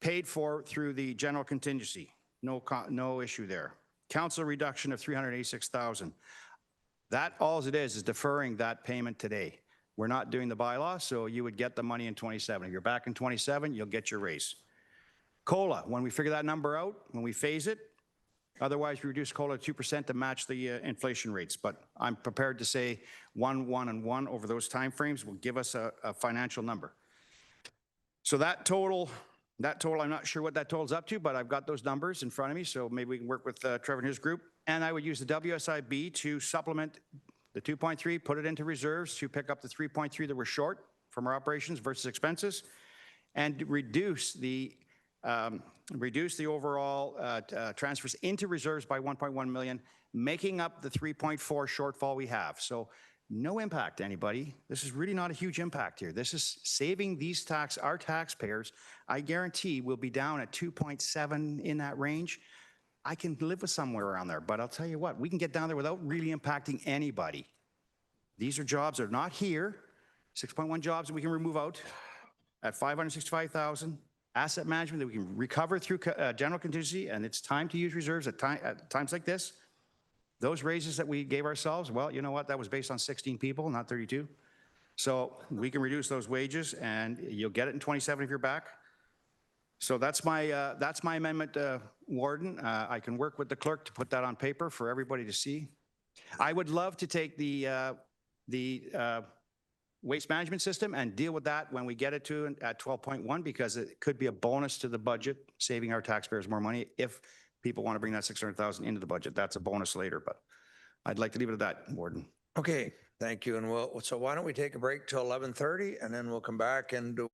paid for through the general contingency. No issue there. Council reduction of 386,000. That all it is deferring that payment today. We're not doing the bylaw, so you would get the money in 27. If you're back in 27, you'll get your raise. COLA, when we figure that number out, when we phase it, otherwise we reduce COLA 2% to match the inflation rates. But I'm prepared to say 1, 1, and 1 over those timeframes will give us a financial number. So that total, I'm not sure what that totals up to, but I've got those numbers in front of me, so maybe we can work with Trevor and his group. And I would use the WSIB to supplement the 2.3, put it into reserves to pick up the 3.3 that we're short from our operations versus expenses, and reduce the overall transfers into reserves by 1.1 million, making up the 3.4 shortfall we have. So no impact to anybody. This is really not a huge impact here. This is saving our taxpayers. I guarantee we'll be down at 2.7 in that range. I can live with somewhere around there, but I'll tell you what, we can get down there without really impacting anybody. These are jobs that are not here, 6.1 jobs that we can remove out at 565,000. Asset management that we can recover through general contingency, and it's time to use reserves at times like this. Those raises that we gave ourselves, well, you know what? That was based on 16 people, not 32. So we can reduce those wages, and you'll get it in 27 if you're back. So that's my amendment, Warden. I can work with the clerk to put that on paper for everybody to see. I would love to take the waste management system and deal with that when we get it to at 12.1, because it could be a bonus to the budget, saving our taxpayers more money if people want to bring that 600,000 into the budget. That's a bonus later, but I'd like to leave it at that, Warden. Okay, thank you. And so why don't we take a break till 11:30 and then we'll come back and do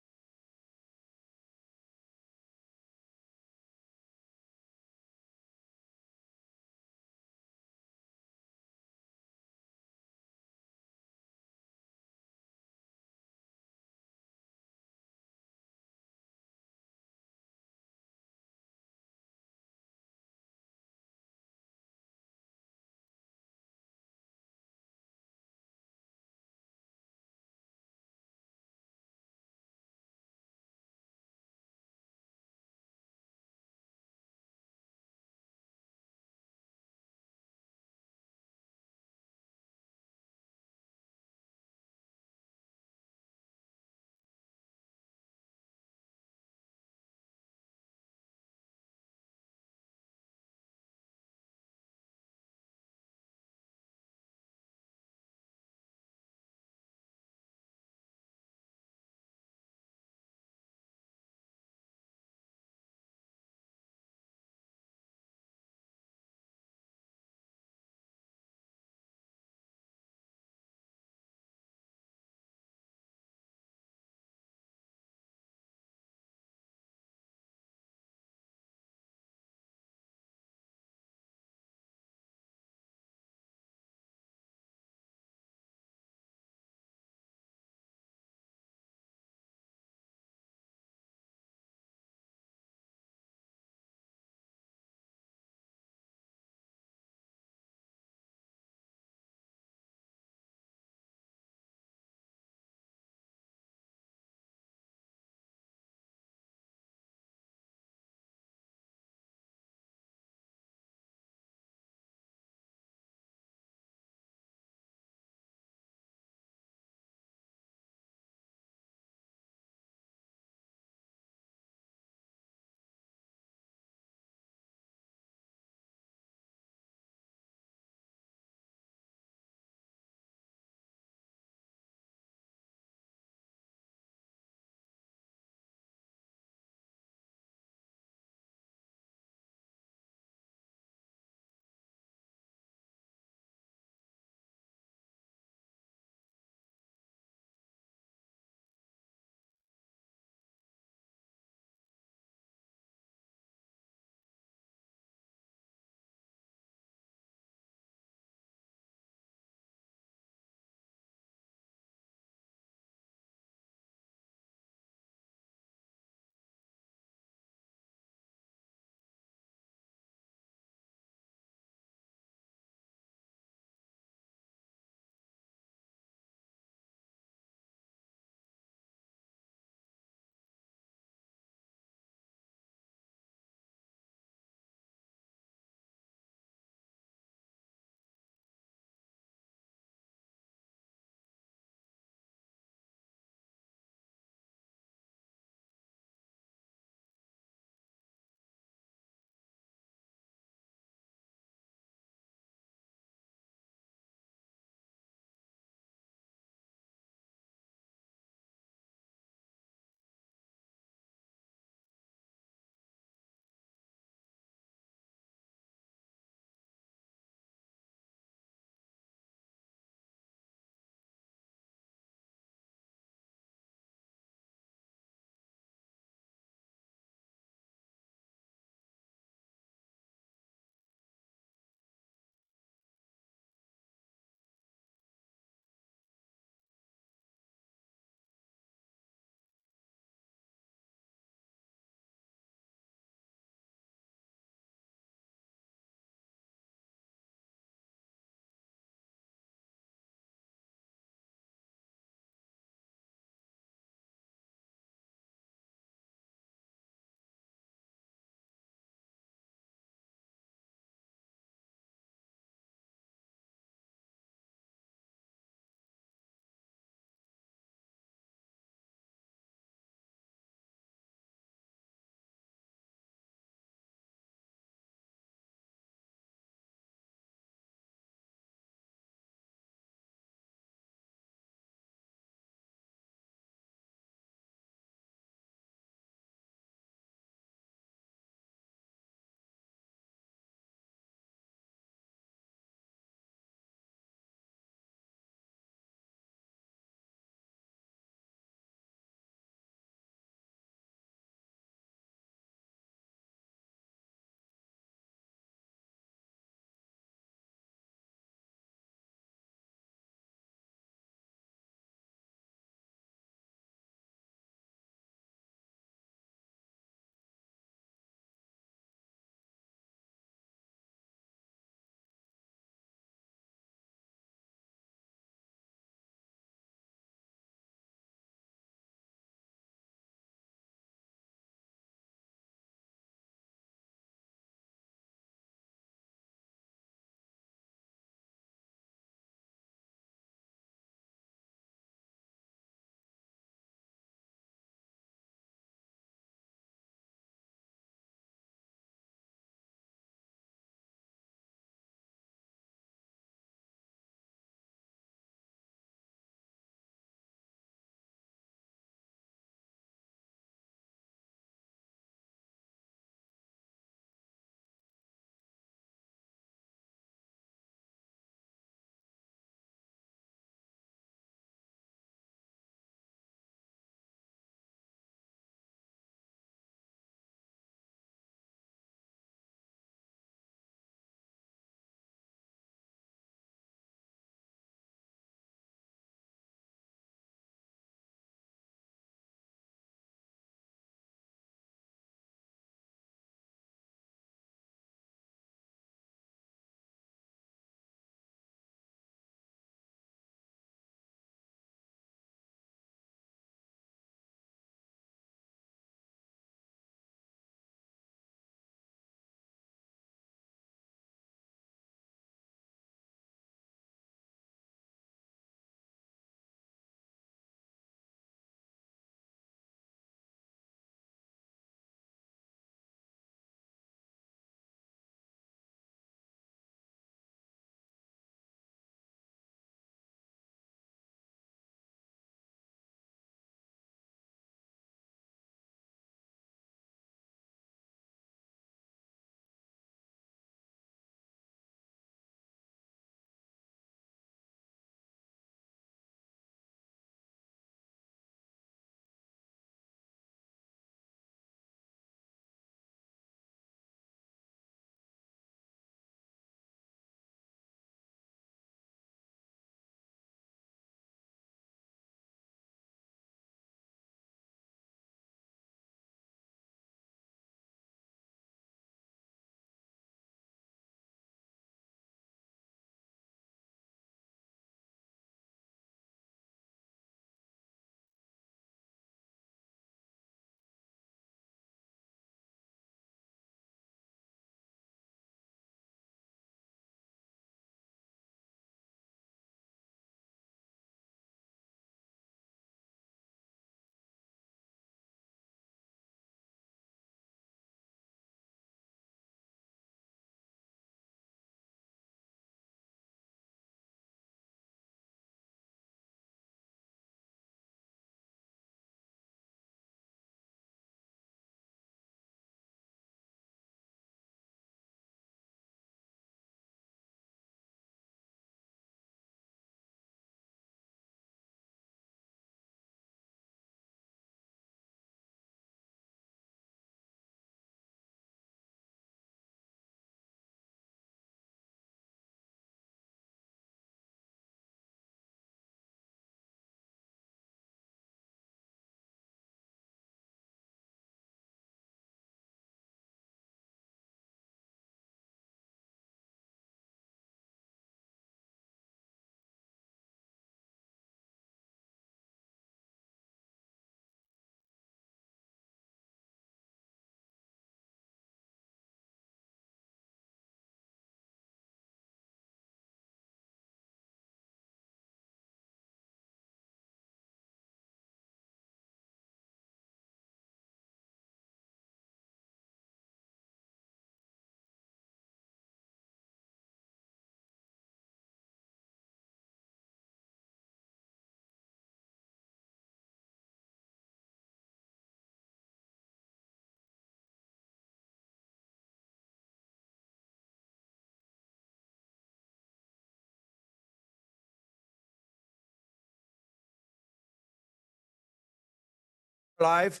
Live?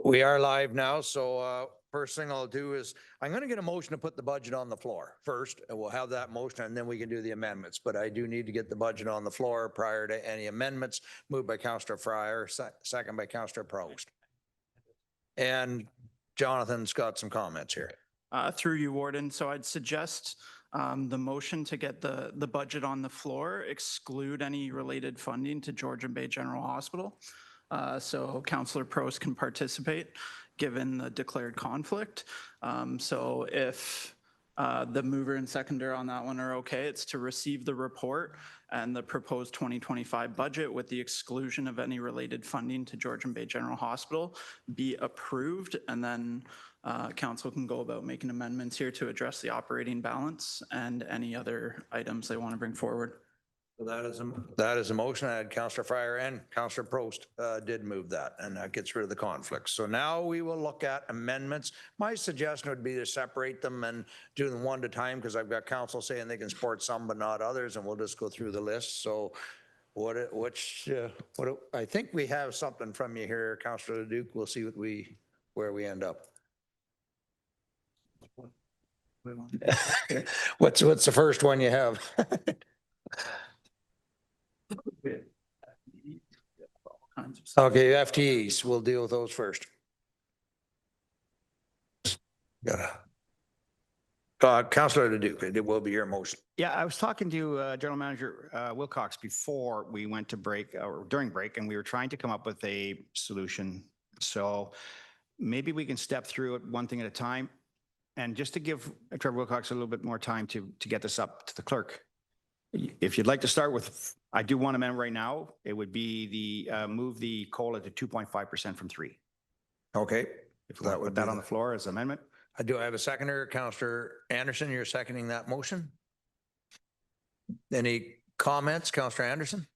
We are live now, so first thing I'll do is, I'm going to get a motion to put the budget on the floor first, and we'll have that motion, and then we can do the amendments. But I do need to get the budget on the floor prior to any amendments. Moved by Councillor Fryer, second by Councillor Prost. And Jonathan's got some comments here. Through you, Warden. So I'd suggest the motion to get the budget on the floor, exclude any related funding to Georgian Bay General Hospital. So Councillor Prost can participate given the declared conflict. So if the mover and seconder on that one are okay, it's to receive the report and the proposed 2025 budget with the exclusion of any related funding to Georgian Bay General Hospital be approved, and then council can go about making amendments here to address the operating balance and any other items they want to bring forward. So that is a motion. I had Councillor Fryer and Councillor Prost did move that, and that gets rid of the conflict. So now we will look at amendments. My suggestion would be to separate them and do them one at a time, because I've got council saying they can support some but not others, and we'll just go through the list. So I think we have something from you here, Councillor Duke. We'll see where we end up. What's the first one you have? Okay, FTEs, we'll deal with those first. Councillor Duke, it will be your motion. Yeah, I was talking to General Manager Wilcox before we went to break, or during break, and we were trying to come up with a solution. So maybe we can step through it one thing at a time. And just to give Trevor Wilcox a little bit more time to get this up to the clerk. If you'd like to start with, I do want to amend right now, it would be the move the COLA to 2.5% from 3%. Okay. If we put that on the floor as amendment. I do have a seconder, Councillor Anderson, you're seconding that motion. Any comments, Councillor Anderson?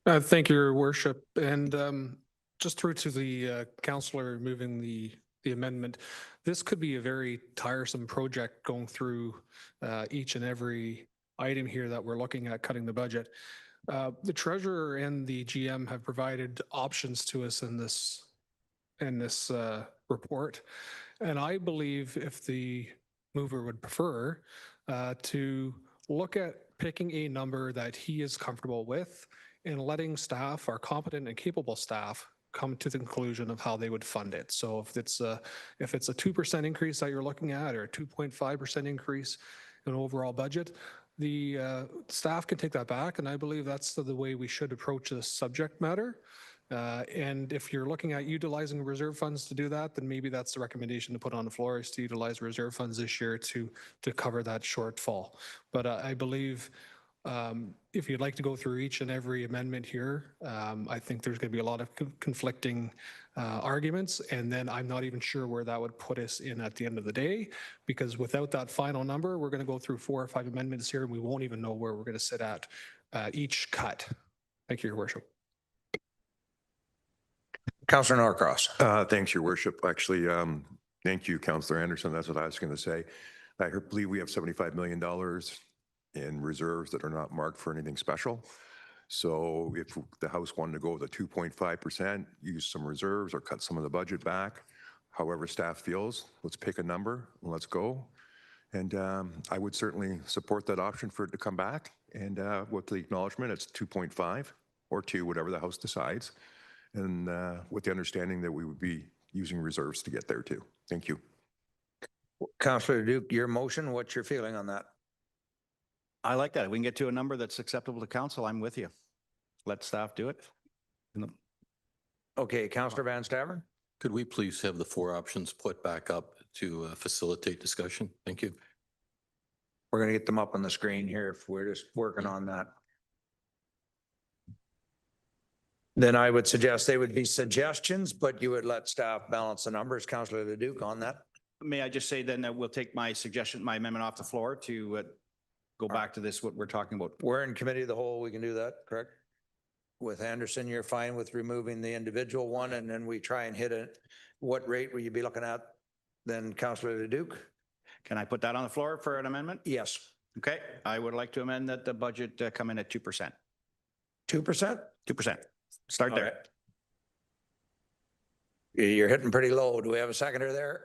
Thank you, Your Worship. And just through to the councillor moving the amendment, this could be a very tiresome project going through each and every item here that we're looking at cutting the budget. The treasurer and the GM have provided options to us in this report. And I believe if the mover would prefer to look at picking a number that he is comfortable with and letting staff, our competent and capable staff, come to the conclusion of how they would fund it. So if it's a 2% increase that you're looking at, or a 2.5% increase in overall budget, the staff can take that back, and I believe that's the way we should approach this subject matter. And if you're looking at utilizing reserve funds to do that, then maybe that's the recommendation to put on the floor, is to utilize reserve funds this year to cover that shortfall. But I believe if you'd like to go through each and every amendment here, I think there's going to be a lot of conflicting arguments, and then I'm not even sure where that would put us in at the end of the day, because without that final number, we're going to go through 4 or 5 amendments here, and we won't even know where we're going to sit at each cut. Thank you, Your Worship. Councillor Norcross. Thanks, Your Worship. Actually, thank you, Councillor Anderson. That's what I was going to say. I believe we have $75 million in reserves that are not marked for anything special. So if the House wanted to go with a 2.5%, use some reserves or cut some of the budget back, however staff feels, let's pick a number and let's go. And I would certainly support that option for it to come back. And with the acknowledgement, it's 2.5 or 2, whatever the House decides. And with the understanding that we would be using reserves to get there too. Thank you. Councillor Duke, your motion, what's your feeling on that? I like that. If we can get to a number that's acceptable to council, I'm with you. Let staff do it. Okay, Councillor Van Staveren. Could we please have the 4 options put back up to facilitate discussion? Thank you. We're going to get them up on the screen here if we're just working on that. Then I would suggest they would be suggestions, but you would let staff balance the numbers. Councillor Leduc on that. May I just say then that we'll take my suggestion, my amendment off the floor to go back to this, what we're talking about. We're in committee of the whole. We can do that, correct? With Anderson, you're fine with removing the individual one, and then we try and hit it. What rate will you be looking at then, Councillor Leduc? Can I put that on the floor for an amendment? Yes. Okay, I would like to amend that the budget come in at 2%. 2%? 2%. Start there. All right. You're hitting pretty low. Do we have a seconder there?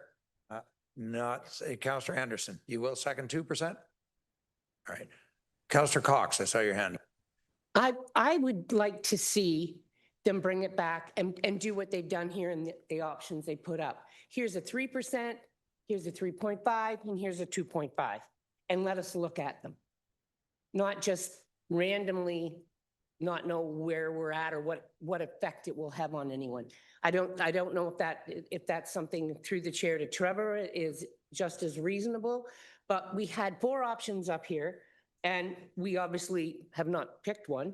Not, Councillor Anderson, you will second 2%? All right. Councillor Cox, I saw your hand. I would like to see them bring it back and do what they've done here in the options they put up. Here's a 3%, here's a 3.5, and here's a 2.5. And let us look at them. Not just randomly not know where we're at or what effect it will have on anyone. I don't know if that's something through the chair to Trevor is just as reasonable, but we had 4 options up here and we obviously have not picked one.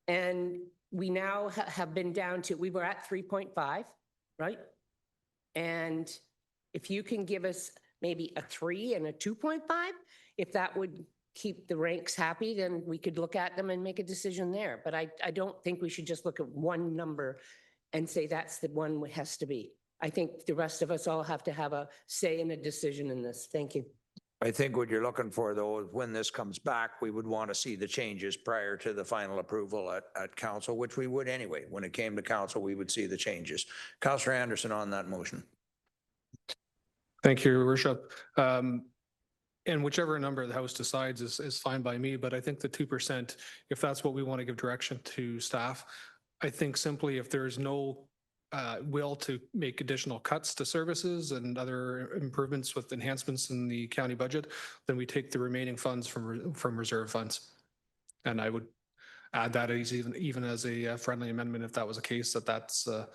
And we now have been down to, we were at 3.5, right? And if you can give us maybe a 3 and a 2.5, if that would keep the ranks happy, then we could look at them and make a decision there. But I don't think we should just look at one number and say that's the one it has to be. I think the rest of us all have to have a say in a decision in this. Thank you. I think what you're looking for, though, is when this comes back, we would want to see the changes prior to the final approval at council, which we would anyway. When it came to council, we would see the changes. Councillor Anderson on that motion. Thank you, Your Worship. And whichever number the House decides is fine by me, but I think the 2%, if that's what we want to give direction to staff, I think simply if there is no will to make additional cuts to services and other improvements with enhancements in the county budget, then we take the remaining funds from reserve funds. And I would add that as even as a friendly amendment if that was the case, that's the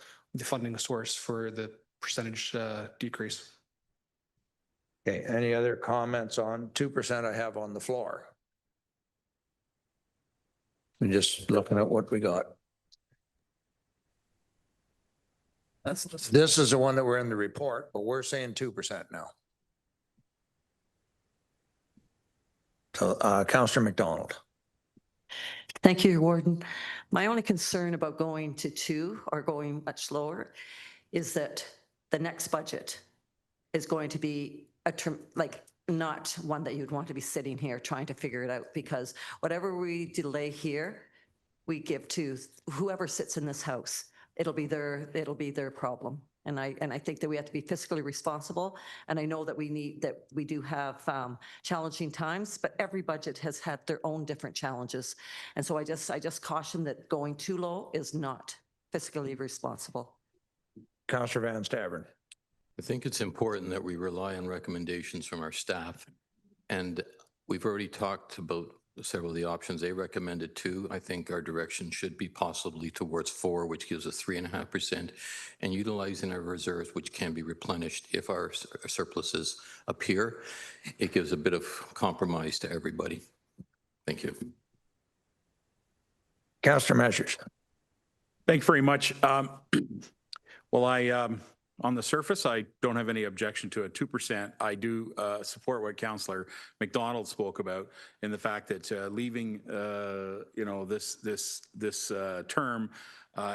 funding source for the percentage decrease. Okay, any other comments on 2% I have on the floor? I'm just looking at what we got. This is the one that we're in the report, but we're saying 2% now. So, Councillor McDonald. Thank you, Your Warden. My only concern about going to 2 or going much lower is that the next budget is going to be not one that you'd want to be sitting here trying to figure it out, because whatever we delay here, we give to whoever sits in this house. It'll be their problem. And I think that we have to be fiscally responsible. And I know that we do have challenging times, but every budget has had their own different challenges. And so I just caution that going too low is not fiscally responsible. Councillor Van Stavern. I think it's important that we rely on recommendations from our staff. And we've already talked about several of the options. They recommended 2. I think our direction should be possibly towards 4, which gives us 3.5%, and utilizing our reserves, which can be replenished if our surpluses appear. It gives a bit of compromise to everybody. Thank you. Councillor Measures. Thank you very much. Well, on the surface, I don't have any objection to a 2%. I do support what Councillor McDonald spoke about in the fact that leaving, this term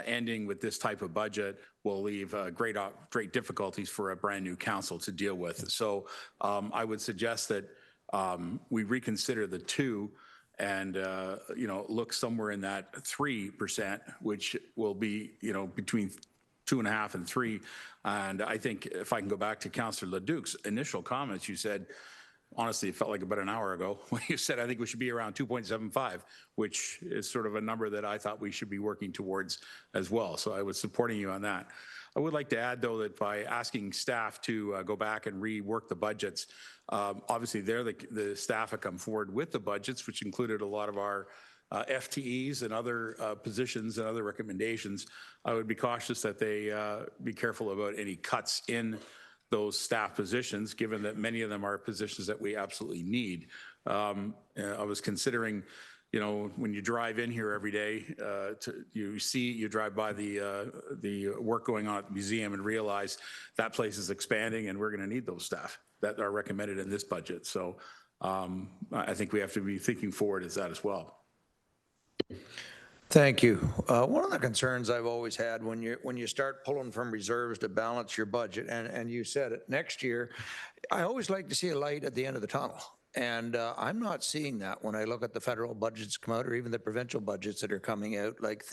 ending with this type of budget will leave great difficulties for a brand new council to deal with. So I would suggest that we reconsider the 2 and, look somewhere in that 3%, which will be, between 2.5 and 3. And I think if I can go back to Councillor Leduc's initial comments, you said, honestly, it felt like about an hour ago when you said, I think we should be around 2.75, which is sort of a number that I thought we should be working towards as well. So I was supporting you on that. I would like to add, though, that by asking staff to go back and rework the budgets, obviously they're the staff have come forward with the budgets, which included a lot of our FTEs and other positions and other recommendations. I would be cautious that they be careful about any cuts in those staff positions, given that many of them are positions that we absolutely need. I was considering, when you drive in here every day, you drive by the work going on at the museum and realize that place is expanding and we're going to need those staff that are recommended in this budget. So I think we have to be thinking forward as that as well. Thank you. One of the concerns I've always had when you start pulling from reserves to balance your budget, and you said it, next year, I always like to see a light at the end of the tunnel. And I'm not seeing that when I look at the federal budgets come out, or even the provincial budgets that are coming out. Like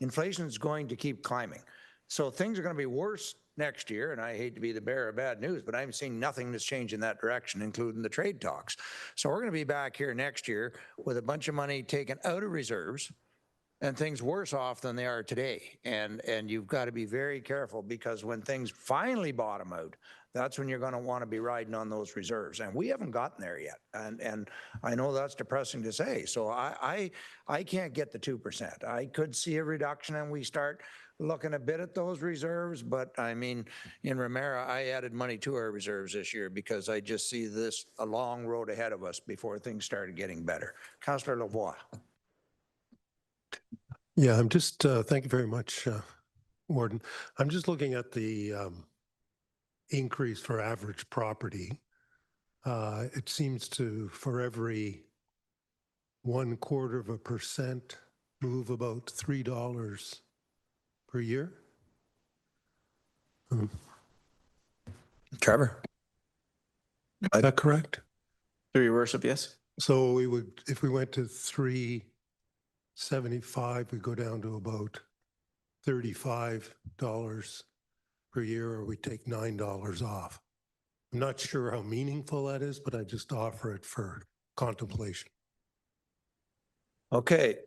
inflation is going to keep climbing. So things are going to be worse next year, and I hate to be the bearer of bad news, but I'm seeing nothing that's changed in that direction, including the trade talks. So we're going to be back here next year with a bunch of money taken out of reserves and things worse off than they are today. And you've got to be very careful, because when things finally bottom out, that's when you're going to want to be riding on those reserves. And we haven't gotten there yet. And I know that's depressing to say. So I can't get the 2%. I could see a reduction and we start looking a bit at those reserves. But I mean, in Remera, I added money to our reserves this year because I just see this a long road ahead of us before things started getting better. Councillor Lavoie. Yeah, I'm just, thank you very much, Warden. I'm just looking at the increase for average property. It seems to, for every 0.25% move about $3 per year. Trevor? Is that correct? Through your worship, yes. So we would, if we went to 3.75, we go down to about $35 per year, or we take $9 off. I'm not sure how meaningful that is, but I just offer it for contemplation. Okay,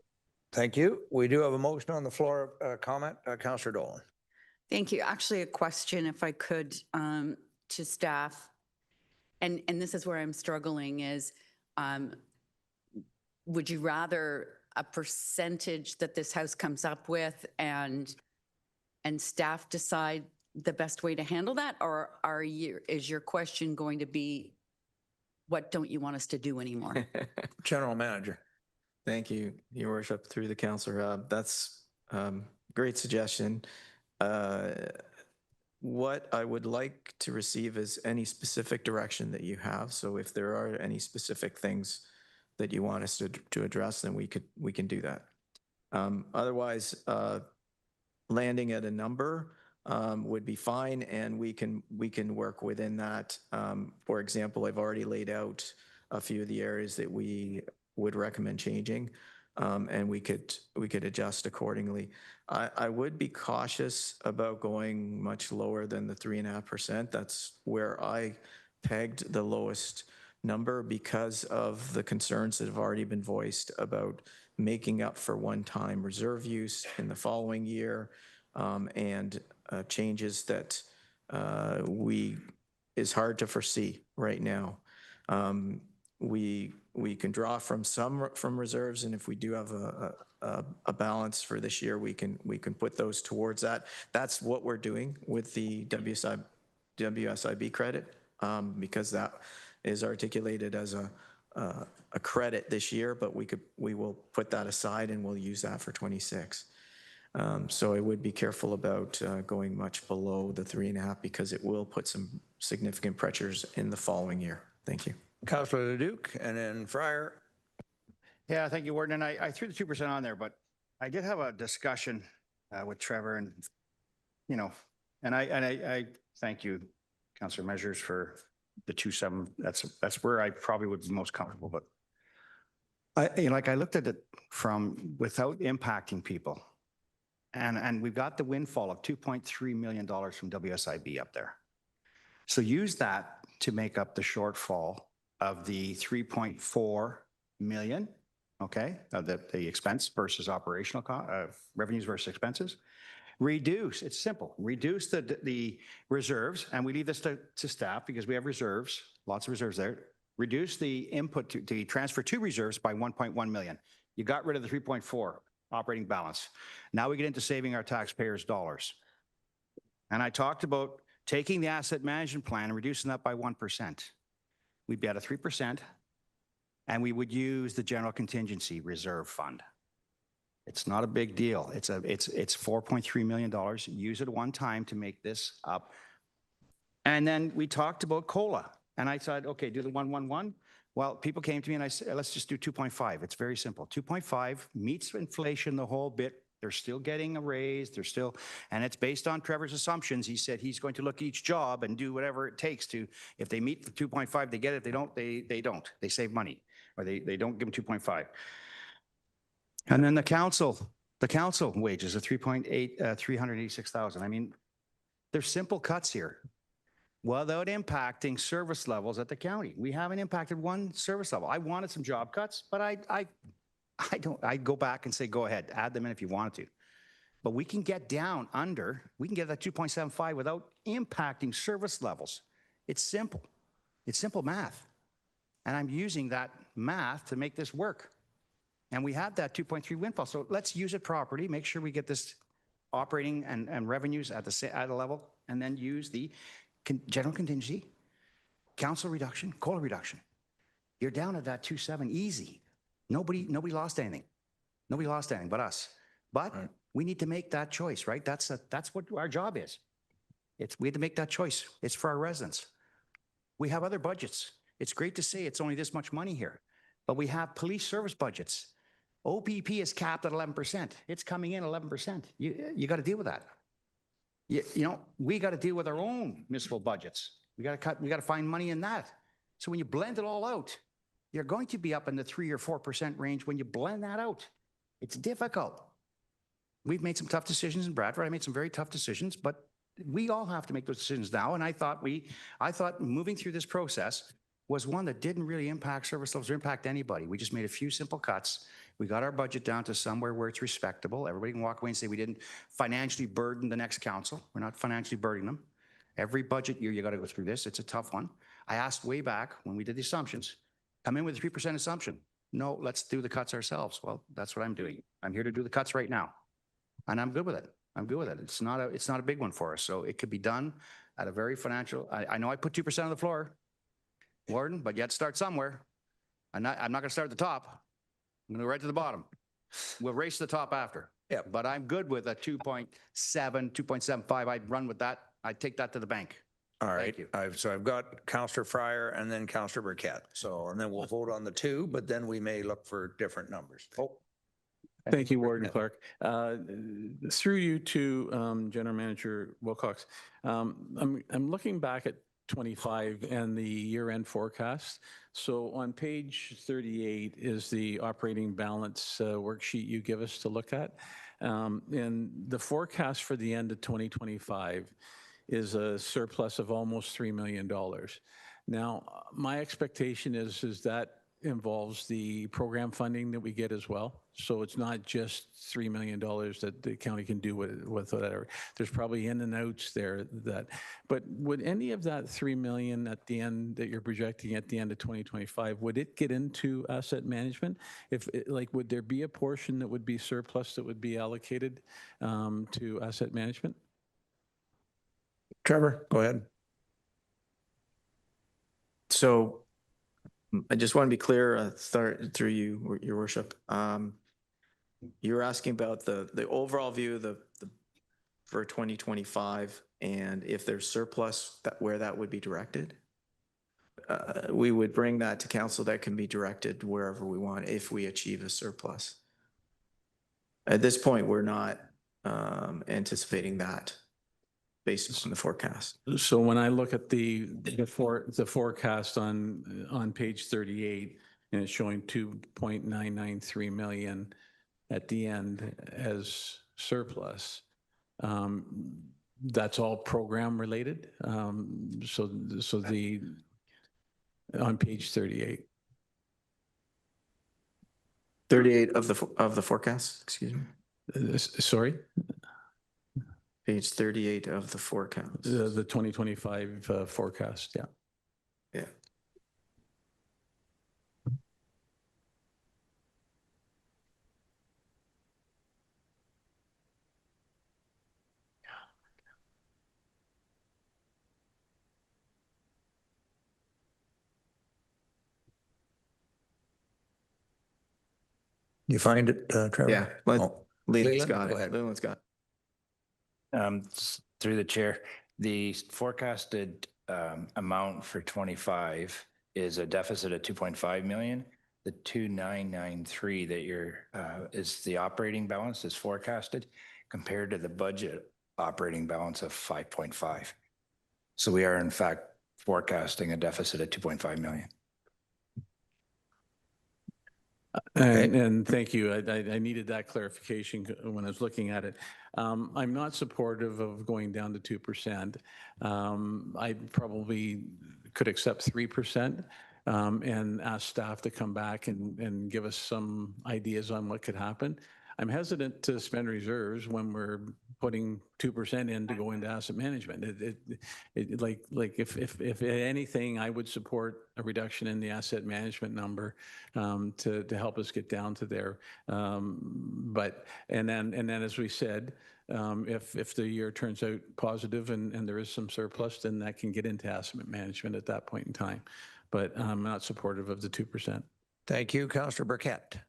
thank you. We do have a motion on the floor. Comment, Councillor Dolan. Thank you. Actually, a question, if I could, to staff. And this is where I'm struggling is, would you rather a percentage that this house comes up with and staff decide the best way to handle that? Or is your question going to be, what don't you want us to do anymore? General Manager. Thank you, Your Worship, through the councillor. That's great suggestion. What I would like to receive is any specific direction that you have. So if there are any specific things that you want us to address, then we can do that. Otherwise, landing at a number would be fine, and we can work within that. For example, I've already laid out a few of the areas that we would recommend changing, and we could adjust accordingly. I would be cautious about going much lower than the 3.5%. That's where I pegged the lowest number because of the concerns that have already been voiced about making up for one-time reserve use in the following year, and changes that is hard to foresee right now. We can draw from reserves, and if we do have a balance for this year, we can put those towards that. That's what we're doing with the WSIB credit, because that is articulated as a credit this year, but we will put that aside and we'll use that for 26. So I would be careful about going much below the 3.5, because it will put some significant pressures in the following year. Thank you. Councillor Leduc, and then Fryer. Yeah, thank you, Warden. And I threw the 2% on there, but I did have a discussion with Trevor, and and I thank you, Councillor Measures, for the 2.7. That's where I probably would be most comfortable. But I looked at it from without impacting people, and we've got the windfall of $2.3 million from WSIB up there. So use that to make up the shortfall of the 3.4 million, okay, the expense versus operational revenues versus expenses. Reduce, it's simple, reduce the reserves, and we leave this to staff because we have reserves, lots of reserves there. Reduce the input to transfer to reserves by 1.1 million. You got rid of the 3.4 operating balance. Now we get into saving our taxpayers' dollars. And I talked about taking the asset management plan and reducing that by 1%. We'd be at a 3%, and we would use the general contingency reserve fund. It's not a big deal. It's $4.3 million. Use it one time to make this up. And then we talked about COLA, and I said, okay, do the 111. Well, people came to me and I said, let's just do 2.5. It's very simple. 2.5 meets inflation the whole bit. They're still getting a raise. They're still, and it's based on Trevor's assumptions. He said he's going to look at each job and do whatever it takes to, if they meet the 2.5, they get it. If they don't, they don't. They save money, or they don't give them 2.5. And then the council wages are 386,000. I mean, there's simple cuts here without impacting service levels at the county. We haven't impacted one service level. I wanted some job cuts, but I'd go back and say, go ahead, add them in if you wanted to. But we can get down under, we can get that 2.75 without impacting service levels. It's simple. It's simple math. And I'm using that math to make this work. And we have that 2.3 windfall. So let's use it properly, make sure we get this operating and revenues at a level, and then use the general contingency, council reduction, COLA reduction. You're down at that 2.7 easy. Nobody lost anything. Nobody lost anything but us. But we need to make that choice, right? That's what our job is. We had to make that choice. It's for our residents. We have other budgets. It's great to say it's only this much money here, but we have police service budgets. OPP is capped at 11%. It's coming in 11%. You got to deal with that. You know, we got to deal with our own municipal budgets. We got to find money in that. So when you blend it all out, you're going to be up in the 3 or 4% range when you blend that out. It's difficult. We've made some tough decisions in Bradford. I made some very tough decisions, but we all have to make those decisions now. And I thought moving through this process was one that didn't really impact service levels or impact anybody. We just made a few simple cuts. We got our budget down to somewhere where it's respectable. Everybody can walk away and say we didn't financially burden the next council. We're not financially burdening them. Every budget year, you got to go through this. It's a tough one. I asked way back when we did the assumptions, come in with a 3% assumption. No, let's do the cuts ourselves. Well, that's what I'm doing. I'm here to do the cuts right now. And I'm good with it. I'm good with it. It's not a big one for us. So it could be done at a very financial, I know I put 2% on the floor, Warden, but you have to start somewhere. I'm not going to start at the top. I'm going to go right to the bottom. We'll race to the top after. Yeah, but I'm good with a 2.7, 2.75. I'd run with that. I'd take that to the bank. All right. Thank you. I've got Councillor Fryer and then Councillor Burkett. So, and then we'll vote on the two, but then we may look for different numbers. Oh. Thank you, Warden Clark. Through you to General Manager Wilcox. I'm looking back at 25 and the year-end forecast. So on page 38 is the operating balance worksheet you give us to look at. And the forecast for the end of 2025 is a surplus of almost $3 million. Now, my expectation is that involves the program funding that we get as well. So it's not just $3 million that the county can do with whatever. There's probably in and outs there but would any of that $3 million at the end that you're projecting at the end of 2025, would it get into asset management? Would there be a portion that would be surplus that would be allocated to asset management? Trevor, go ahead. So I just want to be clear, start through you, Your Worship. You're asking about the overall view for 2025 and if there's surplus, where that would be directed. We would bring that to council. That can be directed wherever we want if we achieve a surplus. At this point, we're not anticipating that based on the forecast. So when I look at the forecast on page 38, and it's showing 2.993 million at the end as surplus, that's all program related. So the on page 38. 38 of the forecast, excuse me. Sorry? Page 38 of the forecast. The 2025 forecast, yeah. Yeah. You find it, Trevor? Yeah. Leland's got go it. ahead. Leland's got Through the chair, the forecasted amount for 25 is a deficit of 2.5 million. The 2,993 that is the operating balance is forecasted compared to the budget operating balance of 5.5. So we are in fact forecasting a deficit of 2.5 million. And thank you. I needed that clarification when I was looking at it. I'm not supportive of going down to 2%. I probably could accept 3% and ask staff to come back and give us some ideas on what could happen. I'm hesitant to spend reserves when we're putting 2% in to go into asset management. If anything, I would support a reduction in the asset management number to help us get down to there. And then as we said, if the year turns out positive and there is some surplus, then that can get into asset management at that point in time. But I'm not supportive of the 2%. Thank you, Councillor Burkett.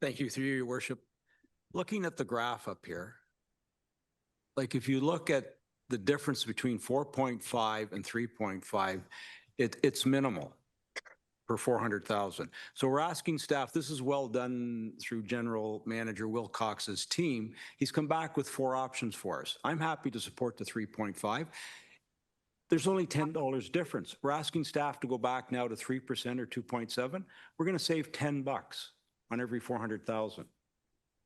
Thank you, through your worship. Looking at the graph up here, like if you look at the difference between 4.5 and 3.5, it's minimal per 400,000. So we're asking staff, this is well done through General Manager Wilcox's team. He's come back with 4 options for us. I'm happy to support the 3.5. There's only $10 difference. We're asking staff to go back now to 3% or 2.7. We're going to save $10 on every 400,000.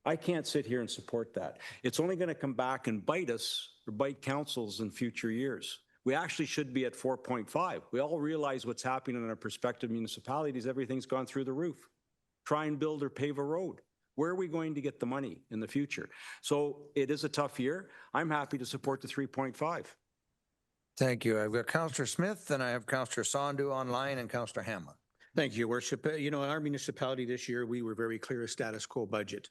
I can't sit here and support that. It's only going to come back and bite us or bite councils in future years. We actually should be at 4.5. We all realize what's happening in our prospective municipalities. Everything's gone through the roof. Try and build or pave a road. Where are we going to get the money in the future? So it is a tough year. I'm happy to support the 3.5. Thank you. I've got Councillor Smith, and I have Councillor Sandu online, and Councillor Hamlin. Thank you, Your Worship. In our municipality this year, we were very clear, a status quo budget.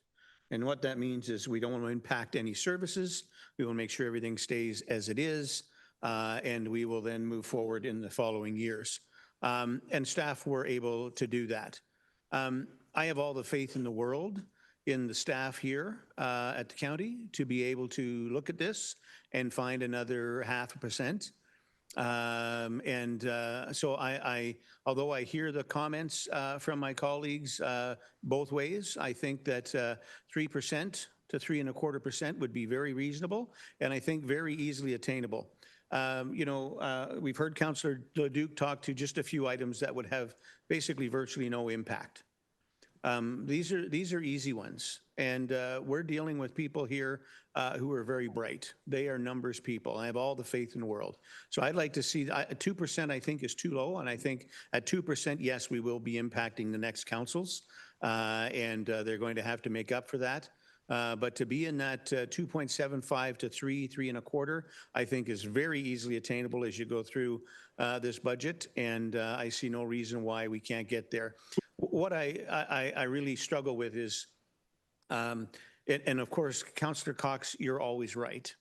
And what that means is we don't want to impact any services. We will make sure everything stays as it is, and we will then move forward in the following years. And staff were able to do that. I have all the faith in the world in the staff here at the county to be able to look at this and find another 0.5%. So although I hear the comments from my colleagues both ways, I think that 3% to 3.25% would be very reasonable, and I think very easily attainable. We've heard Councillor Leduc talk to just a few items that would have basically virtually no impact. These are easy ones, and we're dealing with people here who are very bright. They are numbers people. I have all the faith in the world. So I'd like to see 2%. I think is too low, and I think at 2%, yes, we will be impacting the next councils, and they're going to have to make up for that. But to be in that 2.75 to 3.25, I think is very easily attainable as you go through this budget, and I see no reason why we can't get there. What I really struggle with is, and of course, Councillor Cox, you're always right.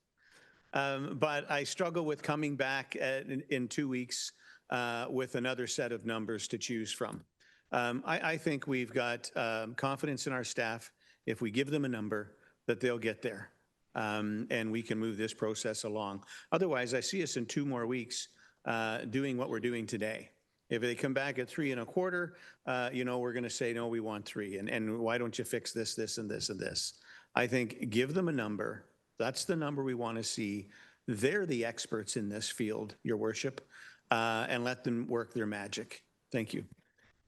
But I struggle with coming back in 2 weeks with another set of numbers to choose from. I think we've got confidence in our staff. If we give them a number, that they'll get there, and we can move this process along. Otherwise, I see us in 2 more weeks doing what we're doing today. If they come back at 3.25, we're going to say, no, we want 3. And why don't you fix this, this, and this, and this? I think give them a number. That's the number we want to see. They're the experts in this field, Your Worship, and let them work their magic. Thank you.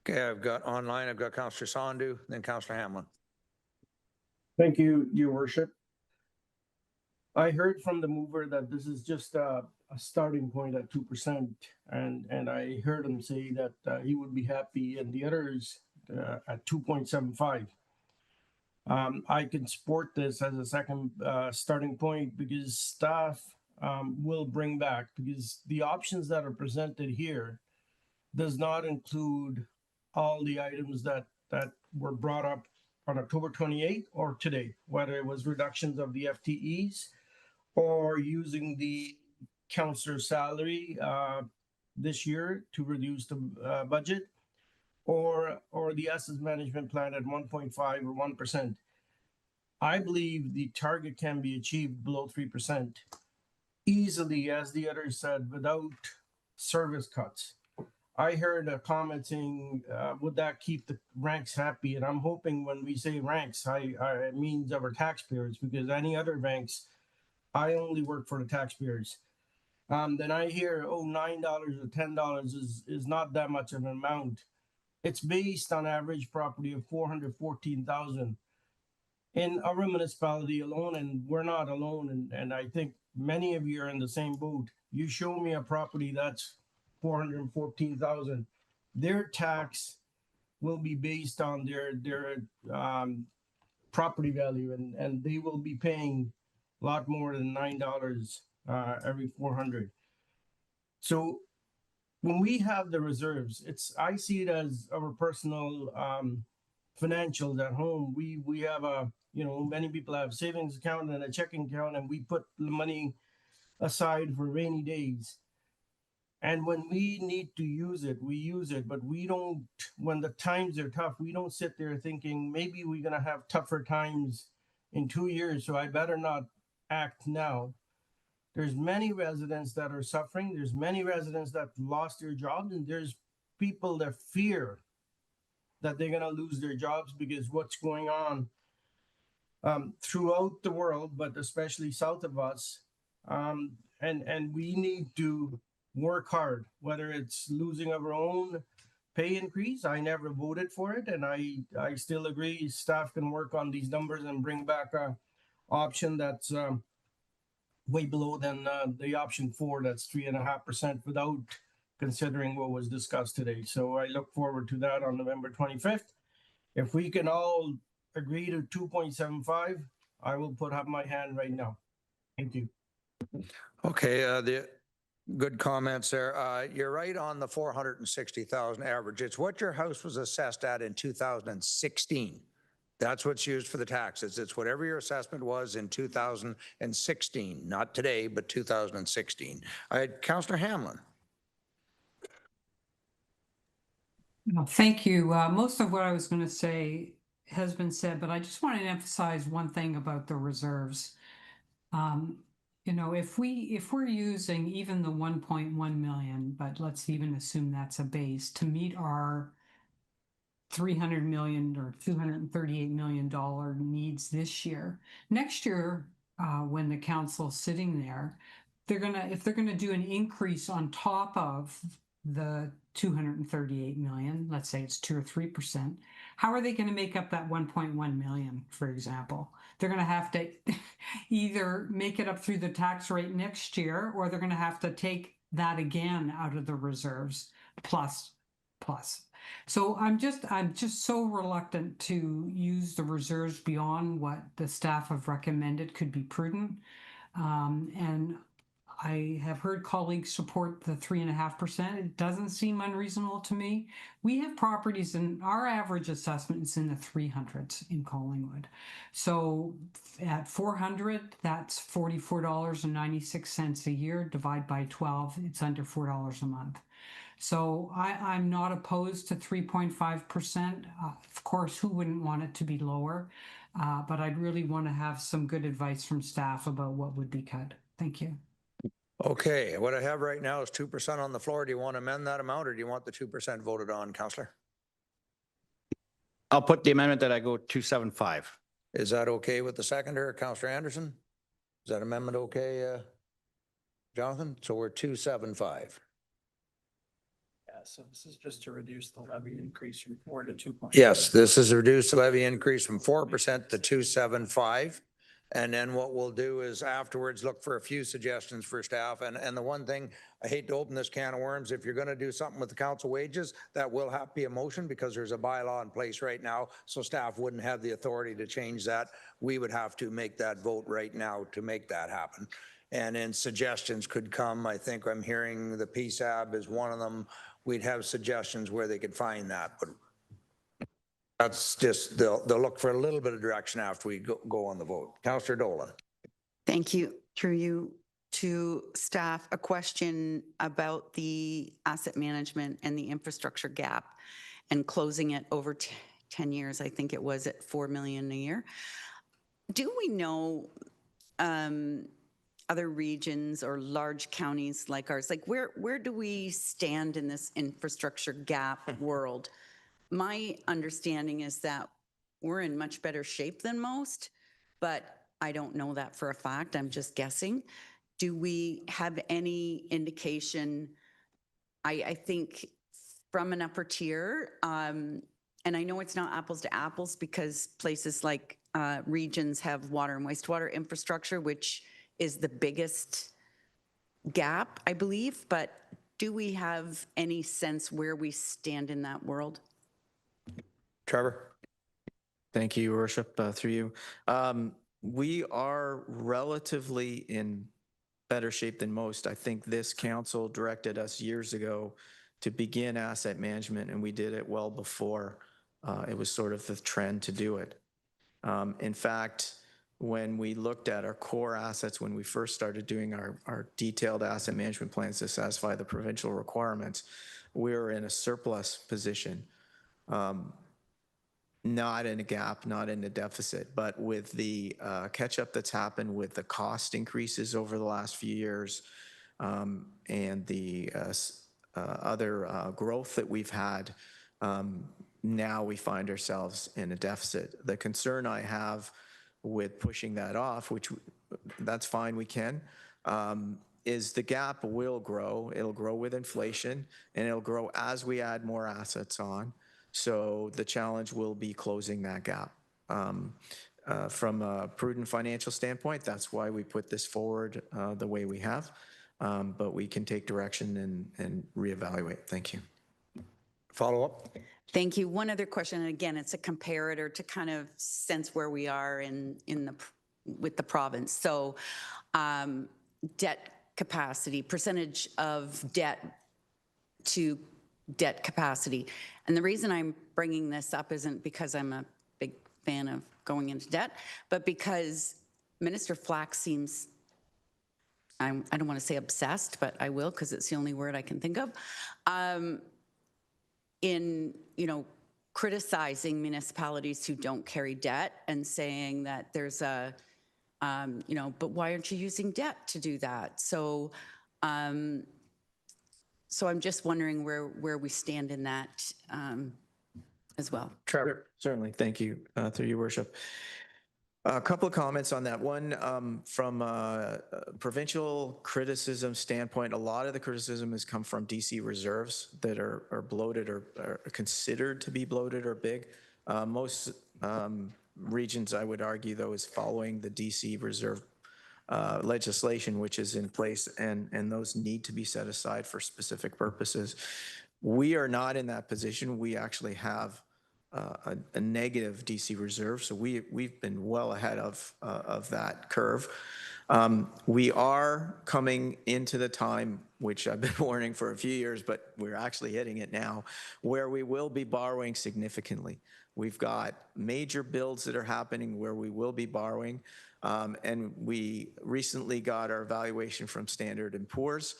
Okay, I've got Councillor Sandu, then Councillor Hamlin. Thank you, Your Worship. I heard from the mover that this is just a starting point at 2%, and I heard him say that he would be happy, and the others at 2.75. I can support this as a second starting point because staff will bring back, because the options that are presented here does not include all the items that were brought up on October 28th or today, whether it was reductions of the FTEs or using the councillor salary this year to reduce the budget, or the asset management plan at 1.5 or 1%. I believe the target can be achieved below 3% easily, as the others said, without service cuts. I heard a comment saying, would that keep the ranks happy? And I'm hoping when we say ranks, it means our taxpayers, because any other ranks, I only work for the taxpayers. Then I hear, oh, $9 or $10 is not that much of an amount. It's based on average property of 414,000 in our municipality alone, and we're not alone. And I think many of you are in the same boat. You show me a property that's 414,000, their tax will be based on their property value, and they will be paying a lot more than $9 every 400. So when we have the reserves, I see it as our personal financials at home. We have many people have savings account and a checking account, and we put the money aside for rainy days. And when we need to use it, we use it, but we don't, when the times are tough, we don't sit there thinking maybe we're going to have tougher times in 2 years, so I better not act now. There's many residents that are suffering. There's many residents that lost their jobs, and there's people that fear that they're going to lose their jobs because what's going on throughout the world, but especially south of us. And we need to work hard, whether it's losing our own pay increase. I never voted for it, and I still agree staff can work on these numbers and bring back a option that's way below than the option 4, that's 3.5% without considering what was discussed today. So I look forward to that on November 25th. If we can all agree to 2.75, I will put up my hand right now. Thank you. Okay, the good comments there. You're right on the 460,000 average. It's what your house was assessed at in 2016. That's what's used for the taxes. It's whatever your assessment was in 2016, not today, but 2016. Councillor Hamlin. Thank you. Most of what I was going to say has been said, but I just want to emphasize one thing about the reserves. If we're using even the 1.1 million, but let's even assume that's a base to meet our 300 million or $238 million needs this year. Next year, when the council's sitting there, if they're gonna do an increase on top of the 238 million, let's say it's 2 or 3%, how are they going to make up that 1.1 million, for example? They're going to have to either make it up through the tax rate next year, or they're going to have to take that again out of the reserves plus. So I'm just so reluctant to use the reserves beyond what the staff have recommended could be prudent. And I have heard colleagues support the 3.5%. It doesn't seem unreasonable to me. We have properties, and our average assessment is in the 300s in Collingwood. So at 400, that's $44.96 a year. Divide by 12, it's under $4 a month. So I'm not opposed to 3.5%. Of course, who wouldn't want it to be lower? But I'd really want to have some good advice from staff about what would be cut. Thank you. Okay, what I have right now is 2% on the floor. Do you want to amend that amount, or do you want the 2% voted on, Councillor? I'll put the amendment that I go 275. Is that okay with the seconder, Councillor Anderson? Is that amendment okay, Jonathan? So we're 275. Yeah, so this is just to reduce the levy increase from 4 to 2. Yes, this is a reduced levy increase from 4% to 275. And then what we'll do is afterwards look for a few suggestions for staff. And the one thing, I hate to open this can of worms, if you're going to do something with the council wages, that will have to be a motion because there's a bylaw in place right now. So staff wouldn't have the authority to change that. We would have to make that vote right now to make that happen. And then suggestions could come. I think I'm hearing the PSAB is one of them. We'd have suggestions where they could find that. But that's just, they'll look for a little bit of direction after we go on the vote. Councillor Dolan. Thank you. Through you to staff, a question about the asset management and the infrastructure gap and closing it over 10 years. I think it was at $4 million a year. Do we know of other regions or large counties like ours? Like where do we stand in this infrastructure gap world? My understanding is that we're in much better shape than most, but I don't know that for a fact. I'm just guessing. Do we have any indication? I think from an upper tier, and I know it's not apples to apples because places like regions have water and wastewater infrastructure, which is the biggest gap, I believe. But do we have any sense where we stand in that world? Trevor? Thank you, Your Worship, through you. We are relatively in better shape than most. I think this council directed us years ago to begin asset management, and we did it well before it was sort of the trend to do it. In fact, when we looked at our core assets, when we first started doing our detailed asset management plans to satisfy the provincial requirements, we were in a surplus position. Not in a gap, not in a deficit, but with the catch up that's happened with the cost increases over the last few years and the other growth that we've had, now we find ourselves in a deficit. The concern I have with pushing that off, which that's fine, we can, is the gap will grow. It'll grow with inflation and it'll grow as we add more assets on. So the challenge will be closing that gap. From a prudent financial standpoint, that's why we put this forward the way we have. But we can take direction and reevaluate. Thank you. Follow up? Thank you. One other question, and again, it's a comparator to kind of sense where we are with the province. So debt capacity, percentage of debt to debt capacity. And the reason I'm bringing this up isn't because I'm a big fan of going into debt, but because Minister Flack seems, I don't want to say obsessed, but I will because it's the only word I can think of, in, criticizing municipalities who don't carry debt and saying that there's a, but why aren't you using debt to do that? So, so I'm just wondering where we stand in that as well. Trevor, certainly. Thank you, through your worship. A couple of comments on that. One, from a provincial criticism standpoint, a lot of the criticism has come from DC reserves that are bloated or are considered to be bloated or big. Most regions, I would argue, though, is following the DC reserve legislation, which is in place, and those need to be set aside for specific purposes. We are not in that position. We actually have a negative DC reserve, so we've been well ahead of that curve. We are coming into the time, which I've been warning for a few years, but we're actually hitting it now, where we will be borrowing significantly. We've got major builds that are happening where we will be borrowing, and we recently got our evaluation from Standard & Poor's.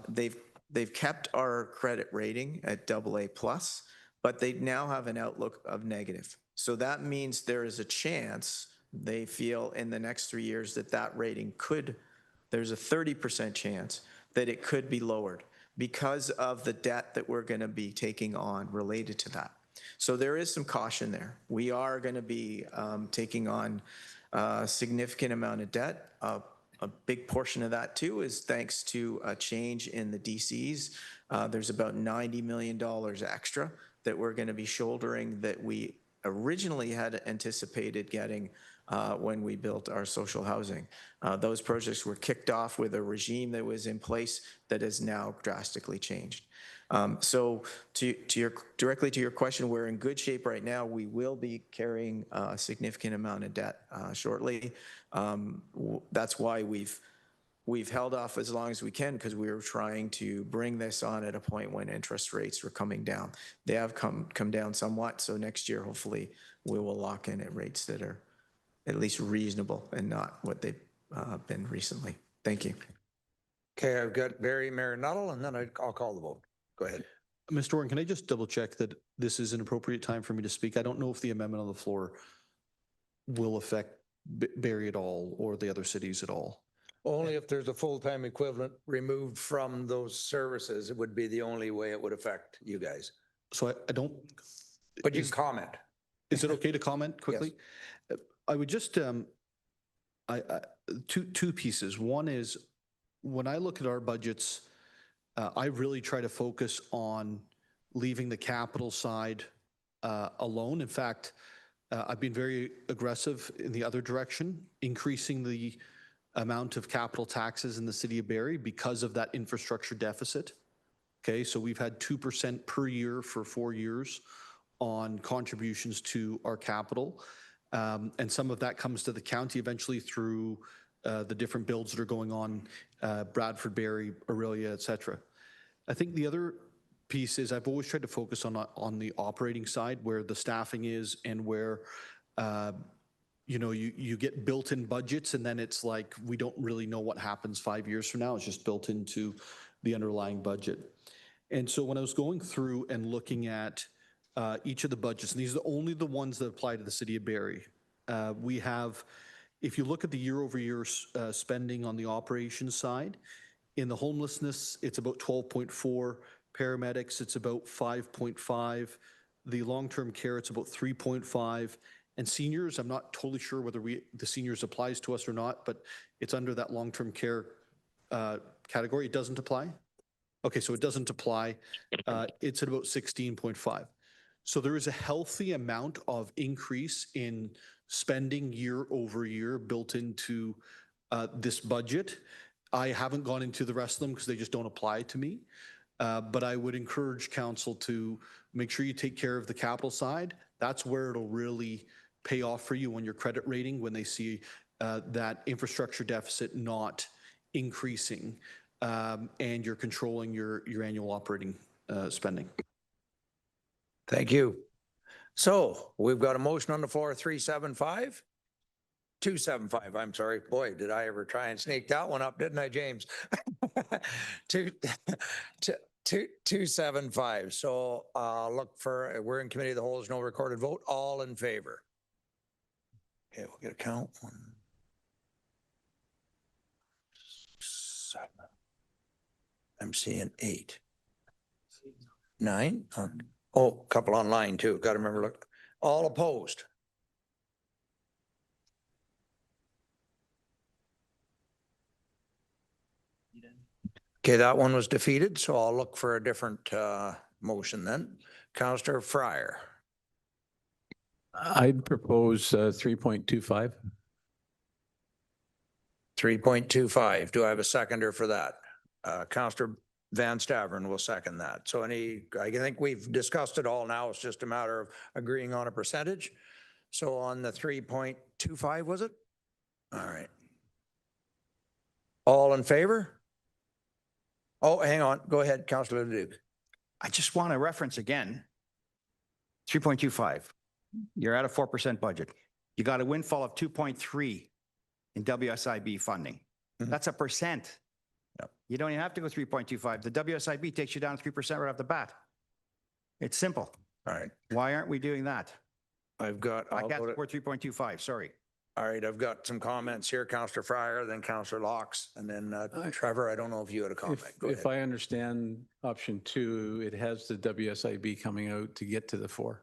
They've kept our credit rating at AA+, but they now have an outlook of negative. So that means there is a chance, they feel, in the next 3 years that rating there's a 30% chance that it could be lowered because of the debt that we're going to be taking on related to that. So there is some caution there. We are going to be taking on a significant amount of debt. A big portion of that, too, is thanks to a change in the DCs. There's about $90 million extra that we're going to be shouldering that we originally had anticipated getting when we built our social housing. Those projects were kicked off with a regime that was in place that has now drastically changed. So directly to your question, we're in good shape right now. We will be carrying a significant amount of debt shortly. That's why we've held off as long as we can, because we were trying to bring this on at a point when interest rates were coming down. They have come down somewhat, so next year, hopefully, we will lock in at rates that are at least reasonable and not what they've been recently. Thank you. Okay, I've got Barry Marinettle, and then I'll call the vote. Go ahead. Mr. Warren, can I just double check that this is an appropriate time for me to speak? I don't know if the amendment on the floor will affect Barrie at all or the other cities at all. Only if there's a full-time equivalent removed from those services, it would be the only way it would affect you guys. So I don't. But you can comment. Is it okay to comment quickly? I would just, two pieces. One is, when I look at our budgets, I really try to focus on leaving the capital side alone. In fact, I've been very aggressive in the other direction, increasing the amount of capital taxes in the city of Barrie because of that infrastructure deficit. Okay, so we've had 2% per year for 4 years on contributions to our capital. And some of that comes to the county eventually through the different builds that are going on, Bradford, Barrie, Aurelia, et cetera. I think the other piece is I've always tried to focus on the operating side where the staffing is and where you get built-in budgets and then it's like we don't really know what happens 5 years from now. It's just built into the underlying budget. And so when I was going through and looking at each of the budgets, and these are only the ones that apply to the city of Barrie, we have, if you look at the year-over-year spending on the operations side, in the homelessness, it's about 12.4. Paramedics, it's about 5.5. The long-term care, it's about 3.5. And seniors, I'm not totally sure whether the seniors applies to us or not, but it's under that long-term care category. It doesn't apply? Okay, so it doesn't apply. It's at about 16.5. So there is a healthy amount of increase in spending year over year built into this budget. I haven't gone into the rest of them because they just don't apply to me. But I would encourage council to make sure you take care of the capital side. That's where it'll really pay off for you on your credit rating when they see that infrastructure deficit not increasing and you're controlling your annual operating spending. Thank you. So we've got a motion on the floor, 375. 275, I'm sorry. Boy, did I ever try and sneak that one up, didn't I, James? 275. So look for, we're in committee of the whole, there's no recorded vote. All in favor? Okay, we'll get a count. 1, 7. I'm seeing 8. 9. Oh, a couple online too. Got to remember, look. All opposed? Okay, that one was defeated, so I'll look for a different motion then. Councillor Fryer. I'd propose 3.25. 3.25. Do I have a seconder for that? Councillor Van Staveren will second that. So I think we've discussed it all now. It's just a matter of agreeing on a percentage. So on the 3.25, was it? All right. All in favor? Oh, hang on. Go ahead, Councillor Leduc. I just want to reference again, 3.25. You're at a 4% budget. You got a windfall of 2.3 in WSIB funding. That's a percent. Yep. You don't even have to go 3.25. The WSIB takes you down 3% right off the bat. It's simple. All right. Why aren't we doing that? I can't support 3.25, sorry. All right, I've got some comments here. Councillor Fryer, then Councillor Locks, and then Trevor, I don't know if you had a comment. Go If ahead. I understand option 2, it has the WSIB coming out to get to the 4.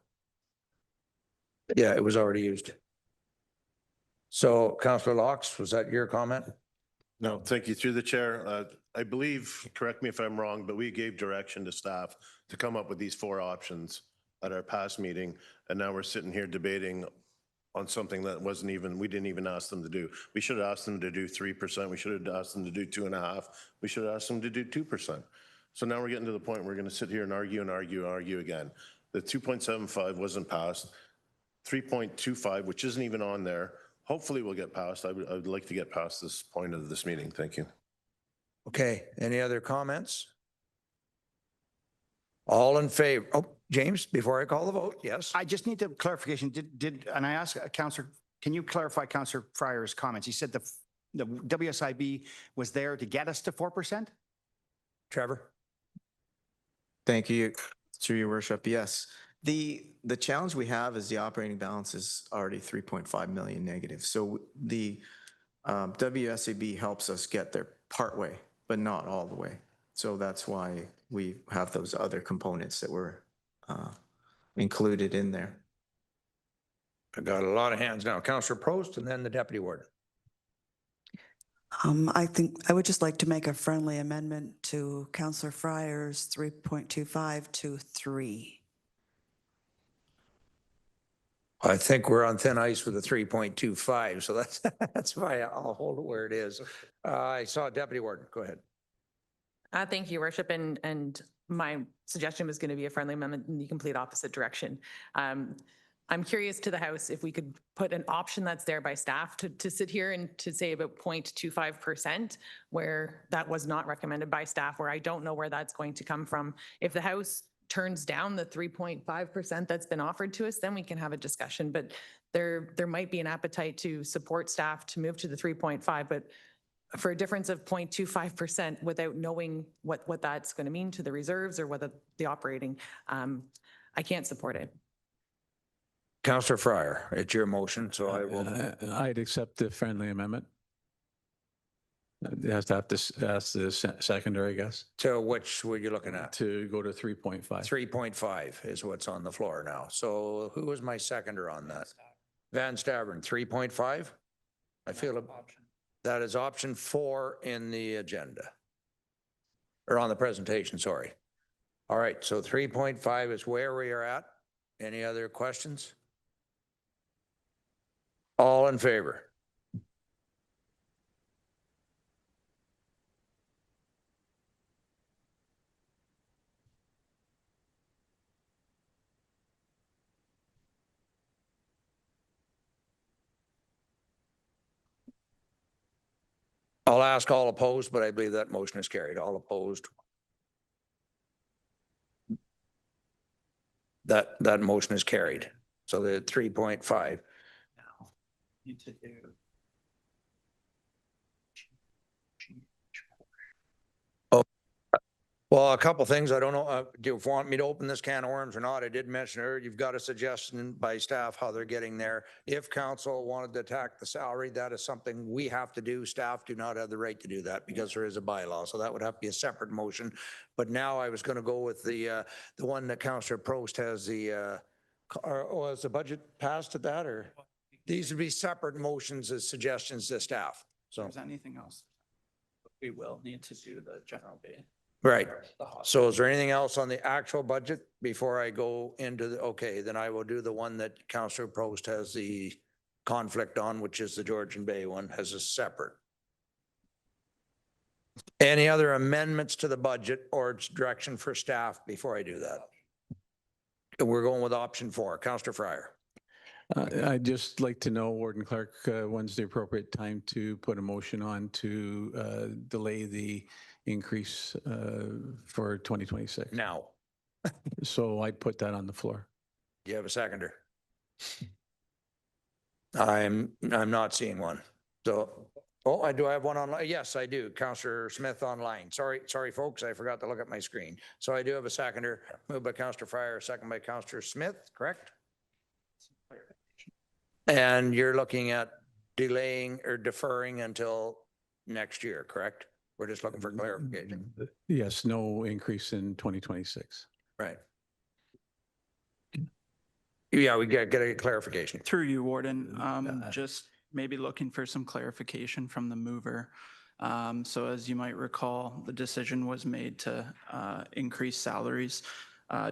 Yeah, it was already used. So Councillor Locks, was that your comment? No, thank you. Through the chair, I believe, correct me if I'm wrong, but we gave direction to staff to come up with these 4 options at our past meeting. And now we're sitting here debating on something that we didn't even ask them to do. We should have asked them to do 3%. We should have asked them to do 2.5%. We should have asked them to do 2%. So now we're getting to the point where we're going to sit here and argue again. The 2.75 wasn't passed. 3.25, which isn't even on there, hopefully will get passed. I would like to get past this point of this meeting. Thank you. Okay, any other comments? All in favor? Oh, James, before I call the vote, yes. I just need a clarification. And I asked Councillor, can you clarify Councillor Fryer's comments? He said the WSIB was there to get us to 4%? Trevor? Thank you, through your worship. Yes. The challenge we have is the operating balance is already 3.5 million negative. So the WSAB helps us get there partway, but not all the way. So that's why we have those other components that were included in there. I got a lot of hands now. Councillor Prost and then the deputy warden. I think I would just like to make a friendly amendment to Councillor Fryer's 3.25 to 3. I think we're on thin ice with the 3.25, so that's why I'll hold it where it is. I saw deputy warden. Go ahead. Thank you, Your Worship. And my suggestion was going to be a friendly amendment in the complete opposite direction. I'm curious to the House if we could put an option that's there by staff to sit here and to say about 0.25%, where that was not recommended by staff, where I don't know where that's going to come from. If the House turns down the 3.5% that's been offered to us, then we can have a discussion. But there might be an appetite to support staff to move to the 3.5, but for a difference of 0.25% without knowing what that's going to mean to the reserves or whether the operating, I can't support it. Councillor Fryer, it's your motion, so I will. I'd accept the friendly amendment. It has to have to ask the seconder, I guess. So which were you looking at? To go to 3.5. 3.5 is what's on the floor now. So who was my seconder on that? Van Staveren, 3.5? I feel that is option 4 in the agenda. Or on the presentation, sorry. All right, so 3.5 is where we are at. Any other questions? All in favor? I'll ask all opposed, but I believe that motion is carried. All opposed. That motion is carried. So the 3.5. Now, need to do. Well, a couple things. I don't know, do you want me to open this can of worms or not? I did mention earlier, you've got a suggestion by staff how they're getting there. If council wanted to attack the salary, that is something we have to do. Staff do not have the right to do that because there is a bylaw. So that would have to be a separate motion. But now I was going to go with the one that Councillor Prost has has the budget passed at that, or these would be separate motions as suggestions to staff. So If there's anything else, we will need to do the general bid. right. So is there anything else on the actual budget before I go into the, okay, then I will do the one that Councillor Prost has the conflict on, which is the Georgian Bay one, as a separate. Any other amendments to the budget or its direction for staff before I do that? We're going with option 4. Councillor Fryer. I'd just like to know, Warden Clark, when's the appropriate time to put a motion on to delay the increase for 2026? Now. So I'd put that on the floor. Do you have a seconder? I'm not seeing one. So, oh, I do have one online. Yes, I do. Councillor Smith online. Sorry, folks. I forgot to look at my screen. So I do have a seconder. Moved by Councillor Fryer, second by Councillor Smith, correct? And you're looking at delaying or deferring until next year, correct? We're just looking for clarification. Yes, no increase in 2026. Right. Yeah, we get a clarification. Through you, Warden, just maybe looking for some clarification from the mover. So as you might recall, the decision was made to increase salaries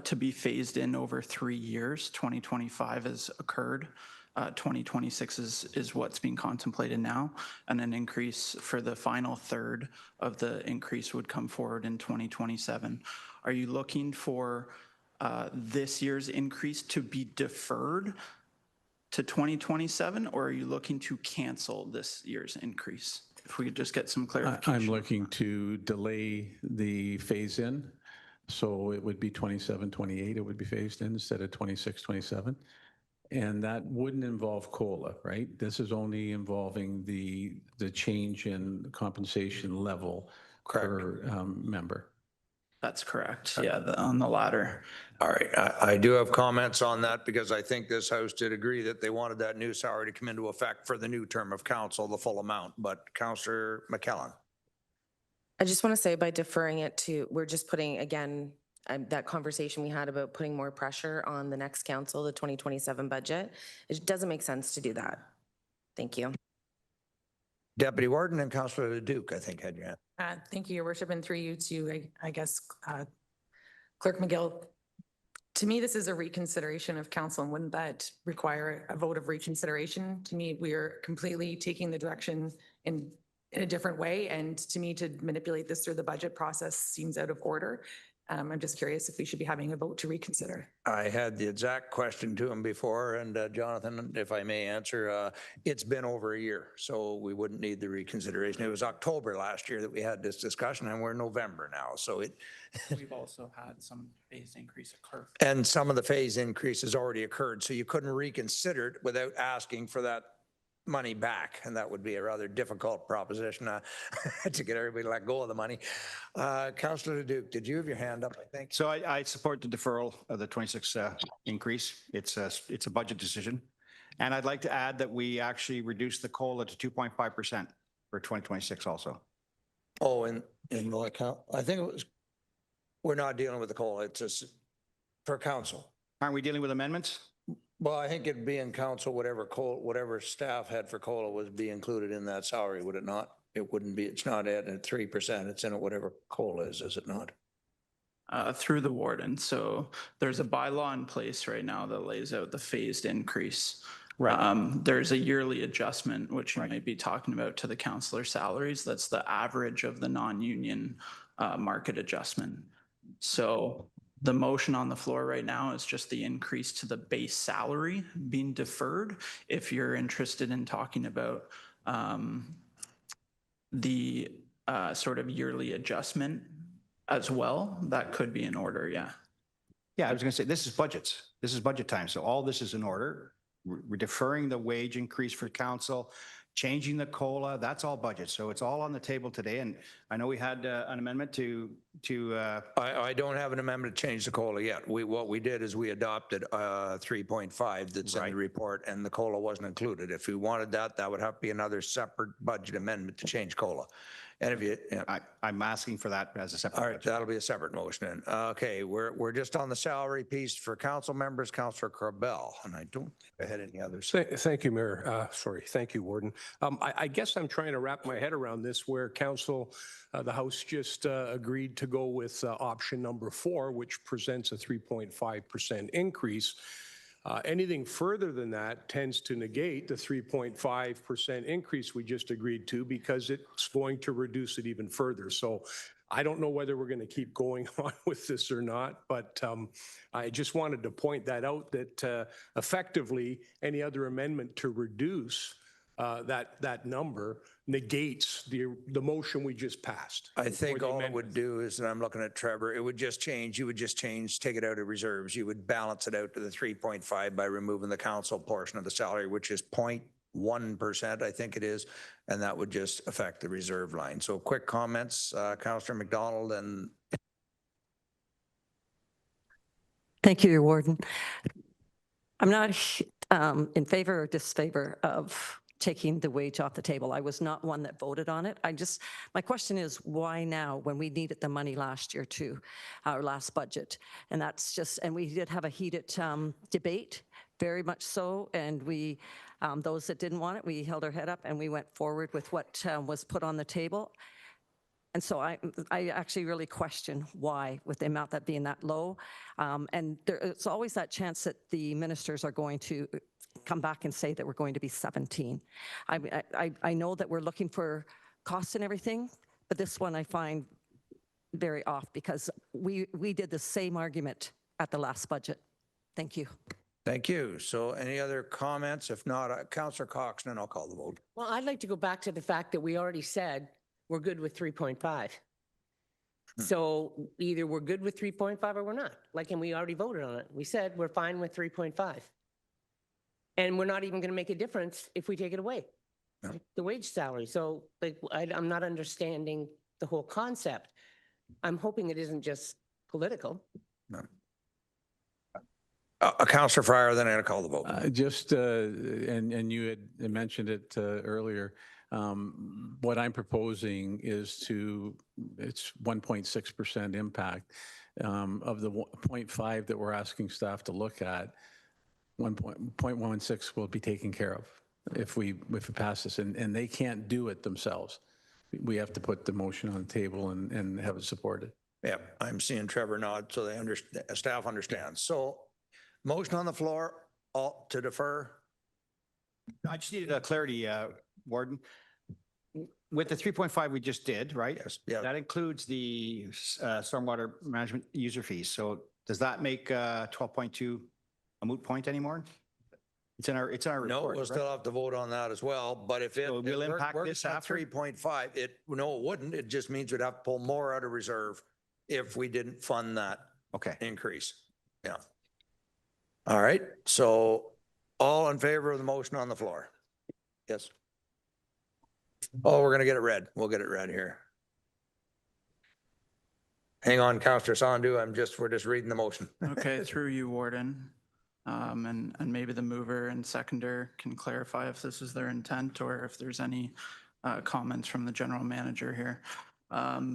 to be phased in over 3 years. 2025 has occurred. 2026 is what's being contemplated now, and an increase for the final third of the increase would come forward in 2027. Are you looking for this year's increase to be deferred to 2027, or are you looking to cancel this year's increase? If we could just get some clarification. I'm looking to delay the phase in. So it would be 27, 28, it would be phased in instead of 26, 27. And that wouldn't involve COLA, right? This is only involving the change in compensation level per member. That's correct. Yeah, on the latter. All right, I do have comments on that because I think this House did agree that they wanted that new salary to come into effect for the new term of council, the full amount. But Councillor McKellen. I just want to say by deferring it to, we're just putting, again, that conversation we had about putting more pressure on the next council, the 2027 budget. It doesn't make sense to do that. Thank you. Deputy Warden and Councillor Duke, I think, had your hand. Thank you, Your Worship, and through you to, I guess, Clerk McGill. To me, this is a reconsideration of council, and wouldn't that require a vote of reconsideration? To me, we are completely taking the direction in a different way, and to me, to manipulate this through the budget process seems out of order. I'm just curious if we should be having a vote to reconsider. I had the exact question to him before, and Jonathan, if I may answer, it's been over a year, so we wouldn't need the reconsideration. It was October last year that we had this discussion, and we're November now, so it. We've also had some phase increase occur. And some of the phase increases already occurred, so you couldn't reconsider it without asking for that money back, and that would be a rather difficult proposition to get everybody to let go of the money. Councillor Duke, did you have your hand up, I think? So I support the deferral of the 26 increase. It's a budget decision. And I'd like to add that we actually reduced the COLA to 2.5% for 2026 also. Oh, in the account, I think it was, we're not dealing with the COLA, it's just for council. Aren't we dealing with amendments? Well, I think it'd be in council, whatever staff had for COLA would be included in that salary, would it not? It wouldn't be, it's not at 3%, it's in whatever COLA is it not? Through the warden. So there's a bylaw in place right now that lays out the phased increase. Right. There's a yearly adjustment, which you might be talking about to the councillor salaries. That's the average of the non-union market adjustment. So the motion on the floor right now is just the increase to the base salary being deferred. If you're interested in talking about the sort of yearly adjustment as well, that could be in order, yeah. Yeah, I was going to say, this is budgets. This is budget time. So all this is in order. We're deferring the wage increase for council, changing the COLA, that's all budget. So it's all on the table today. And I know we had an amendment to. I don't have an amendment to change the COLA yet. What we did is we adopted 3.5 that's in the report, and the COLA wasn't included. If we wanted that, that would have to be another separate budget amendment to change COLA. And if you, I'm asking for that as a separate. All right, that'll be a separate motion then. Okay, we're just on the salary piece for council members, Councillor Corbell, and I don't think I had any others. Thank you, Mayor. Thank you, Warden. I guess I'm trying to wrap my head around this where council, the House just agreed to go with option number 4, which presents a 3.5% increase. Anything further than that tends to negate the 3.5% increase we just agreed to because it's going to reduce it even further. So I don't know whether we're going to keep going on with this or not, but I just wanted to point that out that effectively any other amendment to reduce that number negates the motion we just passed. I think all it would do is, and I'm looking at Trevor, it would just change, you would just change, take it out of reserves. You would balance it out to the 3.5 by removing the council portion of the salary, which is 0.1%, I think it is, and that would just affect the reserve line. So quick comments, Councillor McDonald and. Thank you, Your Warden. I'm not in favor or disfavor of taking the wage off the table. I was not one that voted on it. My question is, why now when we needed the money last year too, our last budget? And that's just, and we did have a heated debate, very much so. And we, those that didn't want it, we held our head up and we went forward with what was put on the table. And so I actually really question why, with the amount that being that low. And there's always that chance that the ministers are going to come back and say that we're going to be 17. I know that we're looking for costs and everything, but this one I find very off because we did the same argument at the last budget. Thank you. Thank you. So any other comments? If not, Councillor Cox, and then I'll call the vote. Well, I'd like to go back to the fact that we already said we're good with 3.5. So either we're good with 3.5 or we're not. Like, and we already voted on it. We said we're fine with 3.5. And we're not even going to make a difference if we take it away, the wage salary. So like, I'm not understanding the whole concept. I'm hoping it isn't just political. Councillor Fryer, then I'm going to call the vote. And you had mentioned it earlier. What I'm proposing is it's 1.6% impact of the 0.5 that we're asking staff to look at. 1.16 will be taken care of if we pass this, and they can't do it themselves. We have to put the motion on the table and have it supported. Yeah, I'm seeing Trevor nod, so staff understands. So motion on the floor, all to defer. I just needed clarity, Warden. With the 3.5 we just did, right? Yes. Yeah. That includes the stormwater management user fees. So does that make 12.2 a moot point anymore? It's in our report. No, we'll right? still have to vote on that as well, but if it So it will impact this after? 3.5, no, it wouldn't. It just means we'd have to pull more out of reserve if we didn't fund that increase. Yeah. All right, so all in favor of the motion on the floor? Yes. Oh, we're gonna get it read. We'll get it read here. Hang on, Councillor Sandu, we're just reading the motion. Okay, through you, Warden. And maybe the mover and seconder can clarify if this is their intent or if there's any comments from the general manager here.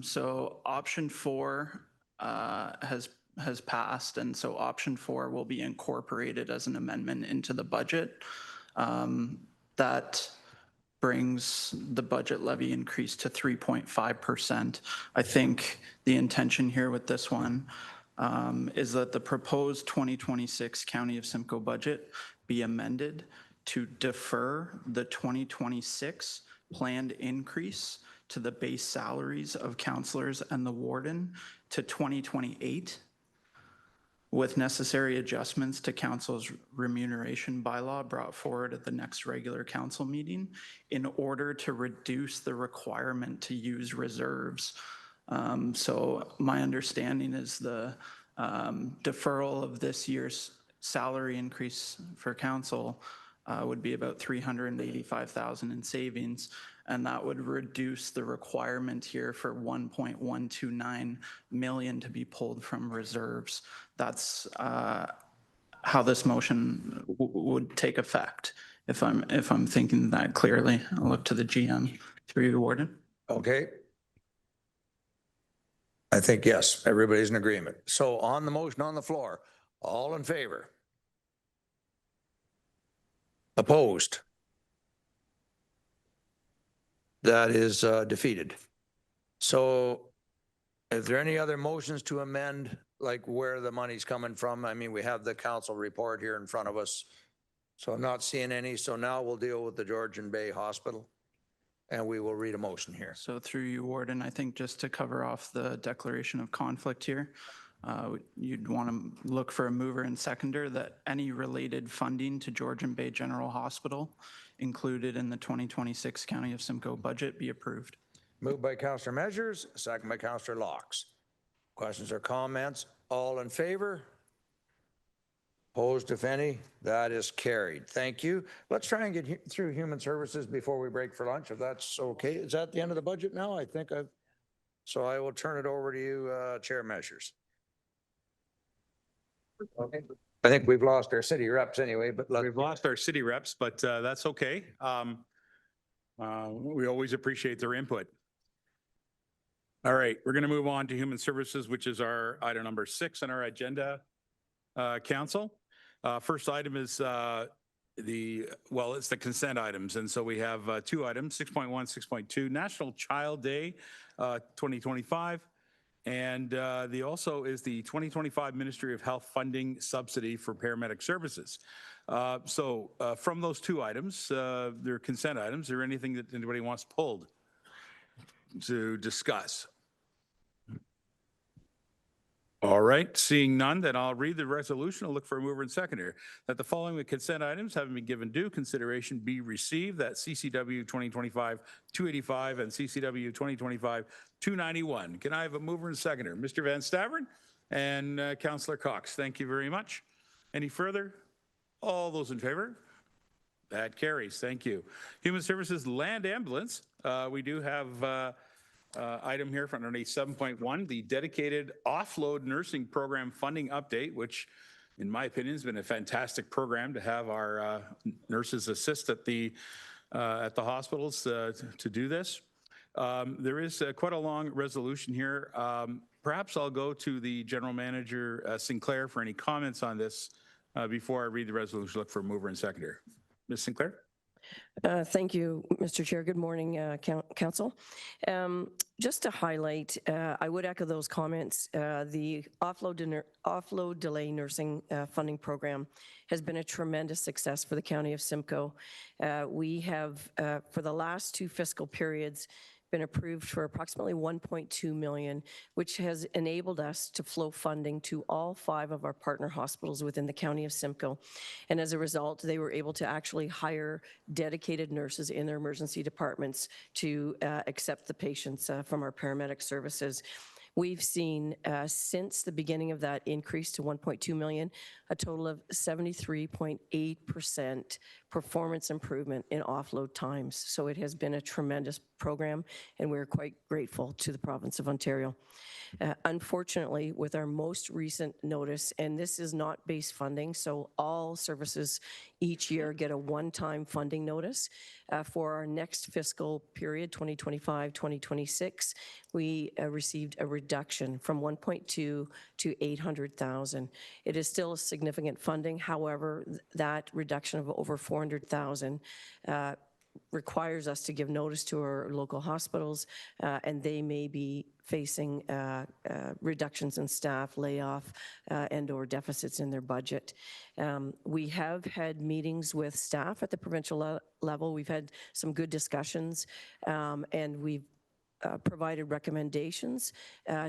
So option 4 has passed, and so option 4 will be incorporated as an amendment into the budget. That brings the budget levy increase to 3.5%. I think the intention here with this one is that the proposed 2026 County of Simcoe budget be amended to defer the 2026 planned increase to the base salaries of councillors and the warden to 2028, with necessary adjustments to council's remuneration bylaw brought forward at the next regular council meeting in order to reduce the requirement to use reserves. So my understanding is the deferral of this year's salary increase for council would be about 385,000 in savings, and that would reduce the requirement here for 1.129 million to be pulled from reserves. That's how this motion would take effect. If I'm thinking that clearly, I'll look to the GM through you, Warden. Okay. I think, yes, everybody's in agreement. So on the motion on the floor, all in favor? Opposed? That is defeated. So is there any other motions to amend, like where the money's coming from? I mean, we have the council report here in front of us, so I'm not seeing any. So now we'll deal with the Georgian Bay Hospital, and we will read a motion here. So through you, Warden, I think just to cover off the declaration of conflict here, you'd want to look for a mover and seconder that any related funding to Georgian Bay General Hospital included in the 2026 County of Simcoe budget be approved. Moved by Councillor Measures, second by Councillor Locks. Questions or comments? All in favor? Opposed, if any? That is carried. Thank you. Let's try and get through Human Services before we break for lunch, if that's okay. Is that the end of the budget now? I think so I will turn it over to you, Chair Measures. Okay. I think we've lost our city reps anyway, but we've lost our city reps, but that's okay. We always appreciate their input. All right, we're going to move on to Human Services, which is our item number 6 on our agenda, Council. First item is it's the consent items. And so we have 2 items, 6.1, 6.2, National Child Day 2025. And the also is the 2025 Ministry of Health funding subsidy for paramedic services. So from those 2 items, they're consent items. Is there anything that anybody wants pulled to discuss? All right, seeing none, then I'll read the resolution. I'll look for a mover and seconder. That the following consent items having been given due consideration be received, that CCW 2025-285 and CCW 2025-291. Can I have a mover and seconder? Mr. Van Staveren and Councillor Cox. Thank you very much. Any further? All those in favor? That carries. Thank you. Human Services Land Ambulance. We do have item here from underneath 7.1, the dedicated offload nursing program funding update, which in my opinion has been a fantastic program to have our nurses assist at the hospitals to do this. There is quite a long resolution here. Perhaps I'll go to the General Manager Sinclair for any comments on this before I read the resolution. Look for a mover and seconder. Ms. Sinclair? Thank you, Mr. Chair. Good morning, Council. Just to highlight, I would echo those comments. The offload delay nursing funding program has been a tremendous success for the County of Simcoe. We have, for the last 2 fiscal periods, been approved for approximately $1.2 million, which has enabled us to flow funding to all 5 of our partner hospitals within the County of Simcoe. And as a result, they were able to actually hire dedicated nurses in their emergency departments to accept the patients from our paramedic services. We've seen, since the beginning of that increase to 1.2 million, a total of 73.8% performance improvement in offload times. So it has been a tremendous program, and we're quite grateful to the province of Ontario. Unfortunately, with our most recent notice, and this is not base funding, so all services each year get a one-time funding notice. For our next fiscal period, 2025-2026, we received a reduction from 1.2 to 800,000. It is still a significant funding. However, that reduction of over 400,000 requires us to give notice to our local hospitals, and they may be facing reductions in staff, layoff, and or deficits in their budget. We have had meetings with staff at the provincial level. We've had some good discussions, and we've provided recommendations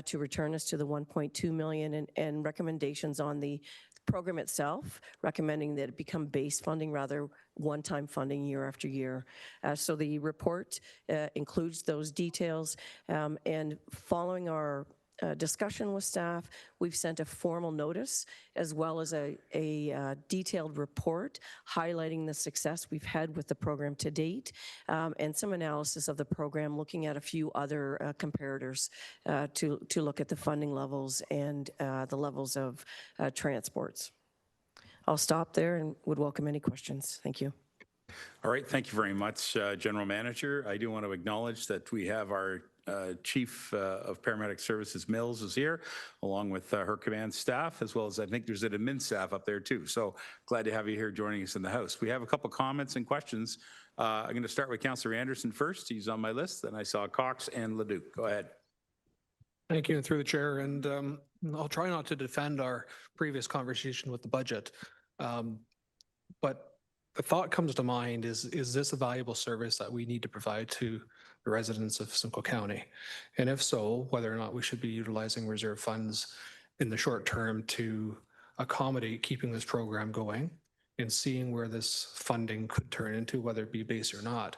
to return us to the 1.2 million and recommendations on the program itself, recommending that it become base funding rather one-time funding year after year. So the report includes those details, and following our discussion with staff, we've sent a formal notice as well as a detailed report highlighting the success we've had with the program to date, and some analysis of the program looking at a few other comparators to look at the funding levels and the levels of transports. I'll stop there and would welcome any questions. Thank you. All right, thank you very much, General Manager. I do want to acknowledge that we have our Chief of Paramedic Services, Mills, is here, along with her command staff, as well as I think there's an admin staff up there too. So glad to have you here joining us in the House. We have a couple comments and questions. I'm going to start with Councillor Anderson first. He's on my list. Then I saw Cox and Leduc. Go ahead. Thank you, and through the chair. And I'll try not to defend our previous conversation with the budget, but the thought comes to mind is this a valuable service that we need to provide to the residents of Simcoe County? And if so, whether or not we should be utilizing reserve funds in the short term to accommodate keeping this program going and seeing where this funding could turn into, whether it be base or not.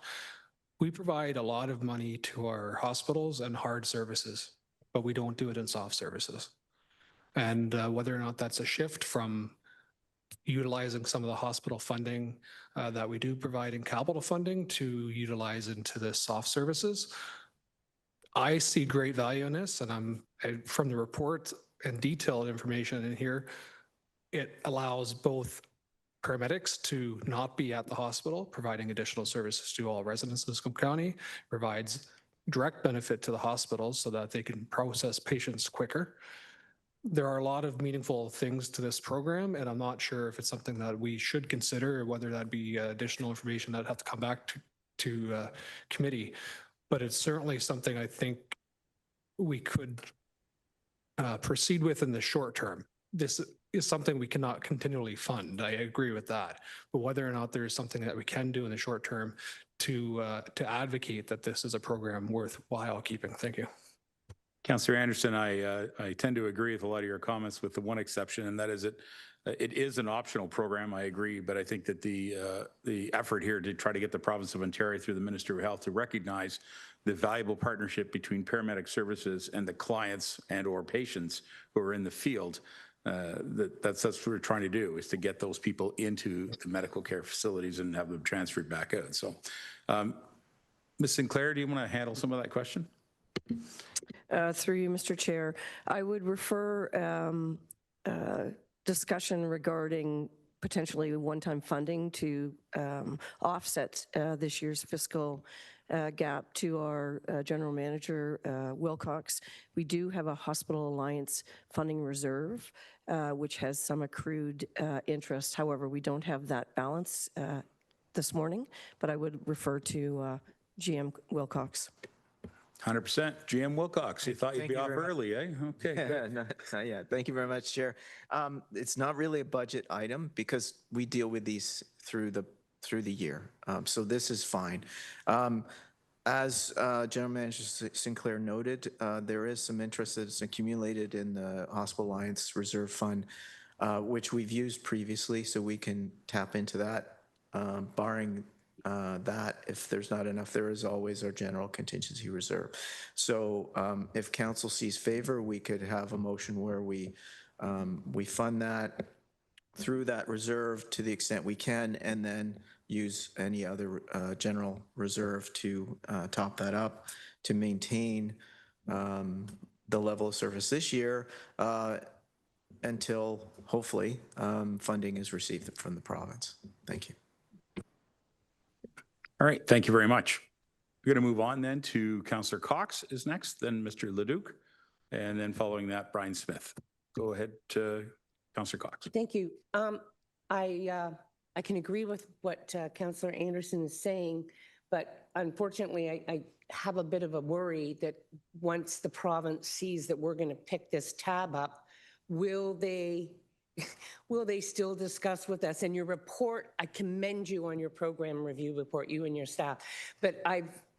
We provide a lot of money to our hospitals and hard services, but we don't do it in soft services. And whether or not that's a shift from utilizing some of the hospital funding that we do provide in capital funding to utilize into the soft services. I see great value in this, and from the report and detailed information in here, it allows both paramedics to not be at the hospital, providing additional services to all residents of Simcoe County, provides direct benefit to the hospitals so that they can process patients quicker. There are a lot of meaningful things to this program, and I'm not sure if it's something that we should consider, or whether that be additional information that have to come back to committee. But it's certainly something I think we could proceed with in the short term. This is something we cannot continually fund. I agree with that. But whether or not there is something that we can do in the short term to advocate that this is a program worthwhile keeping. Thank you. Councillor Anderson, I tend to agree with a lot of your comments, with the one exception, and that is it is an optional program. I agree, but I think that the effort here to try to get the province of Ontario through the Minister of Health to recognize the valuable partnership between paramedic services and the clients and or patients who are in the field, that's what we're trying to do, is to get those people into the medical care facilities and have them transferred back out. So, Ms. Sinclair, do you want to handle some of that question? Through you, Mr. Chair, I would refer discussion regarding potentially one-time funding to offset this year's fiscal gap to our general manager, Wilcox. We do have a Hospital Alliance funding reserve, which has some accrued interest. However, we don't have that balance this morning, but I would refer to GM Wilcox. 100%. GM Wilcox, you thought you'd be off early, eh? Okay. good. Not yet. Thank you very much, Chair. It's not really a budget item because we deal with these through the year. So this is fine. As General Manager Sinclair noted, there is some interest that's accumulated in the Hospital Alliance Reserve Fund, which we've used previously, so we can tap into that. Barring that, if there's not enough, there is always our general contingency reserve. So if council sees favor, we could have a motion where we fund that through that reserve to the extent we can, and then use any other general reserve to top that up to maintain the level of service this year until hopefully funding is received from the province. Thank you. All right, thank you very much. We're going to move on then to Councillor Cox is next, then Mr. Leduc, and then following that, Brian Smith. Go ahead, Councillor Cox. Thank you. I can agree with what Councillor Anderson is saying, but unfortunately, I have a bit of a worry that once the province sees that we're going to pick this tab up, will they still discuss with us? And your report, I commend you on your program review report, you and your staff. But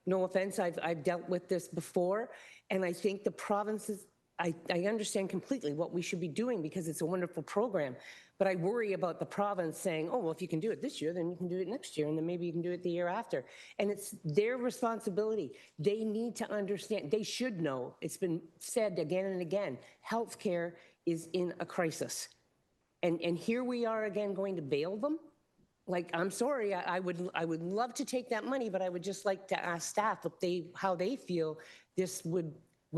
no offense, I've dealt with this before, and I think the provinces, I understand completely what we should be doing because it's a wonderful program. But I worry about the province saying, oh, well, if you can do it this year, then you can do it next year, and then maybe you can do it the year after. And it's their responsibility. They need to understand, they should know, it's been said again and again, healthcare is in a crisis. And here we are again going to bail them? Like, I'm sorry, I would love to take that money, but I would just like to ask staff how they feel this would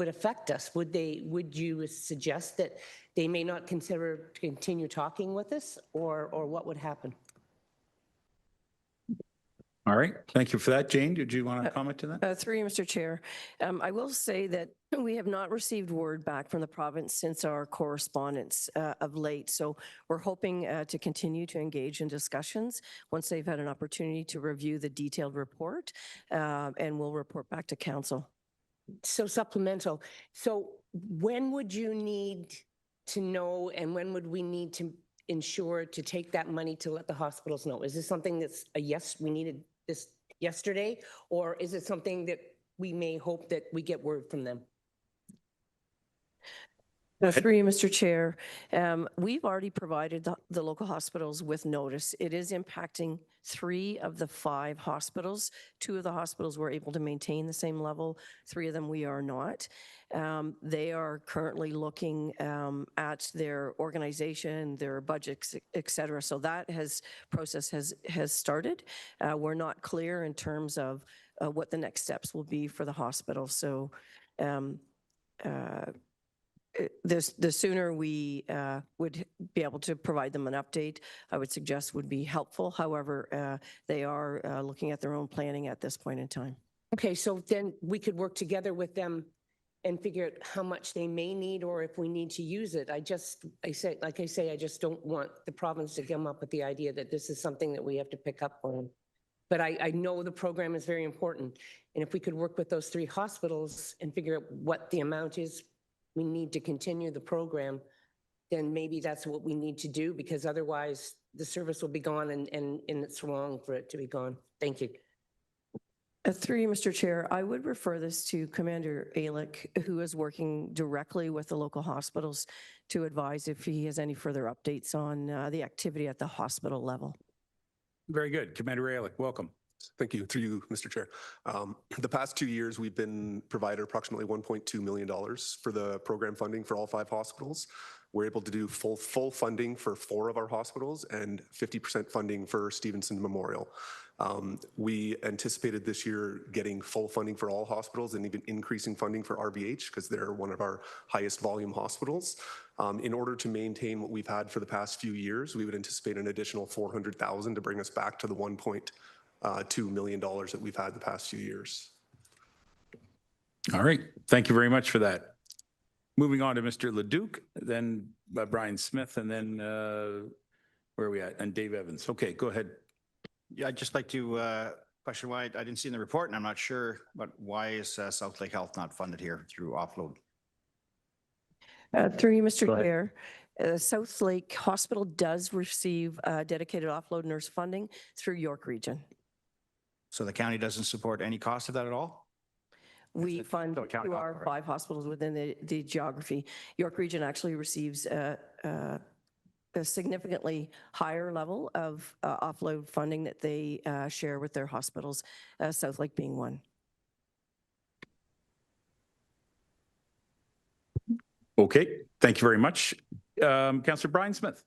affect us. Would you suggest that they may not consider to continue talking with us, or what would happen? All right, thank you for that. Jane, did you want to comment to that? Through you, Mr. Chair. I will say that we have not received word back from the province since our correspondence of late. So we're hoping to continue to engage in discussions once they've had an opportunity to review the detailed report, and we'll report back to council. So supplemental. So when would you need to know, and when would we need to ensure to take that money to let the hospitals know? Is this something that's a yes, we needed this yesterday, or is it something that we may hope that we get word from them? Through you, Mr. Chair, we've already provided the local hospitals with notice. It is impacting 3 of the 5 hospitals. 2 of the hospitals were able to maintain the same level. 3 of them we are not. They are currently looking at their organization, their budgets, et cetera. So that process has started. We're not clear in terms of what the next steps will be for the hospital. So the sooner we would be able to provide them an update, I would suggest would be helpful. However, they are looking at their own planning at this point in time. Okay, so then we could work together with them and figure out how much they may need, or if we need to use it. I just don't want the province to come up with the idea that this is something that we have to pick up on. But I know the program is very important. And if we could work with those 3 hospitals and figure out what the amount is we need to continue the program, then maybe that's what we need to do, because otherwise the service will be gone, and it's wrong for it to be gone. Thank you. Through you, Mr. Chair, I would refer this to Commander Alick, who is working directly with the local hospitals to advise if he has any further updates on the activity at the hospital level. Very good. Commander Alick, welcome. Thank you. Through you, Mr. Chair. The past 2 years, we've been provided approximately $1.2 million for the program funding for all 5 hospitals. We're able to do full funding for 4 of our hospitals and 50% funding for Stevenson Memorial. We anticipated this year getting full funding for all hospitals and even increasing funding for RVH because they're one of our highest volume hospitals. In order to maintain what we've had for the past few years, we would anticipate an additional $400,000 to bring us back to the $1.2 million that we've had the past few years. All right. Thank you very much for that. Moving on to Mr. Leduc, then Brian Smith, and then where are we at? And Dave Evans. Okay, go ahead. Yeah, I'd just like to question why I didn't see in the report, and I'm not sure, but why is South Lake Health not funded here through offload? Through you, Mr. Chair, South Lake Hospital does receive dedicated offload nurse funding through York Region. So the county doesn't support any cost of that at all? We fund through our 5 hospitals within the geography. York Region actually receives a significantly higher level of offload funding that they share with their hospitals, South Lake being one. Okay, thank you very much. Councillor Brian Smith.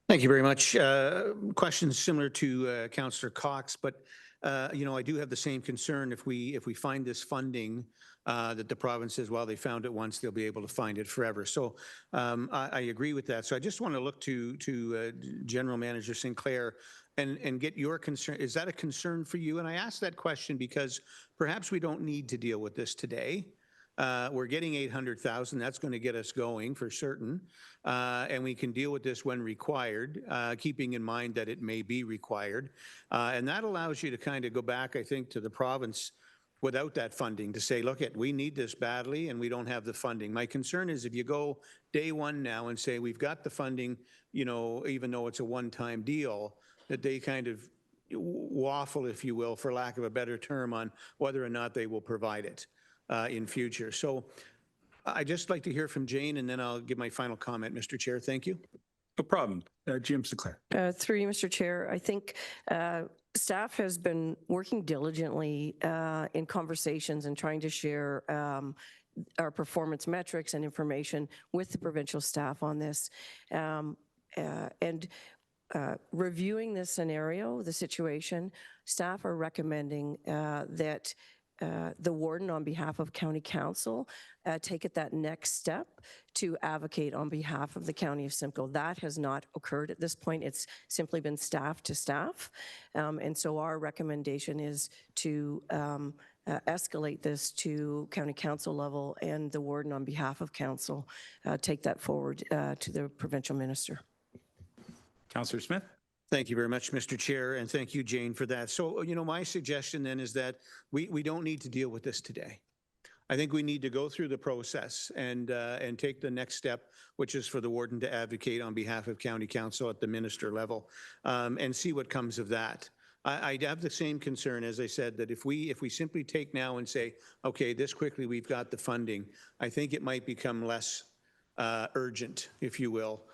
Thank you very much. Questions similar to Councillor Cox, but you know, I do have the same concern if we find this funding that the province says, well, they found it once, they'll be able to find it forever. So I agree with that. So I just want to look to General Manager Sinclair and get your concern. Is that a concern for you? And I ask that question because perhaps we don't need to deal with this today. We're getting 800,000. That's going to get us going for certain. And we can deal with this when required, keeping in mind that it may be required. And that allows you to kind of go back, I think, to the province without that funding to say, look, we need this badly and we don't have the funding. My concern is if you go day one now and say, we've got the funding, you know, even though it's a one-time deal, that they kind of waffle, if you will, for lack of a better term, on whether or not they will provide it in future. So I'd just like to hear from Jane, and then I'll give my final comment, Mr. Chair. Thank you. No problem. Jim Sinclair. Through you, Mr. Chair, I think staff has been working diligently in conversations and trying to share our performance metrics and information with the provincial staff on this. Reviewing this scenario, the situation, staff are recommending that the warden, on behalf of County Council, take it that next step to advocate on behalf of the County of Simcoe. That has not occurred at this point. It's simply been staff to staff. And so our recommendation is to escalate this to County Council level, and the warden, on behalf of Council, take that forward to the provincial minister. Councillor Smith. Thank you very much, Mr. Chair, and thank you, Jane, for that. So, you know, my suggestion then is that we don't need to deal with this today. I think we need to go through the process and take the next step, which is for the warden to advocate on behalf of County Council at the minister level, and see what comes of that. I have the same concern, as I said, that if we simply take now and say, okay, this quickly we've got the funding, I think it might become less urgent, if you will,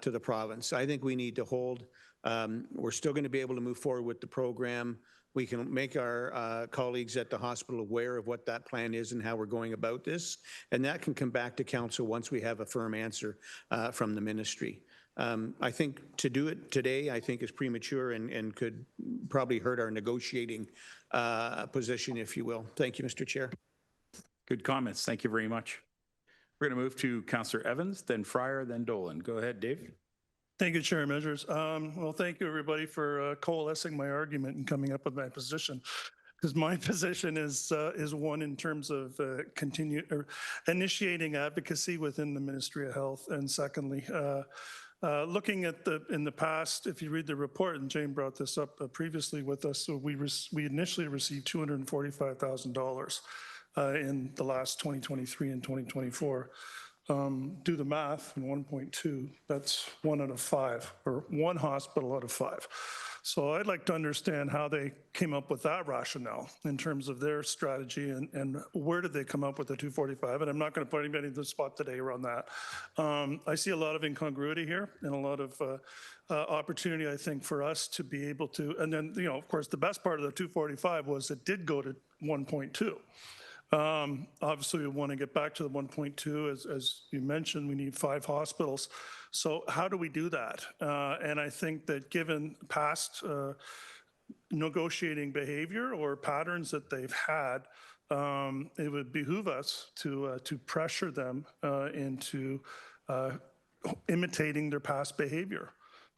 to the province. I think we need to hold. We're still going to be able to move forward with the program. We can make our colleagues at the hospital aware of what that plan is and how we're going about this. And that can come back to council once we have a firm answer from the ministry. I think to do it today, I think is premature and could probably hurt our negotiating position, if you will. Thank you, Mr. Chair. Good comments. Thank you very much. We're going to move to Councillor Evans, then Fryer, then Dolan. Go ahead, Dave. Thank you, Chair Measures. Well, thank you, everybody, for coalescing my argument and coming up with my position. Because my position is one in terms of initiating advocacy within the Ministry of Health, and secondly, looking at in the past, if you read the report, and Jane brought this up previously with us, so we initially received $245,000 in the last 2023 and 2024. Do the math, and 1.2, that's 1 out of 5, or 1 hospital out of 5. So I'd like to understand how they came up with that rationale in terms of their strategy, and where did they come up with the 245? And I'm not going to put anybody in the spot today around that. I see a lot of incongruity here and a lot of opportunity, I think, for us to be able to, and then, you know, of course, the best part of the 245 was it did go to 1.2. Obviously, we want to get back to the 1.2. As you mentioned, we need 5 hospitals. So how do we do that? And I think that given past negotiating behavior or patterns that they've had, it would behoove us to pressure them into imitating their past behavior.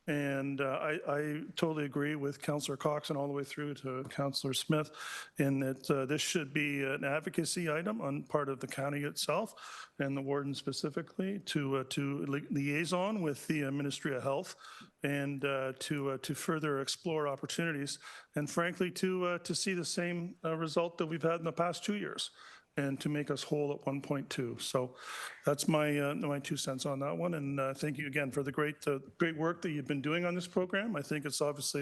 And I totally agree with Councillor Cox and all the way through to Councillor Smith in that this should be an advocacy item on part of the county itself and the warden specifically to liaison with the Ministry of Health and to further explore opportunities and frankly to see the same result that we've had in the past 2 years and to make us whole at 1.2. So that's my my 2 cents on that one. And thank you again for the great work that you've been doing on this program. I think it's obviously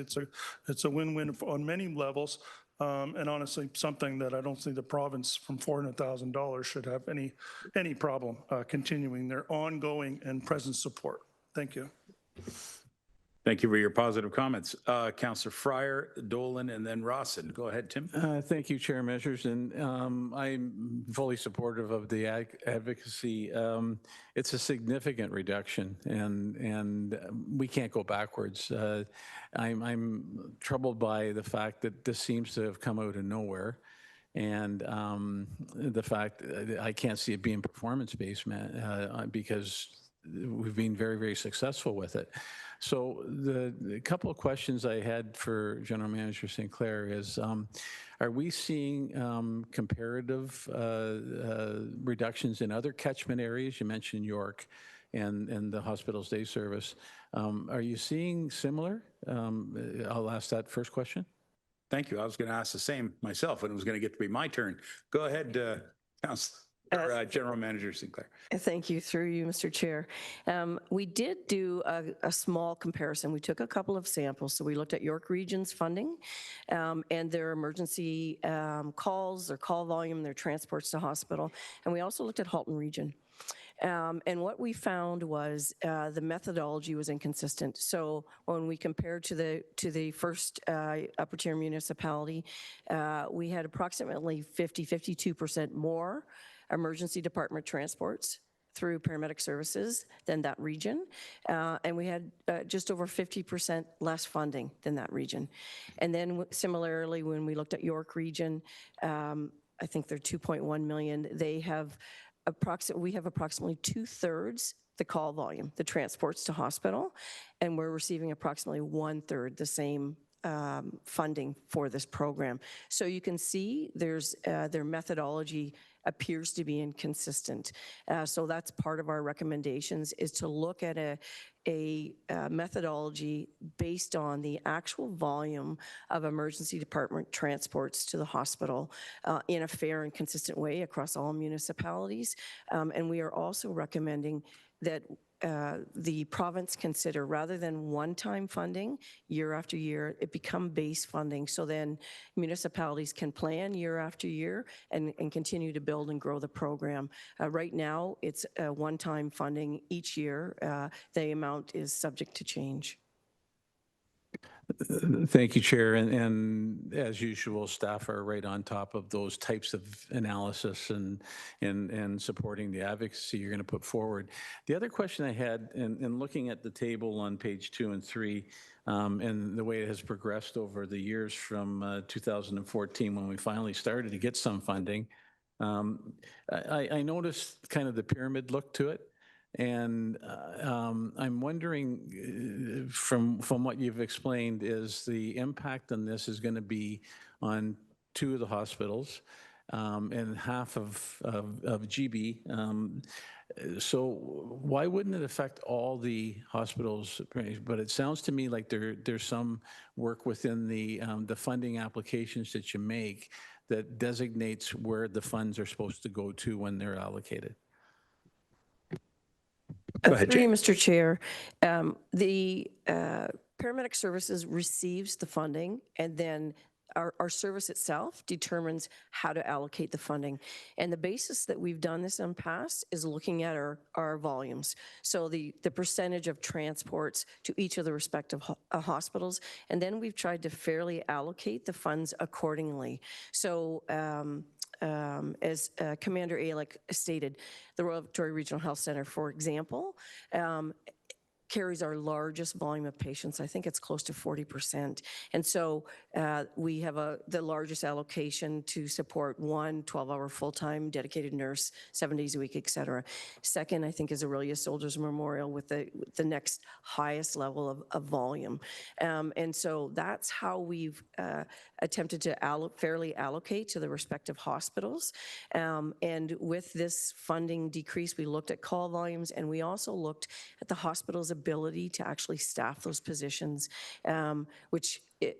it's a win-win on many levels. And honestly, something that I don't think the province from $400,000 should have any problem continuing their ongoing and present support. Thank you. Thank you for your positive comments. Councillor Fryer, Dolan, and then Rawson. Go ahead, Tim. Thank you, Chair Measures, and I'm fully supportive of the advocacy. It's a significant reduction, and we can't go backwards. I'm troubled by the fact that this seems to have come out of nowhere, and the fact that I can't see it being performance-based, because we've been very, very successful with it. So the couple of questions I had for General Manager St. Clair is, are we seeing comparative reductions in other catchment areas? You mentioned York and the hospital's day service. Are you seeing similar? I'll ask that first question. Thank you. I was going to ask the same myself, and it was going to get to be my turn. Go ahead, Councillor. General Manager Sinclair. Thank you, through you, Mr. Chair. We did do a small comparison. We took a couple of samples. So we looked at York Region's funding and their emergency calls, their call volume, their transports to hospital. And we also looked at Halton Region. And what we found was the methodology was inconsistent. So when we compared to the first upper tier municipality, we had approximately 52% more emergency department transports through paramedic services than that region. And we had just over 50% less funding than that region. And then similarly, when we looked at York Region, I think they're 2.1 million. They have we have approximately 2/3 the call volume, the transports to hospital, and we're receiving approximately 1/3 the same funding for this program. So you can see there's their methodology appears to be inconsistent. So that's part of our recommendations, is to look at a methodology based on the actual volume of emergency department transports to the hospital in a fair and consistent way across all municipalities. And we are also recommending that the province consider, rather than one-time funding year after year, it become base funding. So then municipalities can plan year after year and continue to build and grow the program. Right now, it's one-time funding each year. The amount is subject to change. Thank you, Chair. And as usual, staff are right on top of those types of analysis and supporting the advocacy you're going to put forward. The other question I had, in looking at the table on page 2 and 3, and the way it has progressed over the years from 2014, when we finally started to get some funding, I noticed kind of the pyramid look to it. And I'm wondering, from what you've explained, is the impact on this is going to be on 2 of the hospitals and half of GB. So why wouldn't it affect all the hospitals? But it sounds to me like there's some work within the funding applications that you make that designates where the funds are supposed to go to when they're allocated. Through you, Mr. Chair, the paramedic services receives the funding, and then our service itself determines how to allocate the funding. And the basis that we've done this in the past is looking at our volumes. So the percentage of transports to each of the respective hospitals, and then we've tried to fairly allocate the funds accordingly. So as Commander Alick stated, the Royal Victoria Regional Health Centre, for example, carries our largest volume of patients. I think it's close to 40%. And so we have the largest allocation to support one 12-hour full-time dedicated nurse, 7 days a week, et cetera. Second, I think, is Aurelia Soldiers Memorial with the next highest level of volume. And so that's how we've attempted to fairly allocate to the respective hospitals. And with this funding decrease, we looked at call volumes, and we also looked at the hospital's ability to actually staff those positions, which it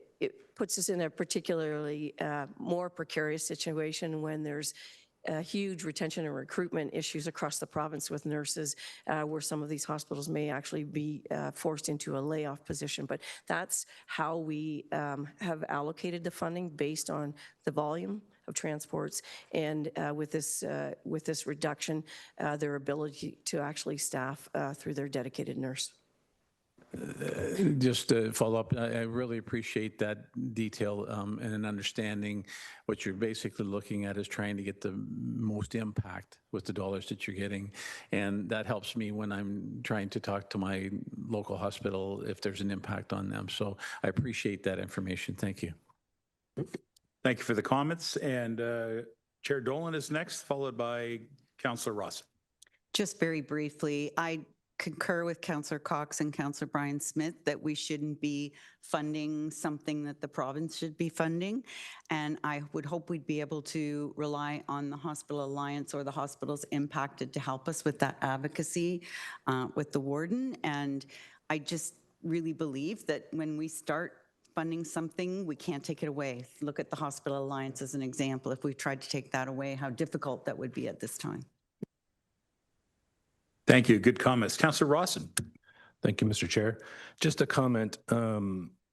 puts us in a particularly more precarious situation when there's huge retention and recruitment issues across the province with nurses, where some of these hospitals may actually be forced into a layoff position. But that's how we have allocated the funding based on the volume of transports, and with this reduction, their ability to actually staff through their dedicated nurse. Just to follow up, I really appreciate that detail and an understanding. What you're basically looking at is trying to get the most impact with the dollars that you're getting. And that helps me when I'm trying to talk to my local hospital if there's an impact on them. So I appreciate that information. Thank you. Thank you for the comments. And Chair Dolan is next, followed by Councillor Ross. Just very briefly, I concur with Councillor Cox and Councillor Brian Smith that we shouldn't be funding something that the province should be funding. And I would hope we'd be able to rely on the Hospital Alliance or the hospitals impacted to help us with that advocacy with the warden. And I just really believe that when we start funding something, we can't take it away. Look at the Hospital Alliance as an example. If we tried to take that away, how difficult that would be at this time. Thank you. Good comments. Councillor Rawson. Thank you, Mr. Chair. Just a comment.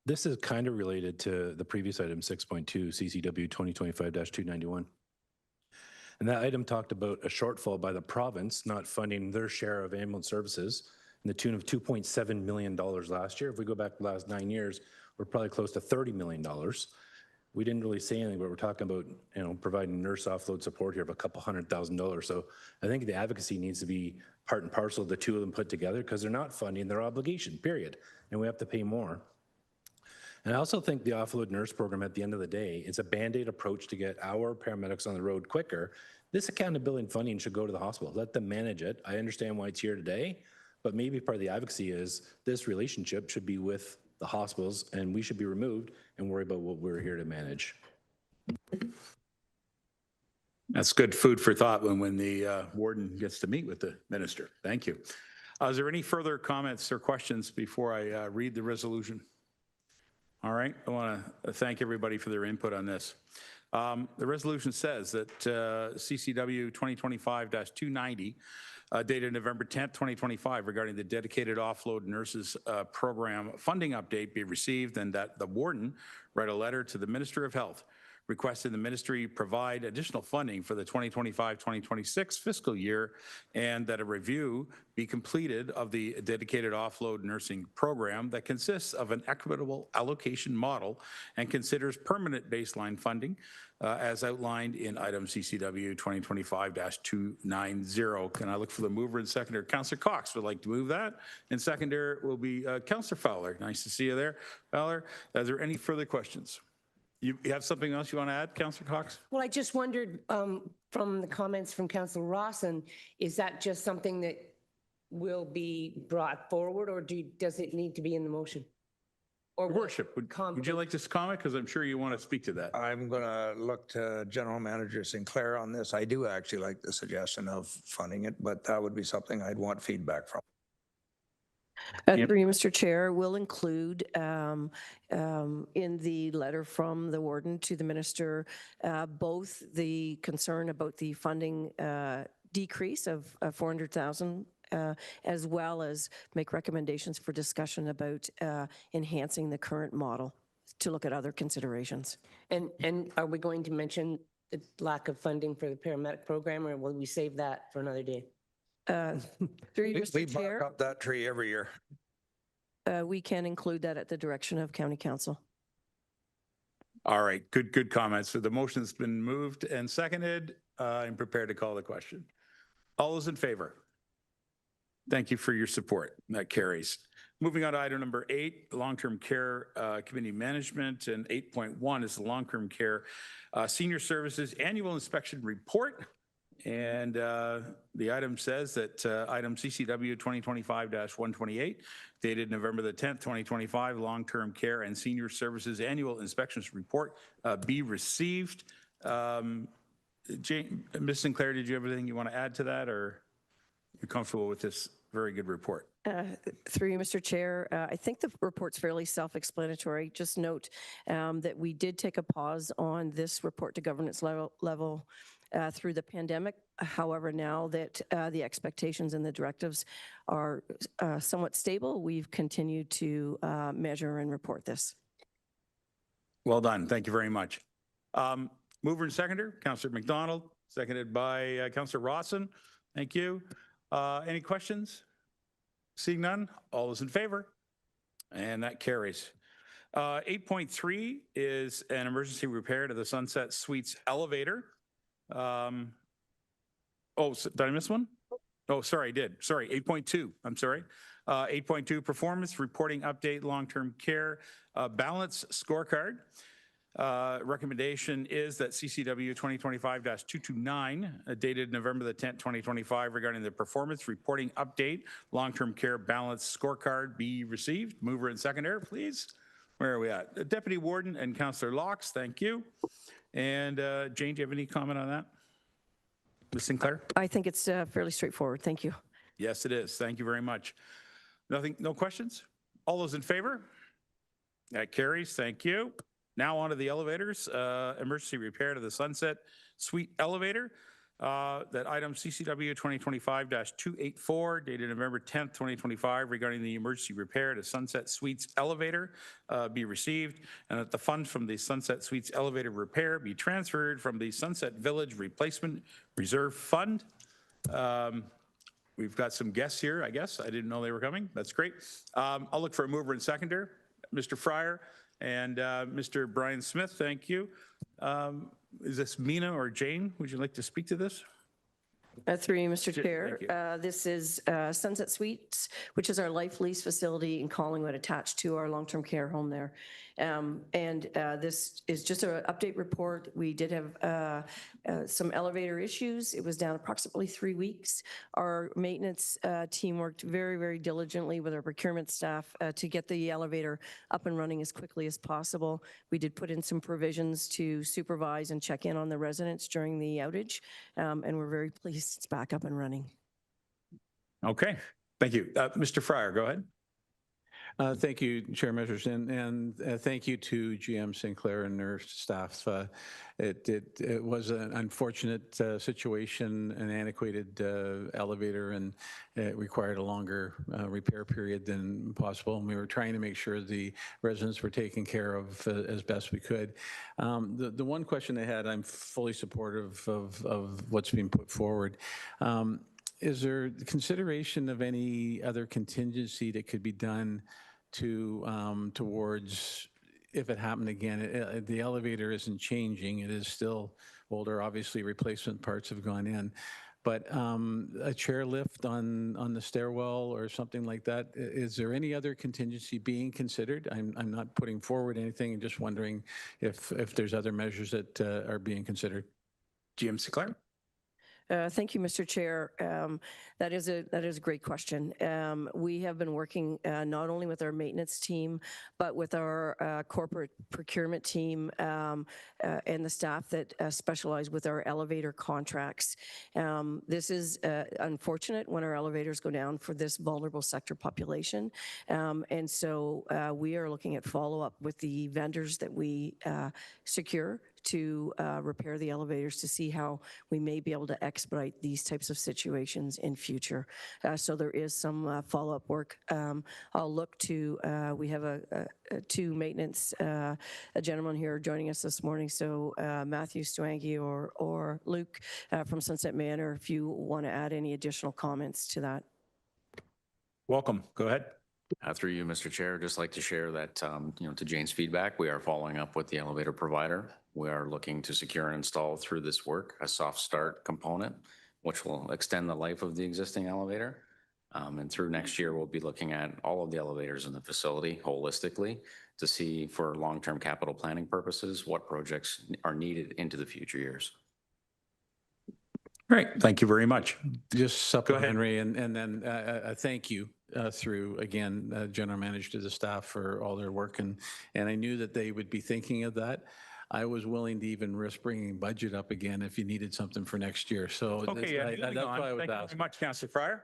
This is kind of related to the previous item 6.2, CCW 2025-291. And that item talked about a shortfall by the province not funding their share of ambulance services in the tune of $2.7 million last year. If we go back the last 9 years, we're probably close to $30 million. We didn't really say anything, but we're talking about, providing nurse offload support here of a couple $100,000. So I think the advocacy needs to be part and parcel of the two of them put together, because they're not funding their obligation, period. And we have to pay more. And I also think the offload nurse program, at the end of the day, is a Band-Aid approach to get our paramedics on the road quicker. This accountability and funding should go to the hospital. Let them manage it. I understand why it's here today, but maybe part of the advocacy is this relationship should be with the hospitals, and we should be removed and worry about what we're here to manage. That's good food for thought when the warden gets to meet with the minister. Thank you. Is there any further comments or questions before I read the resolution? All right. I want to thank everybody for their input on this. The resolution says that CCW 2025-290, dated November 10th, 2025, regarding the dedicated offload nurses program funding update be received, and that the warden write a letter to the Minister of Health requesting the ministry provide additional funding for the 2025-2026 fiscal year, and that a review be completed of the dedicated offload nursing program that consists of an equitable allocation model and considers permanent baseline funding as outlined in item CCW 2025-290. Can I look for the mover and seconder? Councillor Cox would like to move that, and seconder will be Councillor Fowler. Nice to see you there, Fowler. Is there any further questions? You have something else you want to add, Councillor Cox? Well, I just wondered, from the comments from Councillor Rawson, is that just something that will be brought forward, or does it need to be in the motion? Or Worship, would you like to comment? Because I'm sure you want to speak to that. I'm going to look to General Manager Sinclair on this. I do actually like the suggestion of funding it, but that would be something I'd want feedback from. Through you, Mr. Chair, will include in the letter from the warden to the minister both the concern about the funding decrease of $400,000, as well as make recommendations for discussion about enhancing the current model to look at other considerations. And are we going to mention the lack of funding for the paramedic program, or will we save that for another day? Through you, Mr. We Chair, bark up that tree every year. we can include that at the direction of County Council. All right, good comments. So the motion's been moved and seconded. I'm prepared to call the question. All those in favor? Thank you for your support. That carries. Moving on to item number 8, long-term care committee management, and 8.1 is the long-term care senior services annual inspection report. And the item says that item CCW 2025-128, dated November the 10th, 2025, long-term care and senior services annual inspections report be received. Ms. Sinclair, did you have anything you want to add to that, or you're comfortable with this very good report? Through you, Mr. Chair, I think the report's fairly self-explanatory. Just note that we did take a pause on this report to governance level through the pandemic. However, now that the expectations and the directives are somewhat stable, we've continued to measure and report this. Well done. Thank you very much. Mover and seconder, Councillor McDonald, seconded by Councillor Rawson. Thank you. Any questions? Seeing none, all those in favor? And that carries. 8.3 is an emergency repair to the Sunset Suites elevator. Did I miss one? Oh, sorry, I did. Sorry, 8.2. I'm sorry. 8.2, performance reporting update, long-term care balance scorecard. Recommendation is that CCW 2025-229, dated November the 10th, 2025, regarding the performance reporting update, long-term care balance scorecard be received. Mover and seconder, please. Where are we at? Deputy Warden and Councillor Locks, thank you. And Jane, do you have any comment on that? Ms. Sinclair? I think it's fairly straightforward. Thank you. Yes, it is. Thank you very much. No questions? All those in favor? That carries. Thank you. Now on to the elevators. Emergency repair to the Sunset Suite elevator. That item CCW 2025-284, dated November 10th, 2025, regarding the emergency repair to Sunset Suites elevator be received, and that the funds from the Sunset Suites elevator repair be transferred from the Sunset Village Replacement Reserve Fund. We've got some guests here, I guess. I didn't know they were coming. That's great. I'll look for a mover and seconder. Mr. Fryer and Mr. Brian Smith, thank you. Is this Mina or Jane? Would you like to speak to this? Through you, Mr. Chair. This is Sunset Suites, which is our life lease facility in Collingwood attached to our long-term care home there. This is just an update report. We did have some elevator issues. It was down approximately 3 weeks. Our maintenance team worked very, very diligently with our procurement staff to get the elevator up and running as quickly as possible. We did put in some provisions to supervise and check in on the residents during the outage, and we're very pleased it's back up and running. Okay, thank you. Mr. Fryer, go ahead. Thank you, Chair Measures, and thank you to GM Sinclair and their staff. It was an unfortunate situation, an antiquated elevator, and it required a longer repair period than possible. And we were trying to make sure the residents were taken care of as best we could. The one question I had, I'm fully supportive of what's being put forward. Is there consideration of any other contingency that could be done towards if it happened again? The elevator isn't changing. It is still older. Obviously, replacement parts have gone in. But a chairlift on the stairwell or something like that, is there any other contingency being considered? I'm not putting forward anything. I'm just wondering if there's other measures that are being considered. GM Sinclair? Thank you, Mr. Chair. That is a great question. We have been working not only with our maintenance team, but with our corporate procurement team and the staff that specialize with our elevator contracts. This is unfortunate when our elevators go down for this vulnerable sector population. And so we are looking at follow-up with the vendors that we secure to repair the elevators to see how we may be able to expedite these types of situations in future. So there is some follow-up work. I'll look to, we have two maintenance, a gentleman here joining us this morning, so Matthew Stwange or Luke from Sunset Manor, if you want to add any additional comments to that. Welcome. Go ahead. Through you, Mr. Chair, just like to share that, to Jane's feedback, we are following up with the elevator provider. We are looking to secure and install through this work a soft start component, which will extend the life of the existing elevator. And through next year, we'll be looking at all of the elevators in the facility holistically to see for long-term capital planning purposes, what projects are needed into the future years. Great, thank you very much. Just supplementary, and then thank you through, again, General Manager to the staff for all their work. And I knew that they would be thinking of that. I was willing to even risk bringing budget up again if you needed something for next year. So Okay, yeah, that's why I was thank you asking. very much, Councillor Fryer.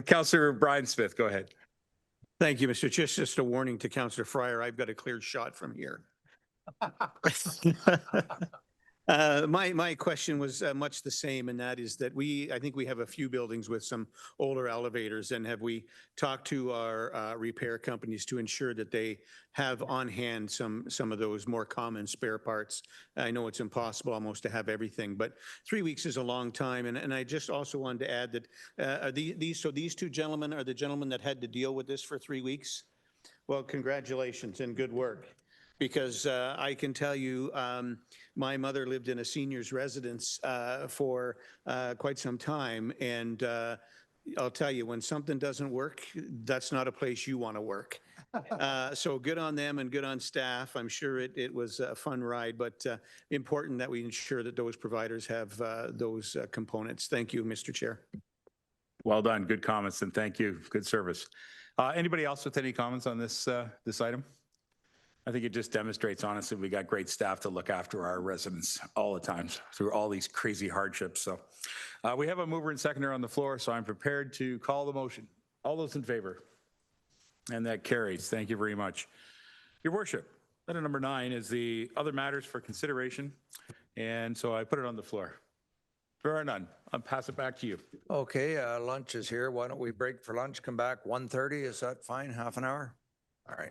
Councillor Brian Smith, go ahead. Thank you, Mr. Just a warning to Councillor Fryer, I've got a clear shot from here. My question was much the same, and that is that I think we have a few buildings with some older elevators, and have we talked to our repair companies to ensure that they have on hand some of those more common spare parts? I know it's impossible almost to have everything, but 3 weeks is a long time, and I just also wanted to add that these two gentlemen are the gentlemen that had to deal with this for 3 weeks? Well, congratulations and good work. Because I can tell you, my mother lived in a senior's residence for quite some time. And I'll tell you, when something doesn't work, that's not a place you want to work. So good on them and good on staff. I'm sure it was a fun ride, but important that we ensure that those providers have those components. Thank you, Mr. Chair. Well done, good comments, and thank you, good service. Anybody else with any comments on this item? I think it just demonstrates, honestly, we got great staff to look after our residents all the time through all these crazy hardships. So we have a mover and seconder on the floor, so I'm prepared to call the motion. All those in favor? And that carries. Thank you very much. Your worship, item number 9 is the other matters for consideration. And so I put it on the floor. There are none. I'll pass it back to you. Okay, lunch is here. Why don't we break for lunch, come back 1:30? Is that fine? Half an hour? All right.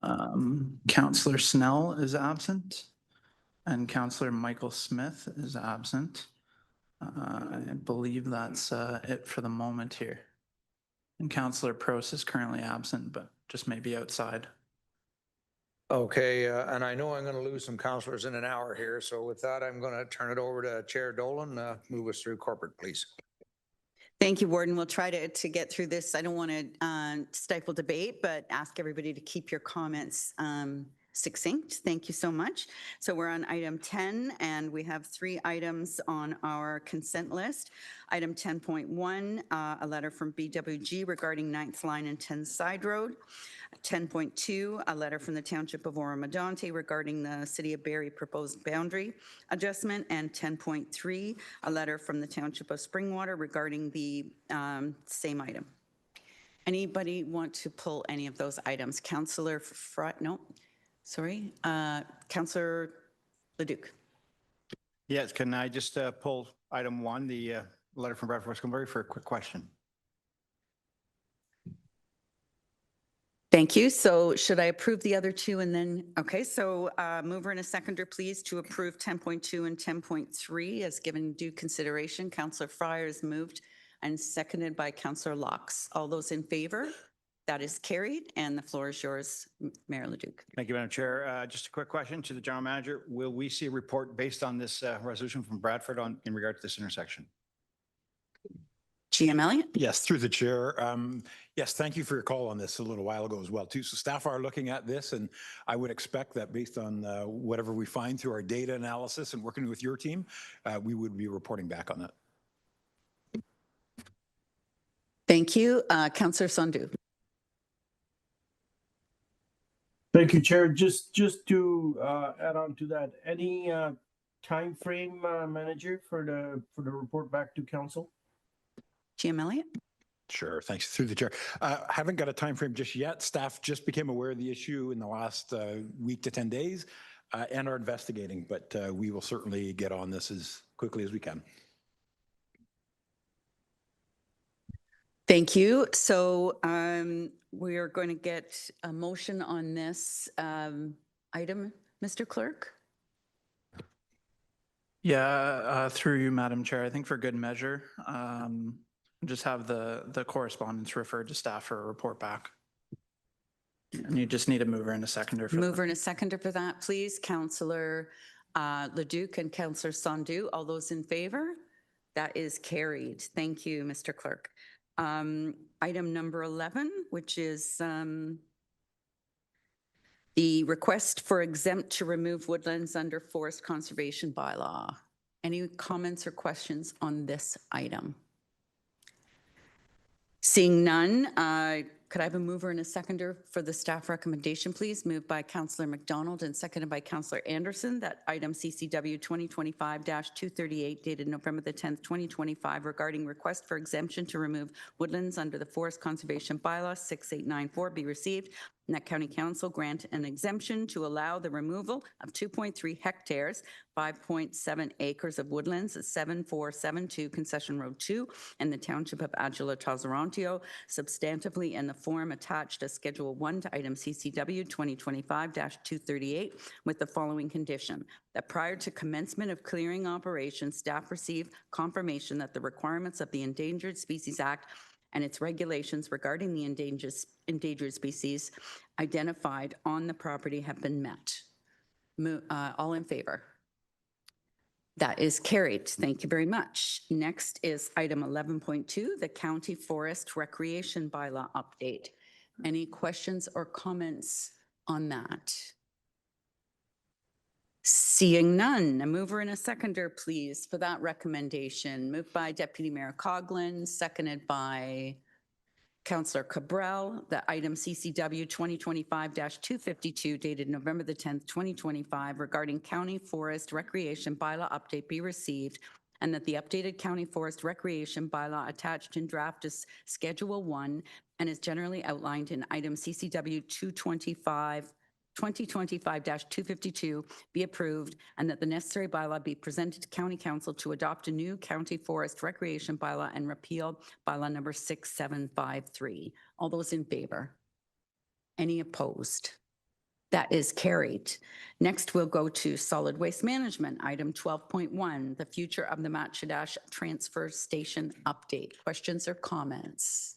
Counselor Snell is absent, and Counselor Michael Smith is absent. I believe that's it for the moment here. And Counselor Prost is currently absent, but just maybe outside. Okay, and I know I'm going to lose some counselors in an hour here. So with that, I'm going to turn it over to Chair Dolan. Move us through corporate, please. Thank you, Warden. We'll try to get through this. I don't want to stifle debate, but ask everybody to keep your comments succinct. Thank you so much. So we're on item 10, and we have 3 items on our consent list. Item 10.1, a letter from BWG regarding 9th Line and 10 Side Road. 10.2, a letter from the Township of Oro-Medonte regarding the City of Barrie proposed boundary adjustment, and 10.3, a letter from the Township of Springwater regarding the same item. Anybody want to pull any of those items? Councillor no, sorry, Councillor Leduc. Yes, can I just pull item 1, the letter from Bradford Westcombe for a quick question? Thank you. So should I approve the other 2 and then, okay, so mover and a seconder, please, to approve 10.2 and 10.3 as given due consideration. Councillor Fryer is moved and seconded by Councillor Laux. All those in favor? That is carried, and the floor is yours, Mayor Leduc. Thank you, Madam Chair. Just a quick question to the General Manager. Will we see a report based on this resolution from Bradford in regard to this intersection? GM Elliott? Yes, through the chair. Yes, thank you for your call on this a little while ago as well, too. So staff are looking at this, and I would expect that based on whatever we find through our data analysis and working with your team, we would be reporting back on that. Thank you. Councillor Sandhu. Thank you, Chair. Just to add on to that, any time frame, Manager, for the report back to council? GM Elliott? Sure, thanks. Through the chair. Haven't got a time frame just yet. Staff just became aware of the issue in the last week to 10 days and are investigating, but we will certainly get on this as quickly as we can. Thank you. So we are going to get a motion on this item, Mr. Clerk. Yeah, through you, Madam Chair. I think for good measure, just have the correspondence referred to staff for a report back. And you just need a mover and a seconder for Mover and a seconder for that, please. Councillor Leduc and Councillor Sandhu. All those in favor? That is carried. Thank you, Mr. Clerk. Item number 11, which is the request for exempt to remove woodlands under forest conservation bylaw. Any comments or questions on this item? Seeing none, could I have a mover and a seconder for the staff recommendation, please? Moved by Councillor McDonald and seconded by Councillor Anderson, that item CCW 2025-238 dated November the 10th, 2025 regarding request for exemption to remove woodlands under the Forest Conservation Bylaw 6894 be received, and that County Council grant an exemption to allow the removal of 2.3 hectares, 5.7 acres of woodlands at 7472 Concession Road 2 in the Township of Adula-Tazarantio, substantively in the form attached as Schedule 1 to item CCW 2025-238, with the following condition: that prior to commencement of clearing operations, staff receive confirmation that the requirements of the Endangered Species Act and its regulations regarding the endangered species identified on the property have been met. All in favor? That is carried. Thank you very much. Next is item 11.2, the County Forest Recreation Bylaw update. Any questions or comments on that? Seeing none, a mover and a seconder, please, for that recommendation. Moved by Deputy Mayor Coughlin, seconded by Councillor Cabral, that item CCW 2025-252 dated November the 10th, 2025 regarding County Forest Recreation Bylaw update be received, and that the updated County Forest Recreation Bylaw attached in draft is Schedule 1 and is generally outlined in item CCW 2025-252 be approved, and that the necessary bylaw be presented to County Council to adopt a new County Forest Recreation Bylaw and repeal bylaw number 6753. All those in favor? Any opposed? That is carried. Next, we'll go to solid waste management, item 12.1, the future of the Matchadash transfer station update. Questions or comments?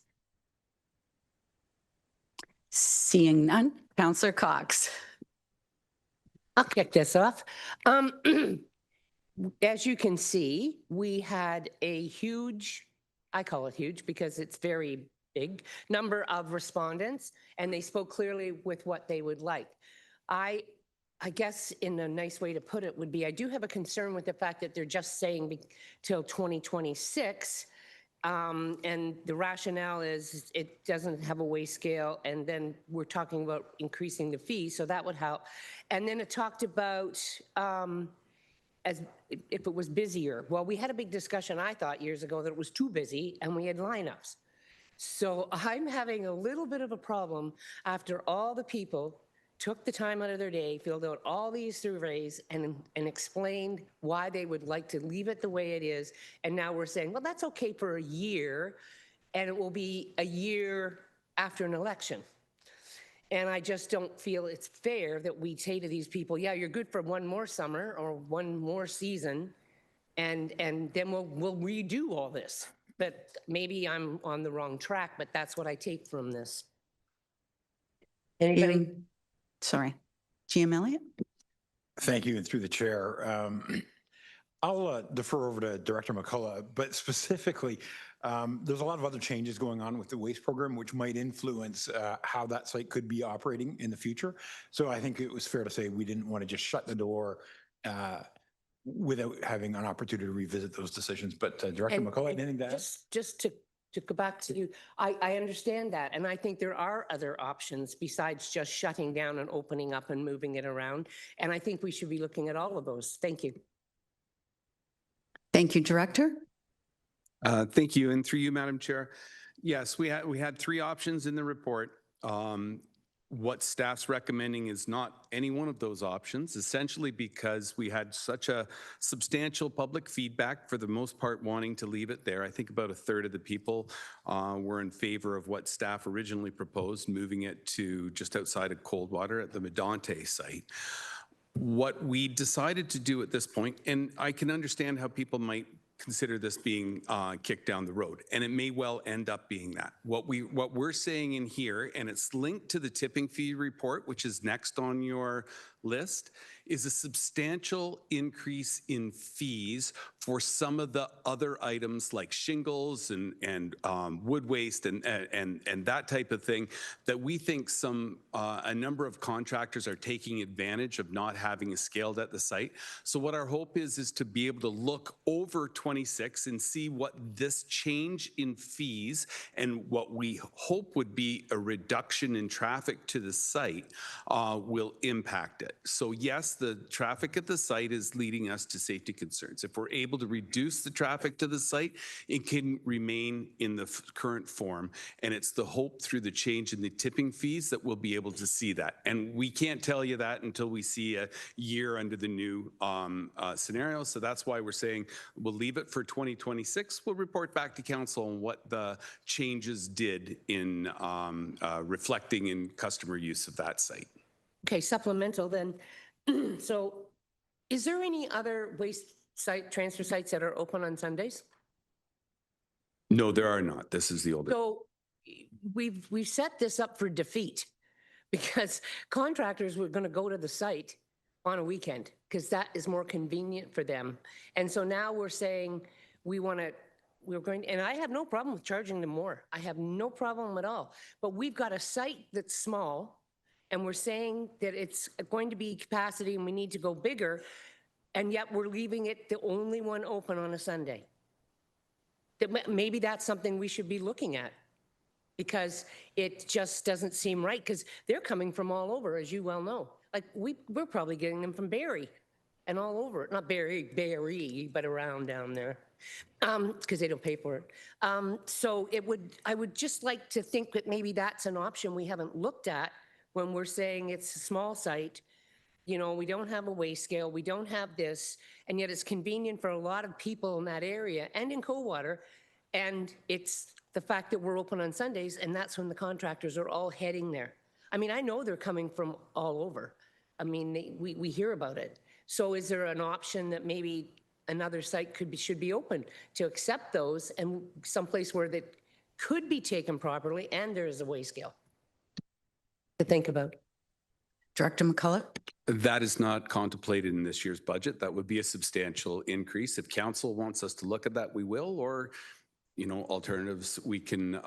Seeing none, Councillor Cox. I'll kick this off. As you can see, we had a huge, I call it huge because it's very big, number of respondents, and they spoke clearly with what they would like. I guess in a nice way to put it would be, I do have a concern with the fact that they're just saying till 2026. And the rationale is it doesn't have a waste scale. And then we're talking about increasing the fee, so that would help. And then it talked about as if it was busier. Well, we had a big discussion, I thought, years ago that it was too busy and we had lineups. So I'm having a little bit of a problem after all the people took the time out of their day, filled out all these surveys and explained why they would like to leave it the way it is. And now we're saying, well, that's okay for a year, and it will be a year after an election. And I just don't feel it's fair that we say to these people, yeah, you're good for one more summer or one more season, and then we'll redo all this. But maybe I'm on the wrong track, but that's what I take from this. Anybody? Sorry. GM Elliott? Thank you, and through the chair. I'll defer over to Director McCullough, but specifically, there's a lot of other changes going on with the waste program, which might influence how that site could be operating in the future. So I think it was fair to say we didn't want to just shut the door without having an opportunity to revisit those decisions. But Director McCullough, anything to add? Just to go back to you, I understand that. And I think there are other options besides just shutting down and opening up and moving it around. And I think we should be looking at all of those. Thank you. Thank you, Director. Thank you. And through you, Madam Chair. Yes, we had three options in the report. What staff's recommending is not any one of those options, essentially because we had such a substantial public feedback, for the most part wanting to leave it there. I think about a third of the people were in favor of what staff originally proposed, moving it to just outside of Coldwater at the Medonte site. What we decided to do at this point, and I can understand how people might consider this being kicked down the road, and it may well end up being that. What we're saying in here, and it's linked to the tipping fee report, which is next on your list, is a substantial increase in fees for some of the other items like shingles and wood waste and that type of thing that we think a number of contractors are taking advantage of not having scaled at the site. So what our hope is to be able to look over 26 and see what this change in fees and what we hope would be a reduction in traffic to the site will impact it. So yes, the traffic at the site is leading us to safety concerns. If we're able to reduce the traffic to the site, it can remain in the current form. And it's the hope through the change in the tipping fees that we'll be able to see that. And we can't tell you that until we see a year under the new scenario. So that's why we're saying we'll leave it for 2026. We'll report back to council on what the changes did in reflecting in customer use of that site. Okay, supplemental then. So is there any other waste site transfer sites that are open on Sundays? No, there are not. This is the oldest. So we've set this up for defeat because contractors were going to go to the site on a weekend because that is more convenient for them. And so now we're saying we're going, and I have no problem with charging them more. I have no problem at all. But we've got a site that's small, and we're saying that it's going to be capacity and we need to go bigger, and yet we're leaving it the only one open on a Sunday. Maybe that's something we should be looking at, because it just doesn't seem right, because they're coming from all over, as you well know. Like we're probably getting them from Barrie and all over. Not Barrie, but around down there, because they don't pay for it. So I would just like to think that maybe that's an option we haven't looked at when we're saying it's a small site. You know, we don't have a waste scale, we don't have this, and yet it's convenient for a lot of people in that area and in Coldwater. And it's the fact that we're open on Sundays, and that's when the contractors are all heading there. I mean, I know they're coming from all over. I mean, we hear about it. So is there an option that maybe another site should be open to accept those and someplace where that could be taken properly and there is a weigh scale to think about? Director McCullough? That is not contemplated in this year's budget. That would be a substantial increase. If council wants us to look at that, we will, or, you know, alternatives, we can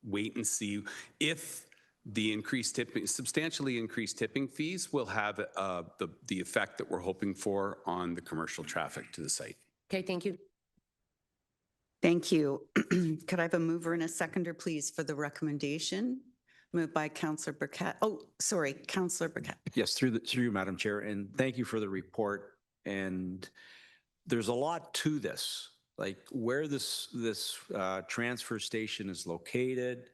wait and see if the increased tipping, substantially increased tipping fees will have the effect that we're hoping for on the commercial traffic to the site. Okay, thank you. Thank you. Could I have a mover and a seconder, please, for the recommendation? Moved by Councillor Burkett. Oh, sorry, Councillor Burkett. Yes, through you, Madam Chair, and thank you for the report. And there's a lot to this, like where this transfer station is located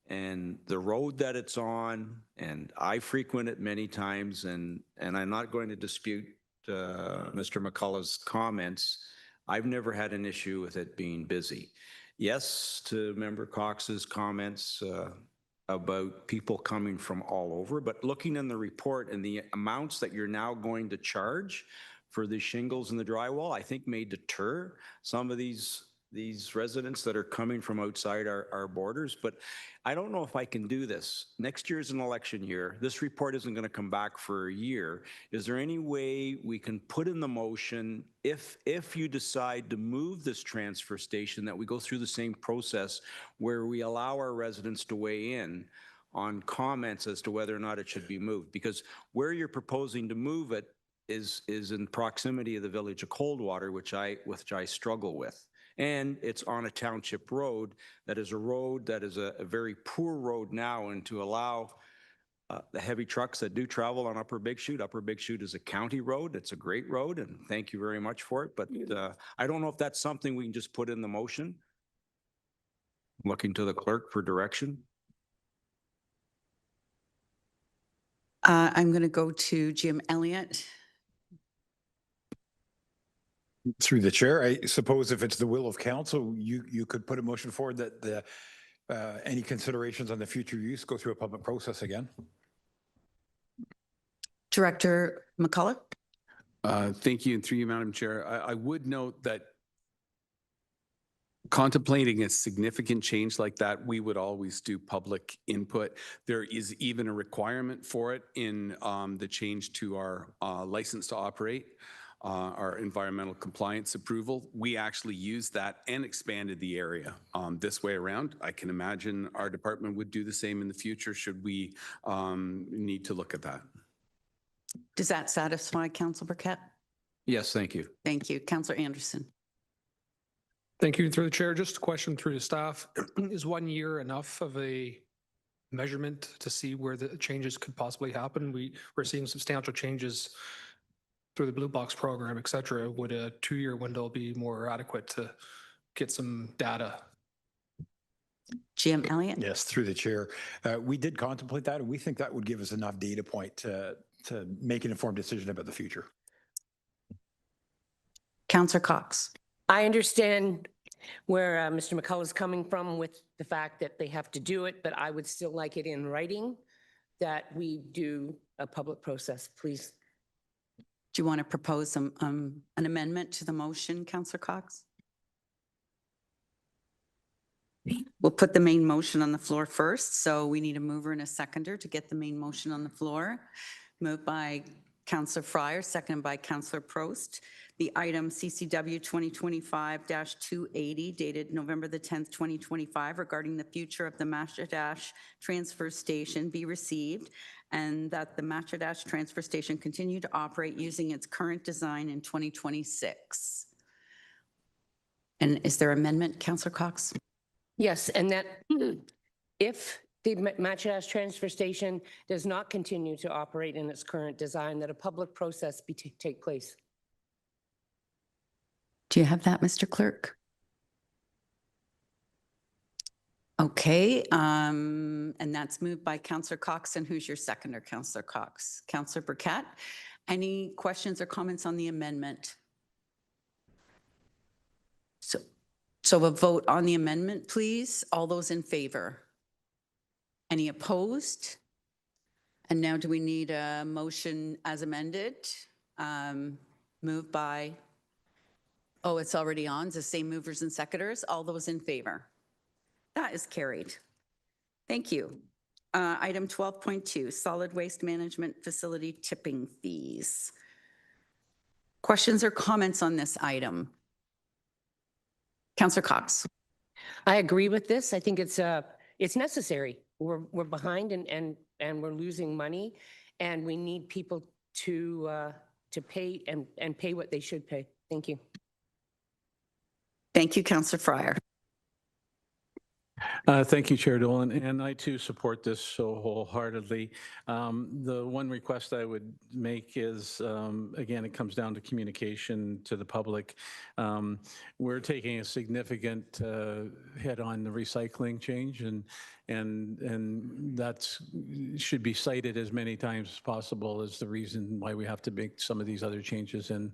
and the road that it's on. And I frequent it many times, and I'm not going to dispute Mr. McCullough's comments. I've never had an issue with it being busy. Yes, to Member Cox's comments about people coming from all over, but looking in the report and the amounts that you're now going to charge for the shingles and the drywall, I think may deter some of these residents that are coming from outside our borders. But I don't know if I can do this. Next year is an election year. This report isn't going to come back for a year. Is there any way we can put in the motion, if you decide to move this transfer station, that we go through the same process where we allow our residents to weigh in on comments as to whether or not it should be moved? Because where you're proposing to move it is in proximity of the village of Coldwater, which I struggle with. And it's on a township road that is a very poor road now, and to allow the heavy trucks that do travel on Upper Big Chute is a county road. It's a great road, and thank you very much for it. But I don't know if that's something we can just put in the motion. Looking to the clerk for direction. I'm going to go to Jim Elliott. Through the chair, I suppose if it's the will of council, you could put a motion forward that any considerations on the future use go through a public process again. Director McCullough? Thank you, and through you, Madam Chair. I would note that contemplating a significant change like that, we would always do public input. There is even a requirement for it in the change to our license to operate. Our environmental compliance approval. We actually used that and expanded the area this way around. I can imagine our department would do the same in the future should we need to look at that. Does that satisfy Councillor Burkett? Yes, thank you. Thank you. Councillor Anderson. Thank you, through the chair. Just a question through the staff. Is 1 year enough of a measurement to see where the changes could possibly happen? We're seeing substantial changes through the Blue Box program, et cetera. Would a 2-year window be more adequate to get some data? Jim Elliott? Yes, through the chair. We did contemplate that, and we think that would give us enough data point to make an informed decision about the future. Councillor Cox. I understand where Mr. McCullough is coming from with the fact that they have to do it, but I would still like it in writing that we do a public process, please. Do you want to propose an amendment to the motion, Councillor Cox? We'll put the main motion on the floor first. So we need a mover and a seconder to get the main motion on the floor. Moved by Councillor Fryer, seconded by Councillor Prost. The item CCW 2025-280 dated November the 10th, 2025 regarding the future of the Matchadash transfer station be received, and that the Matchadash transfer station continue to operate using its current design in 2026. And is there amendment, Councillor Cox? Yes, and that if the Matchadash transfer station does not continue to operate in its current design, that a public process take place. Do you have that, Mr. Clerk? Okay, and that's moved by Councillor Cox. And who's your seconder, Councillor Cox? Councillor Burkett. Any questions or comments on the amendment? So a vote on the amendment, please. All those in favor? Any opposed? And now do we need a motion as amended? Moved by, oh, it's already on, it's the same movers and seconders. All those in favor? That is carried. Thank you. Item 12.2, solid waste management facility tipping fees. Questions or comments on this item? Councillor Cox. I agree with this. I think it's necessary. We're behind and we're losing money, and we need people to pay and pay what they should pay. Thank you. Thank you, Councillor Fryer. Thank you, Chair Dolan, and I too support this so wholeheartedly. The one request I would make is, again, it comes down to communication to the public. We're taking a significant hit on the recycling change, and that's should be cited as many times as possible as the reason why we have to make some of these other changes in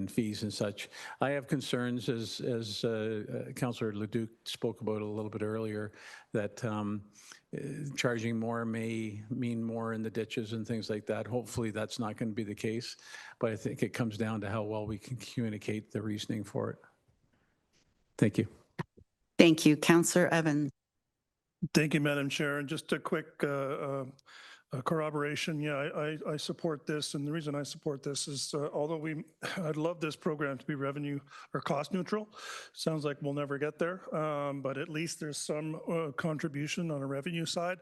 fees and such. I have concerns, as Councillor Leduc spoke about a little bit earlier, that charging more may mean more in the ditches and things like that. Hopefully that's not going to be the case, but I think it comes down to how well we can communicate the reasoning for it. Thank you. Thank you, Councillor Evans. Thank you, Madam Chair. And just a quick corroboration. Yeah, I support this. And the reason I support this is although I'd love this program to be revenue or cost neutral. Sounds like we'll never get there. But at least there's some contribution on a revenue side.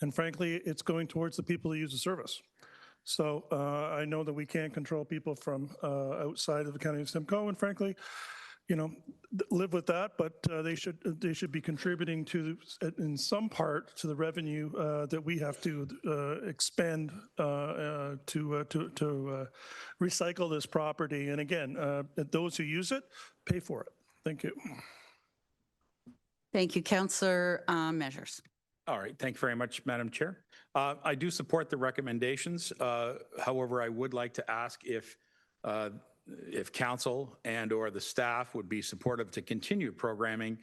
And frankly, it's going towards the people who use the service. So I know that we can't control people from outside of the county of Simcoe. And frankly, you know, live with that, but they should be contributing to, in some part, to the revenue that we have to expend to recycle this property. And again, those who use it pay for it. Thank you. Thank you, Councillor Measures. All right. Thank you very much, Madam Chair. I do support the recommendations. However, I would like to ask if council and or the staff would be supportive to continue programming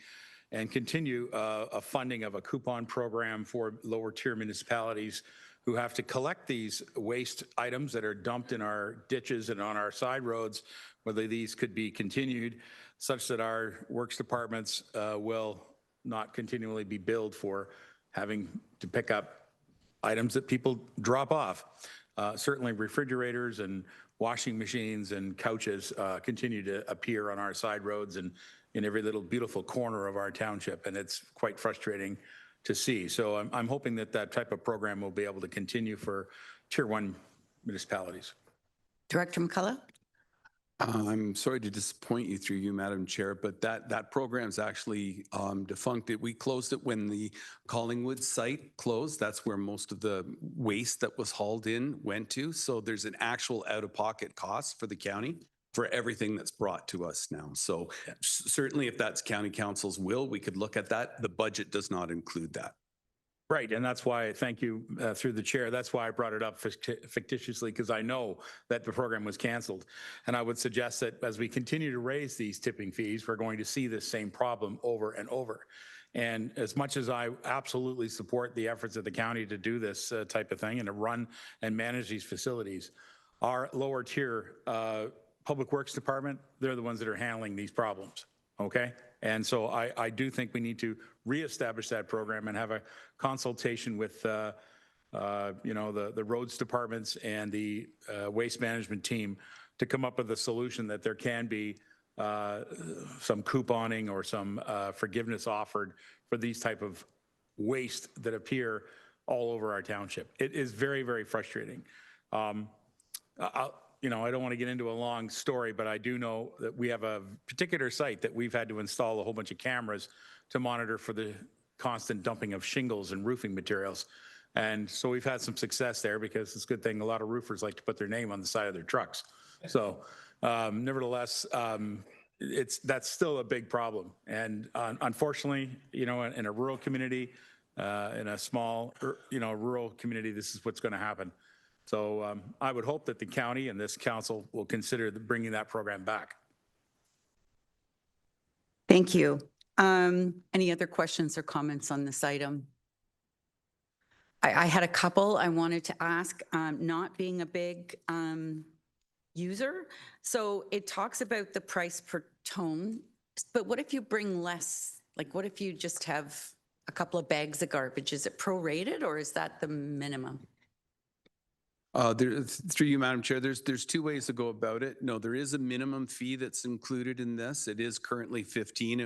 and continue a funding of a coupon program for lower tier municipalities who have to collect these waste items that are dumped in our ditches and on our side roads, whether these could be continued such that our works departments will not continually be billed for having to pick up items that people drop off. Certainly refrigerators and washing machines and couches continue to appear on our side roads and in every little beautiful corner of our township, and it's quite frustrating to see. So I'm hoping that that type of program will be able to continue for Tier 1 municipalities. Director McCullough. I'm sorry to disappoint you through you, Madam Chair, but that program's actually defunct. We closed it when the Collingwood site closed. That's where most of the waste that was hauled in went to. So there's an actual out-of-pocket cost for the county for everything that's brought to us now. So certainly if that's County Council's will, we could look at that. The budget does not include that. Right, and that's why, thank you through the chair, that's why I brought it up fictitiously, because I know that the program was canceled. And I would suggest that as we continue to raise these tipping fees, we're going to see this same problem over and over. And as much as I absolutely support the efforts of the county to do this type of thing and to run and manage these facilities, our lower tier public works department, they're the ones that are handling these problems, okay? And so I do think we need to reestablish that program and have a consultation with, the roads departments and the waste management team to come up with a solution that there can be some couponing or some forgiveness offered for these type of waste that appear all over our township. It is very, very frustrating. I don't want to get into a long story, but I do know that we have a particular site that we've had to install a whole bunch of cameras to monitor for the constant dumping of shingles and roofing materials. And so we've had some success there because it's a good thing a lot of roofers like to put their name on the side of their trucks. So nevertheless, that's still a big problem. And unfortunately, in a rural community, in a small, rural community, this is what's going to happen. So I would hope that the county and this council will consider bringing that program back. Thank you. Any other questions or comments on this item? I had a couple I wanted to ask, not being a big user. So it talks about the price per ton, but what if you bring less? Like, what if you just have a couple of bags of garbage? Is it prorated or is that the minimum? Through you, Madam Chair, there's two ways to go about it. No, there is a minimum fee that's included in this. It is currently 15,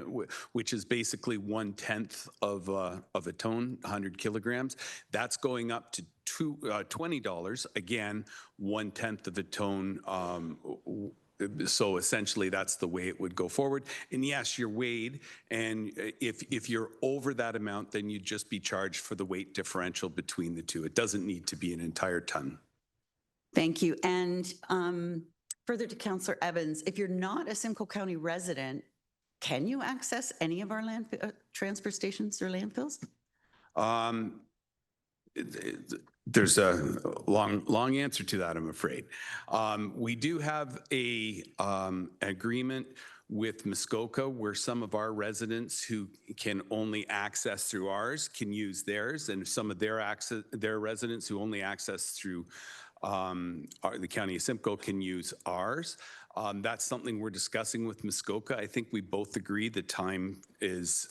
which is basically 1/10 of a ton, 100 kilograms. That's going up to $20. Again, 1/10 of a ton. So essentially, that's the way it would go forward. And yes, you're weighed, and if you're over that amount, then you'd just be charged for the weight differential between the two. It doesn't need to be an entire ton. Thank you. And further to Councillor Evans, if you're not a Simcoe County resident, can you access any of our transfer stations or landfills? There's a long answer to that, I'm afraid. We do have a agreement with Muskoka where some of our residents who can only access through ours can use theirs, and some of their residents who only access through the County of Simcoe can use ours. That's something we're discussing with Muskoka. I think we both agree the time is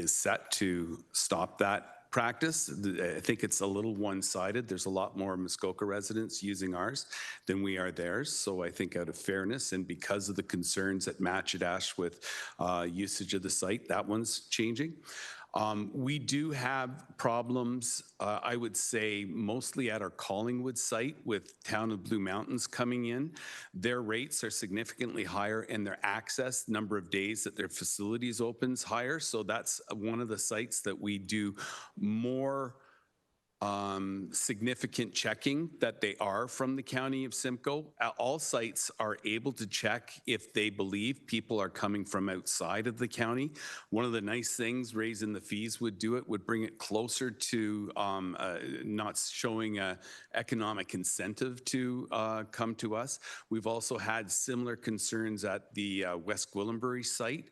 set to stop that practice. I think it's a little one-sided. There's a lot more Muskoka residents using ours than we are theirs. So I think out of fairness and because of the concerns at Matchedash with usage of the site, that one's changing. We do have problems, I would say, mostly at our Collingwood site with Town of Blue Mountains coming in. Their rates are significantly higher and their access, number of days that their facilities opens higher. So that's one of the sites that we do more significant checking that they are from the County of Simcoe. All sites are able to check if they believe people are coming from outside of the county. One of the nice things raising the fees would do it would bring it closer to not showing an economic incentive to come to us. We've also had similar concerns at the West Gwillimbury site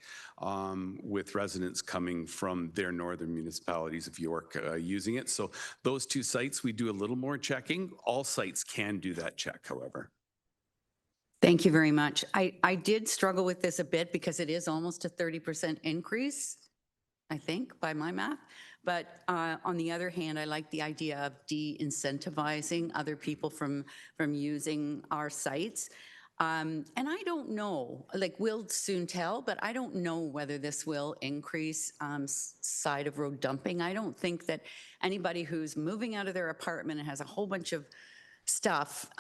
with residents coming from their northern municipalities of York using it. So those two sites, we do a little more checking. All sites can do that check, however. Thank you very much. I did struggle with this a bit because it is almost a 30% increase, I think, by my math. But on the other hand, I like the idea of de-incentivizing other people from using our sites. And I don't know, like we'll soon tell, but I don't know whether this will increase side of road dumping. I don't think that anybody who's moving out of their apartment and has a whole bunch of stuff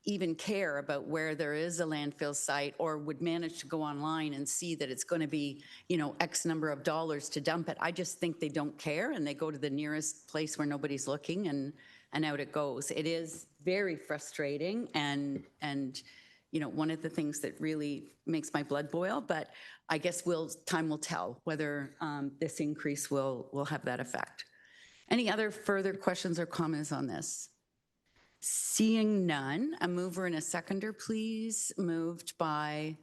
even care about where there is a landfill site or would manage to go online and see that it's going to be, you know, X number of dollars to dump it. I just think they don't care and they go to the nearest place where nobody's looking and out it goes. It is very frustrating and you know, one of the things that really makes my blood boil, but I guess time will tell whether this increase will have that effect. Any other further questions or comments on this? Seeing none, a mover and a seconder, please. Moved by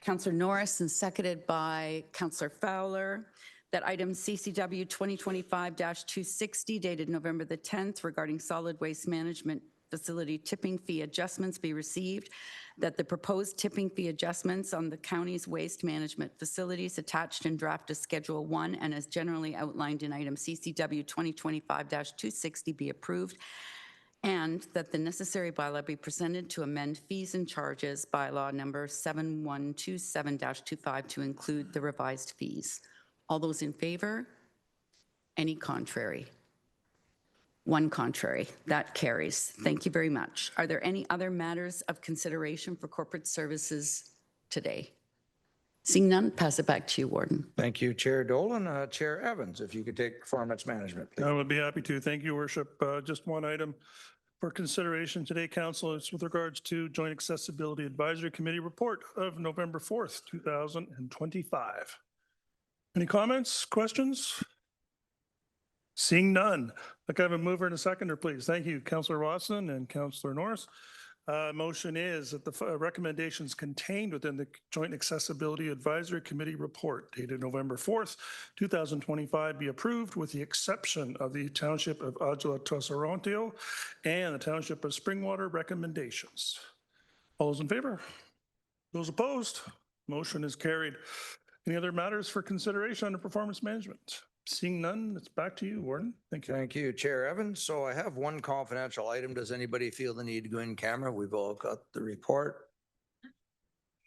Councillor Norris and seconded by Councillor Fowler, that item CCW 2025-260 dated November the 10th regarding solid waste management facility tipping fee adjustments be received, that the proposed tipping fee adjustments on the county's waste management facilities attached in draft to Schedule 1 and as generally outlined in item CCW 2025-260 be approved, and that the necessary bylaw be presented to amend fees and charges bylaw number 7127-25 to include the revised fees. All those in favor? Any contrary? One contrary. That carries. Thank you very much. Are there any other matters of consideration for corporate services today? Seeing none, pass it back to you, Warden. Thank you, Chair Dolan. Chair Evans, if you could take performance management, please. I would be happy to. Thank you, Worship. Just one item for consideration today, Council. It's with regards to Joint Accessibility Advisory Committee report of November 4th, 2025. Any comments, questions? Seeing none. Look, I have a mover and a seconder, please. Thank you, Councillor Watson and Councillor Norris. Motion is that the recommendations contained within the Joint Accessibility Advisory Committee report dated November 4th, 2025 be approved with the exception of the Township of Adjala Tosarontio and the Township of Springwater recommendations. All those in favor? Those opposed? Motion is carried. Any other matters for consideration under performance management? Seeing none, it's back to you, Warden. Thank you. Thank you, Chair Evans. So I have one confidential item. Does anybody feel the need to go in camera? We've all got the report.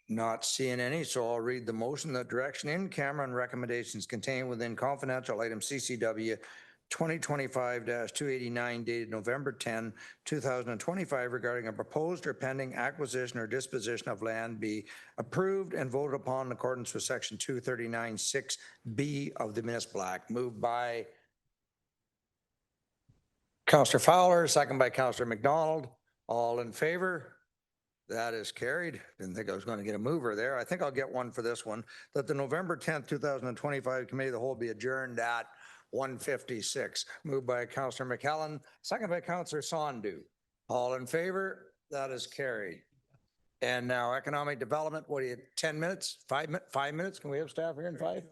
Not seeing any, so I'll read the motion. The direction in camera and recommendations contained within confidential item CCW 2025-289 dated November 10, 2025 regarding a proposed or pending acquisition or disposition of land be approved and voted upon in accordance with section 239(6)B of the Municipal Act. Moved by Councillor Fowler, second by Councillor McDonald. All in favor? That is carried. Didn't think I was going to get a mover there. I think I'll get one for this one. That the November 10th, 2025 Committee of the Whole be adjourned at 1:56. Moved by Councillor McKellen, second by Councillor Sondu. All in favor? That is carried. And now economic development, what do you, 10 minutes? 5 minutes? Can we have staff here in 5?